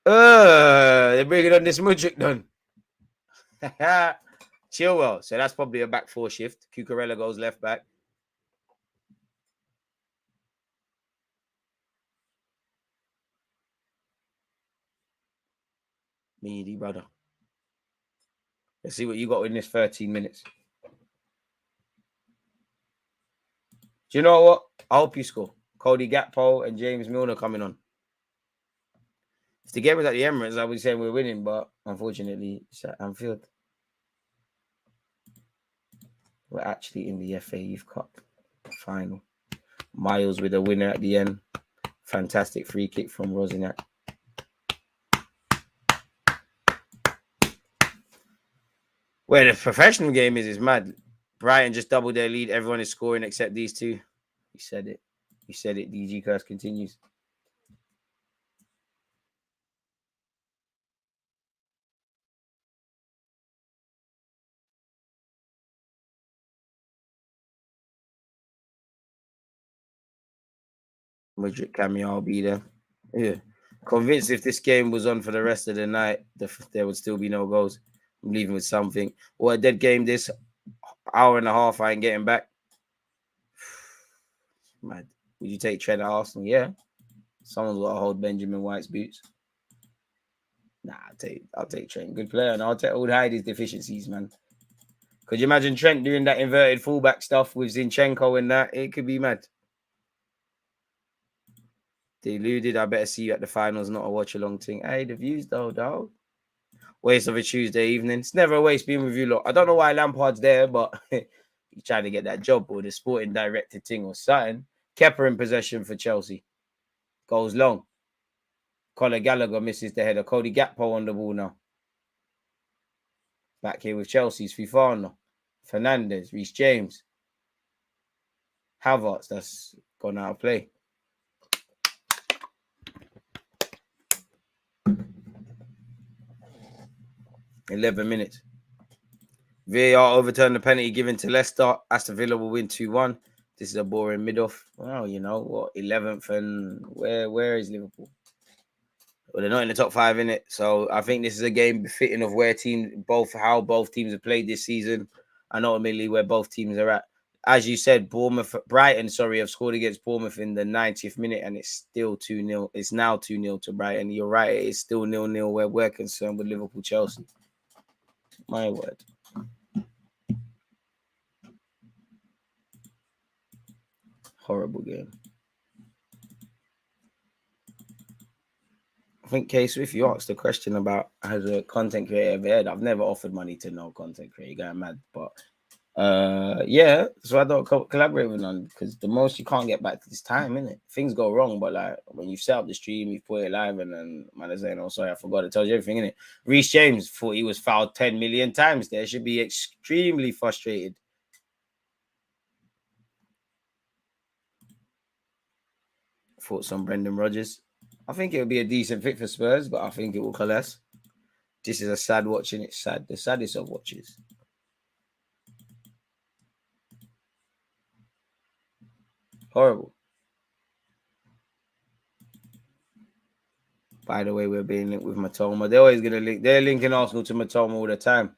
They're bringing on this Mudryk done. Chilwell. So that's probably a back four shift. Cucurella goes left back. Meaty, brother. Let's see what you got in this 13 minutes. Do you know what? I hope you score. Cody Gakpo and James Milner coming on. If the game was at the Emirates, I would say we're winning, but unfortunately, it's at Anfield. We're actually in the FA Youth Cup final. Miles with a winner at the end. Fantastic free kick from Rosinac. Where the professional game is mad. Brighton just doubled their lead. Everyone is scoring except these two. You said it. You said it. DG curse continues. Madrid cameo, I'll be there. Yeah. Convinced if this game was on for the rest of the night, there would still be no goals. I'm leaving with something. What a dead game this hour and a half I ain't getting back. Mad. Would you take Trent at Arsenal? Yeah. Someone's got to hold Benjamin White's boots. Nah, I'll take Trent. Good player. And I'll hide his deficiencies, man. Could you imagine Trent doing that inverted fullback stuff with Zinchenko and that? It could be mad. Deluded. I better see you at the finals, not a watch-along thing. Hey, the views though, dog. Waste of a Tuesday evening. It's never a waste being with you lot. I don't know why Lampard's there, but he's trying to get that job or the sporting director thing or something. Kepa in possession for Chelsea. Goes long. Conor Gallagher misses the header. Cody Gakpo on the ball now. Back here with Chelsea's Fifano. Fernandez. Reece James. Havertz. That's gone out of play. $11 minutes. VAR overturned the penalty given to Leicester. Aston Villa will win 2-1. This is a boring mid-off. Well, you know what? 11th and where is Liverpool? Well, they're not in the top 5 in it. So I think this is a game befitting of how both teams have played this season and ultimately where both teams are at. As you said, Brighton have scored against Bournemouth in the 90th minute and it's still 2-0. It's now 2-0 to Brighton. You're right. It's still 0-0 where we're concerned with Liverpool-Chelsea. My word. Horrible game. I think, Case, if you asked the question about has a content creator ever heard, I've never offered money to no content creator. Going mad. But yeah, so I don't collaborate with none because the most you can't get back to this time, innit? Things go wrong, but like when you set up the stream, you put it live, and then man is saying, "Oh, sorry, I forgot to tell you everything." Innit? Reece James thought he was fouled 10 million times. There should be extremely frustrated. Thoughts on Brendan Rodgers? I think it would be a decent fit for Spurs, but I think it will collapse. This is a sad watching. It's sad. The saddest of watches. Horrible. By the way, we're being linked with Matoma. They're always gonna link. They're linking Arsenal to Matoma all the time.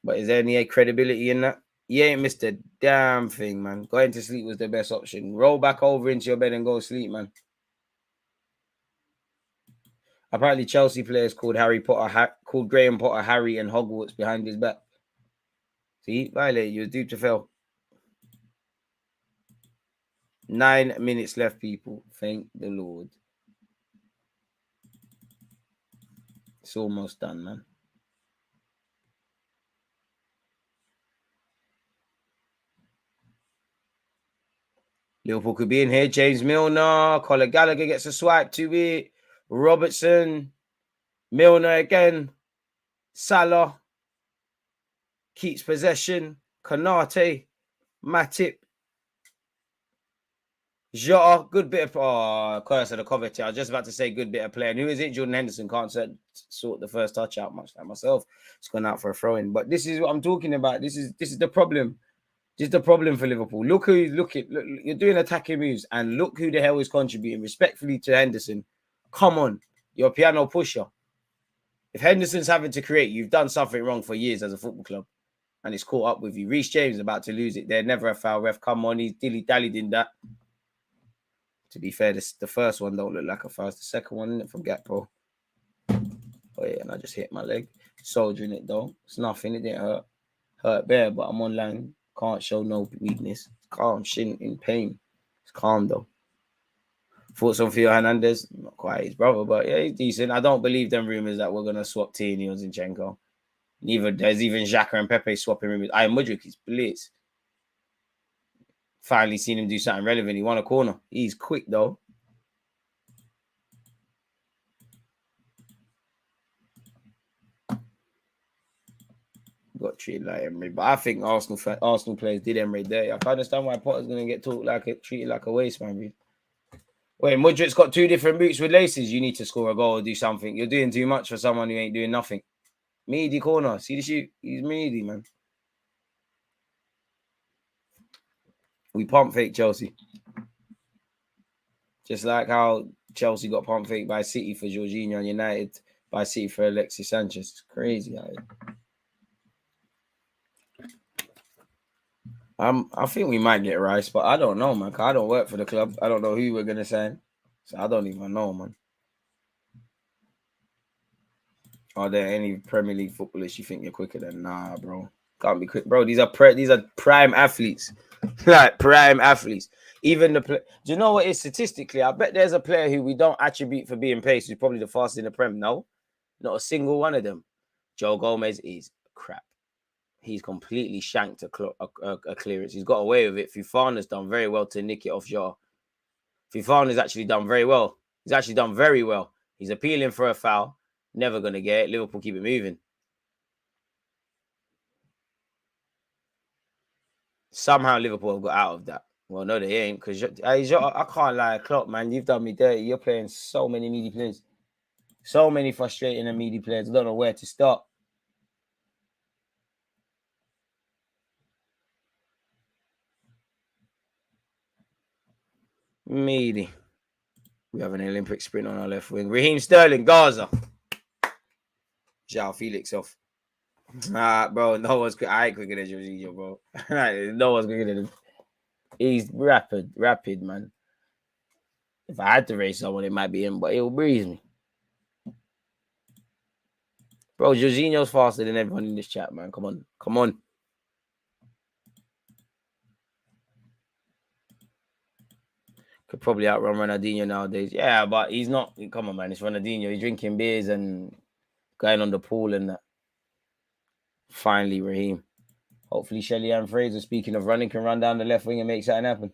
But is there any credibility in that? You ain't missed a damn thing, man. Going to sleep was the best option. Roll back over into your bed and go sleep, man. Apparently, Chelsea players called Graham Potter Harry and Hogwarts behind his back. See, violate. You're due to fail. 9 minutes left, people. Thank the Lord. It's almost done, man. Liverpool could be in here. James Milner. Conor Gallagher gets a swipe to it. Robertson. Milner again. Salah. Keeps possession. Konate. Matip. Jota. Good bit of... curse of the Coventry. I was just about to say good bit of play. And who is it? Jordan Henderson can't sort the first touch out much like myself. It's gone out for a throw-in. But this is what I'm talking about. This is the problem. This is the problem for Liverpool. Look, you're doing attacking moves and look who the hell is contributing respectfully to Henderson. Come on. You're a piano pusher. If Henderson's having to create, you've done something wrong for years as a football club, and it's caught up with you. Reece James about to lose it. They're never a foul. Ref, come on, he's dilly-dallied in that. To be fair, the first one don't look like a foul. It's the second one, isn't it, from Gakpo? Oh yeah, and I just hit my leg. Soldiering it though. It's nothing. It didn't hurt. Hurt bare, but I'm online. Can't show no weakness. Calm, shin in pain. It's calm though. Thoughts on Theo Hernandez? Not quite his brother, but yeah, he's decent. I don't believe them rumors that we're gonna swap Tierney or Zinchenko. Neither there's even Xhaka and Pepe swapping rumors. Mudryk is blitz. Finally seen him do something relevant. He won a corner. He's quick though. Got treated like Emery, but I think Arsenal players did Emery there. I can't understand why Potter's gonna get treated like a waste man. Dude. Wait, Mudryk's got 2 different boots with laces. You need to score a goal or do something. You're doing too much for someone who ain't doing nothing. Meaty corner. See the shoot? He's meaty, man. We pump fake Chelsea. Just like how Chelsea got pump fake by City for Jorginho and United by City for Alexis Sanchez. It's crazy. I think we might get Rice, but I don't know, man. I don't work for the club. I don't know who we're going to sign. So I don't even know, man. Are there any Premier League footballers you think you're quicker than? Nah, bro. Can't be quick. Bro, these are prime athletes. Like, prime athletes. Even do you know what it is statistically? I bet there's a player who we don't attribute for being pace who's probably the fastest in the Prem. No, not a single one of them. Joe Gomez is crap. He's completely shanked a clearance. He's got away with it. Fofana's done very well to nick it off Shaw. Fofana's actually done very well. He's actually done very well. He's appealing for a foul. Never going to get it. Liverpool keep it moving. Somehow Liverpool have got out of that. Well, no, they ain't. Because I can't lie. Klopp, man, you've done me dirty. You're playing so many meaty players. So many frustrating and meaty players. I don't know where to start. Meaty. We have an Olympic sprint on our left wing. Raheem Sterling, Gaza. João Felix off. Bro, no one's quick. I ain't quicker than Jorginho, bro. No one's quicker than him. He's rapid, man. If I had to race someone, it might be him, but he'll breeze me. Bro, Jorginho's faster than everyone in this chat, man. Come on. Could probably outrun Ronaldinho nowadays. Yeah, but he's not. Come on, man. It's Ronaldinho. He's drinking beers and going on the pool and that. Finally, Raheem. Hopefully, Shelly Ann Fraser, speaking of running, can run down the left wing and make something happen.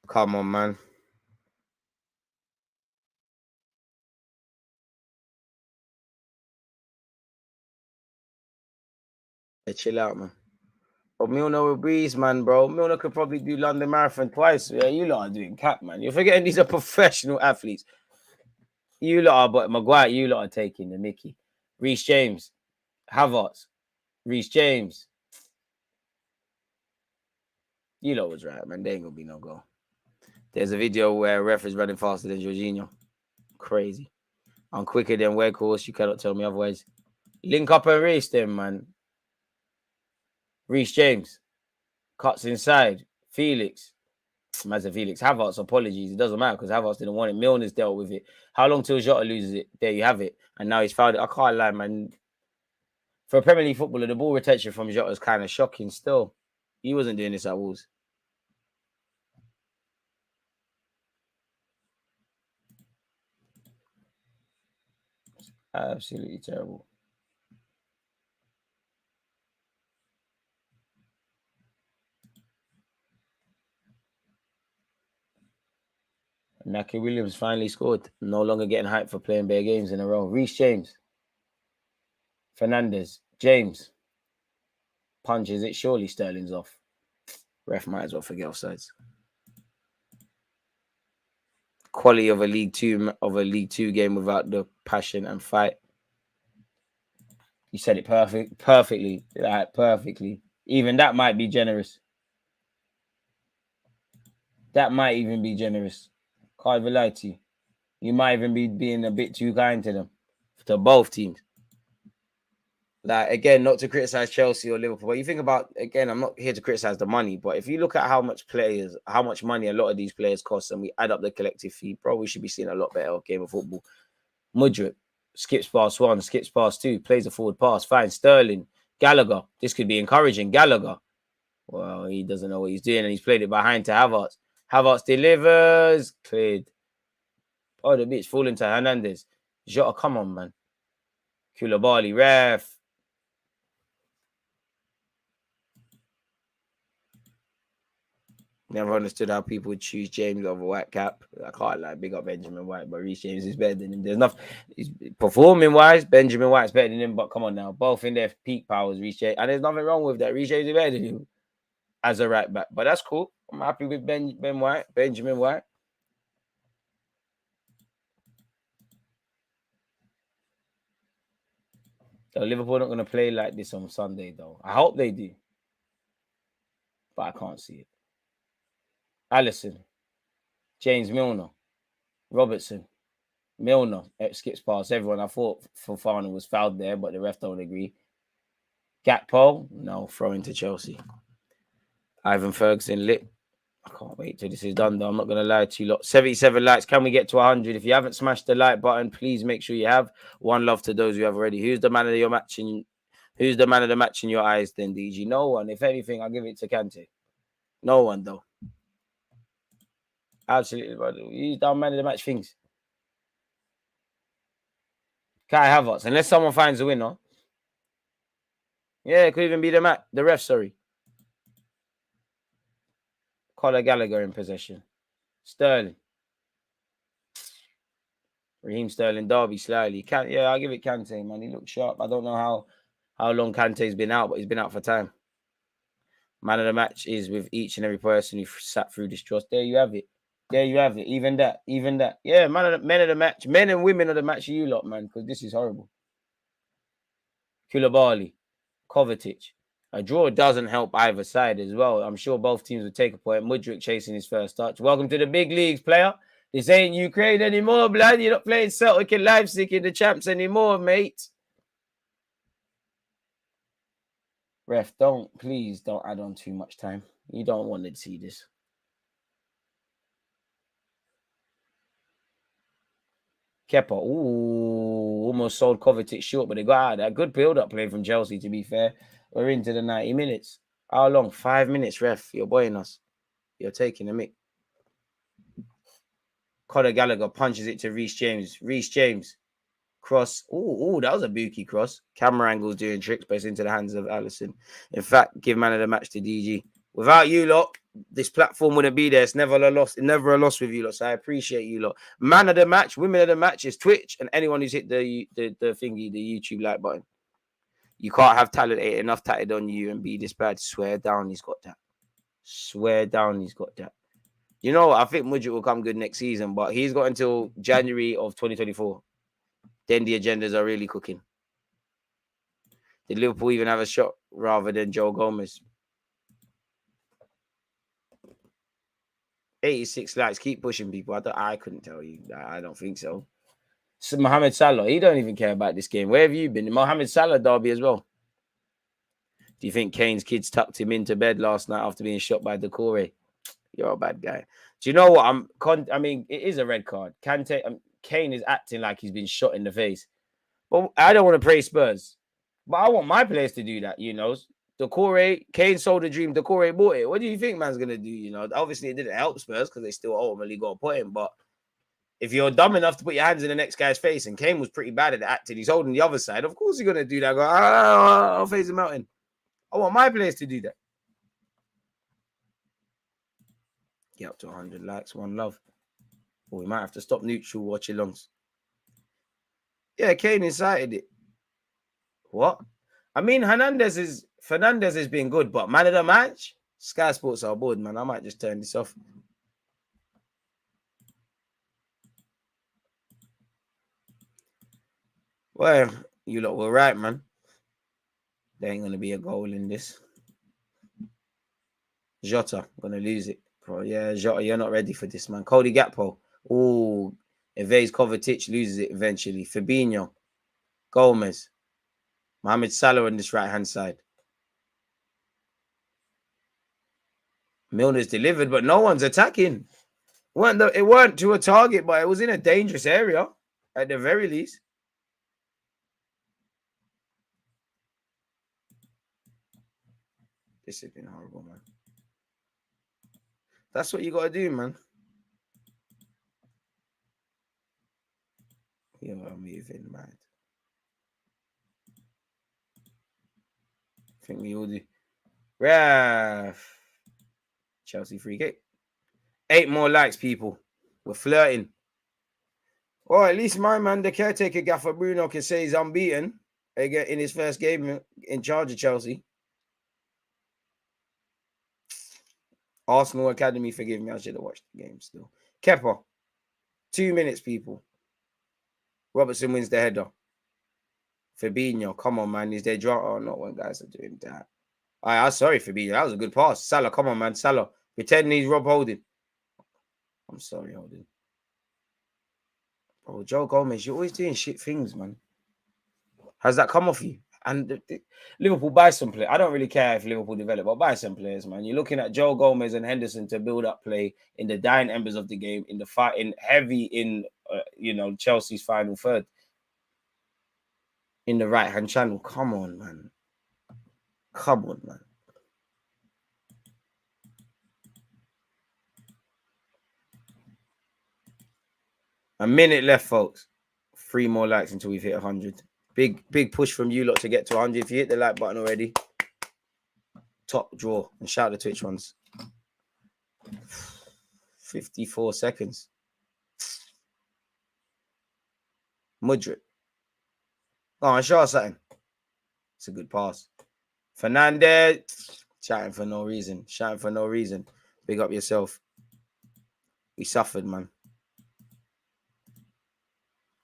Come on, man. Hey, chill out, man. But Milner will breeze, man, bro. Milner could probably do London Marathon twice. Yeah, you lot are doing cap, man. You're forgetting these are professional athletes. You lot are, but Maguire, you lot are taking the mickey. Reece James, Havertz, Reece James. You lot was right, man. There ain't gonna be no goal. There's a video where ref is running faster than Jorginho. Crazy. I'm quicker than Weghorst. You cannot tell me otherwise. Link up and race them, man. Reece James cuts inside. Felix. Imagine Felix. Havertz, apologies. It doesn't matter because Havertz didn't want it. Milner's dealt with it. How long till Jota loses it? There you have it. And now he's found it. I can't lie, man. For a Premier League footballer, the ball retention from Jota is kind of shocking still. He wasn't doing this at Wolves. Absolutely terrible. Naki Williams finally scored. No longer getting hyped for playing bare games in a row. Reece James. Fernandez. James. Punches it. Surely Sterling's off. Ref might as well forget offsides. Quality of a League Two game without the passion and fight. You said it perfectly. Like, perfectly. Even that might be generous. That might even be generous. Can't even lie to you. You might even be being a bit too kind to them. To both teams. Like, again, not to criticize Chelsea or Liverpool, but you think about, again, I'm not here to criticize the money, but if you look at how much money a lot of these players cost, and we add up the collective fee, bro, we should be seeing a lot better game of football. Mudryk skips past one, skips past two, plays a forward pass, fine. Sterling, Gallagher, this could be encouraging. Gallagher, well, he doesn't know what he's doing, and he's played it behind to Havertz. Havertz delivers, cleared. Oh, the bitch falling to Hernandez. Jota, come on, man. Koulibaly, ref. Never understood how people would choose James over Whitecap. I can't like big up Benjamin White, but Reece James is better than him. There's nothing. Performing wise, Benjamin White's better than him, but come on now, both in their peak powers, Reece James, and there's nothing wrong with that. Reece James is better than him as a right back, but that's cool. I'm happy with Benjamin White. So Liverpool not going to play like this on Sunday, though. I hope they do, but I can't see it. Alisson, James Milner, Robertson, Milner skips past everyone. I thought Fofana was fouled there, but the ref don't agree. Gakpo, no, throw into Chelsea. Ivan Ferguson lit. I can't wait till this is done, though. I'm not going to lie to you lot. 77 likes. Can we get to 100? If you haven't smashed the like button, please make sure you have. One love to those who have already. Who's the man of your match who's the man of the match in your eyes then, DG? No one. If anything, I'll give it to Kante. No one, though. Absolutely, brother. He's done man of the match things. Kai Havertz, unless someone finds a winner. Yeah, it could even be the ref, sorry. Conor Gallagher in possession. Sterling. Raheem Sterling, Derby slightly. I'll give it Kante, man. He looks sharp. I don't know how long Kante's been out, but he's been out for time. Man of the match is with each and every person who sat through this trust. There you have it. Even that. Yeah, men of the match. Men and women of the match, you lot, man, because this is horrible. Koulibaly, Kovacic. A draw doesn't help either side as well. I'm sure both teams would take a point. Mudryk chasing his first touch. Welcome to the big leagues, player. This ain't Ukraine anymore, blood. You're not playing Celtic and Leipzig in the champs anymore, mate. Ref, please don't add on too much time. You don't want to see this. Kepa, almost sold Kovacic short, but they got out of that. Good build-up play from Chelsea, to be fair. We're into the 90 minutes. How long? 5 minutes, ref. You're boying us. You're taking a mick. Conor Gallagher punches it to Reece James. Reece James. Cross. That was a bookie cross. Camera angle's doing tricks, but it's into the hands of Alisson. In fact, give man of the match to DG. Without you lot, this platform wouldn't be there. It's never a loss. Never a loss with you lot. So I appreciate you lot. Man of the match, women of the match is Twitch, and anyone who's hit the thingy, the YouTube like button. You can't have talent enough tatted on you and be this bad. Swear down, he's got that. You know, I think Mudryk will come good next season, but he's got until January of 2024. Then the agendas are really cooking. Did Liverpool even have a shot rather than Joe Gomez? 86 likes. Keep pushing people. I couldn't tell you. I don't think so. So Mohamed Salah, he don't even care about this game. Where have you been? Mohamed Salah derby as well. Do you think Kane's kids tucked him into bed last night after being shot by Decore? You're a bad guy. Do you know what? I mean, it is a red card. Kane is acting like he's been shot in the face. But I don't want to praise Spurs. But I want my players to do that, you know. Kane sold a dream. Decore bought it. What do you think man's going to do, you know? Obviously, it didn't help Spurs because they still ultimately got a point. But if you're dumb enough to put your hands in the next guy's face, and Kane was pretty bad at acting, he's holding the other side, of course he's going to do that. I'll face him out in. I want my players to do that. Get up to 100 likes, one love. Or we might have to stop neutral watch alongs. Yeah, Kane incited it. What? I mean, Fernandez has been good, but man of the match, Sky Sports are bored, man. I might just turn this off. Well, you lot were right, man. There ain't gonna be a goal in this. Jota, gonna lose it. Bro, yeah, Jota, you're not ready for this, man. Cody Gakpo. Oh, evades Kovacic, loses it eventually. Fabinho, Gomez, Mohamed Salah on this right-hand side. Milner's delivered, but no one's attacking. It weren't to a target, but it was in a dangerous area at the very least. This has been horrible, man. That's what you got to do, man. You're moving mad. I think we all do. Ref. Chelsea free kick. 8 more likes, people. We're flirting. Well, at least my man, the caretaker gaffer Bruno, can say he's unbeaten in his first game in charge of Chelsea. Arsenal Academy, forgive me, I should have watched the game still. Kepa, 2 minutes, people. Robertson wins the header. Fabinho, come on, man. Is there drama? Oh, not when guys are doing that. I'm sorry, Fabinho. That was a good pass. Salah, come on, man. Salah. Pretend he's Rob Holding. I'm sorry, Holding. Oh, Joe Gomez, you're always doing shit things, man. Has that come off you? And Liverpool buy some players. I don't really care if Liverpool develop, but buy some players, man. You're looking at Joe Gomez and Henderson to build up play in the dying embers of the game, in the fight, in heavy in Chelsea's final third, in the right-hand channel. Come on, man. Come on, man. A minute left, folks. 3 more likes until we've hit 100. Big push from you lot to get to 100. If you hit the like button already, top draw. And shout the Twitch ones. 54 seconds. Mudryk. Oh, and show us something. It's a good pass. Fernandez. Shouting for no reason. Shouting for no reason. Big up yourself. We suffered, man.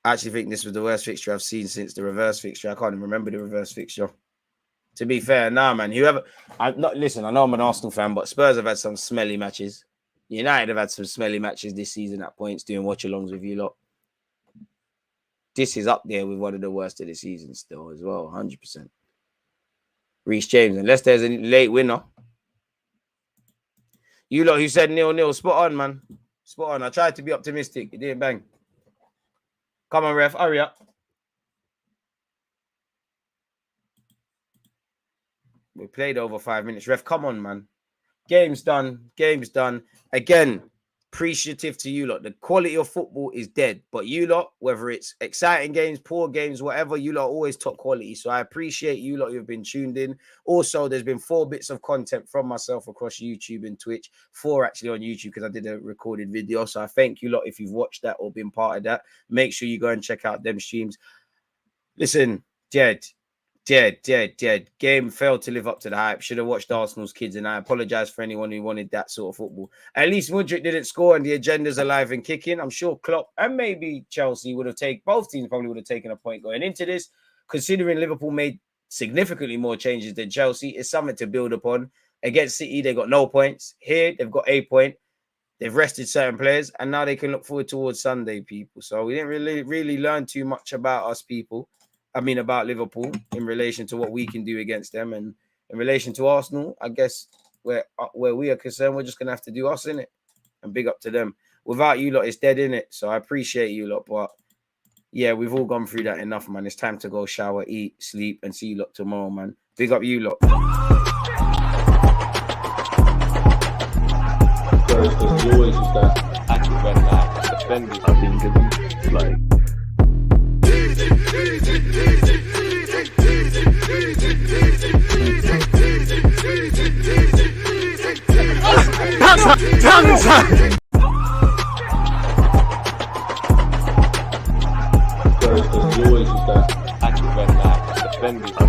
I actually think this was the worst fixture I've seen since the reverse fixture. I can't even remember the reverse fixture. To be fair, man. Listen, I know I'm an Arsenal fan, but Spurs have had some smelly matches. United have had some smelly matches this season at points, doing watch-alongs with you lot. This is up there with one of the worst of the season still as well, 100%. Reece James, unless there's a late winner. You lot who said 0-0, spot on, man. Spot on. I tried to be optimistic. It didn't bang. Come on, ref. Hurry up. We played over 5 minutes. Ref, come on, man. Game's done. Game's done. Again, appreciative to you lot. The quality of football is dead. But you lot, whether it's exciting games, poor games, whatever, you lot always top quality. So I appreciate you lot who've been tuned in. Also, there's been 4 bits of content from myself across YouTube and Twitch. 4 actually on YouTube because I did a recorded video. So I thank you lot if you've watched that or been part of that. Make sure you go and check out them streams. Listen, dead. Game failed to live up to the hype. Should have watched Arsenal's kids, and I apologize for anyone who wanted that sort of football. At least Mudryk didn't score, and the agenda's alive and kicking. I'm sure Klopp and maybe Chelsea would have taken, both teams probably would have taken a point going into this. Considering Liverpool made significantly more changes than Chelsea, it's something to build upon. Against City, they got no points. Here, they've got a point. They've rested certain players, and now they can look forward towards Sunday, people. So we didn't really learn too much about us, people. About Liverpool in relation to what we can do against them, and in relation to Arsenal, I guess where we are concerned, we're just gonna have to do us in it, and big up to them. Without you lot, it's dead in it. So I appreciate you lot, but yeah, we've all gone through that enough, man. It's time to go shower, eat, sleep, and see you lot tomorrow, man. Big up you lot. There's always that active red light defending. I think it's like. There's always that active red light defending.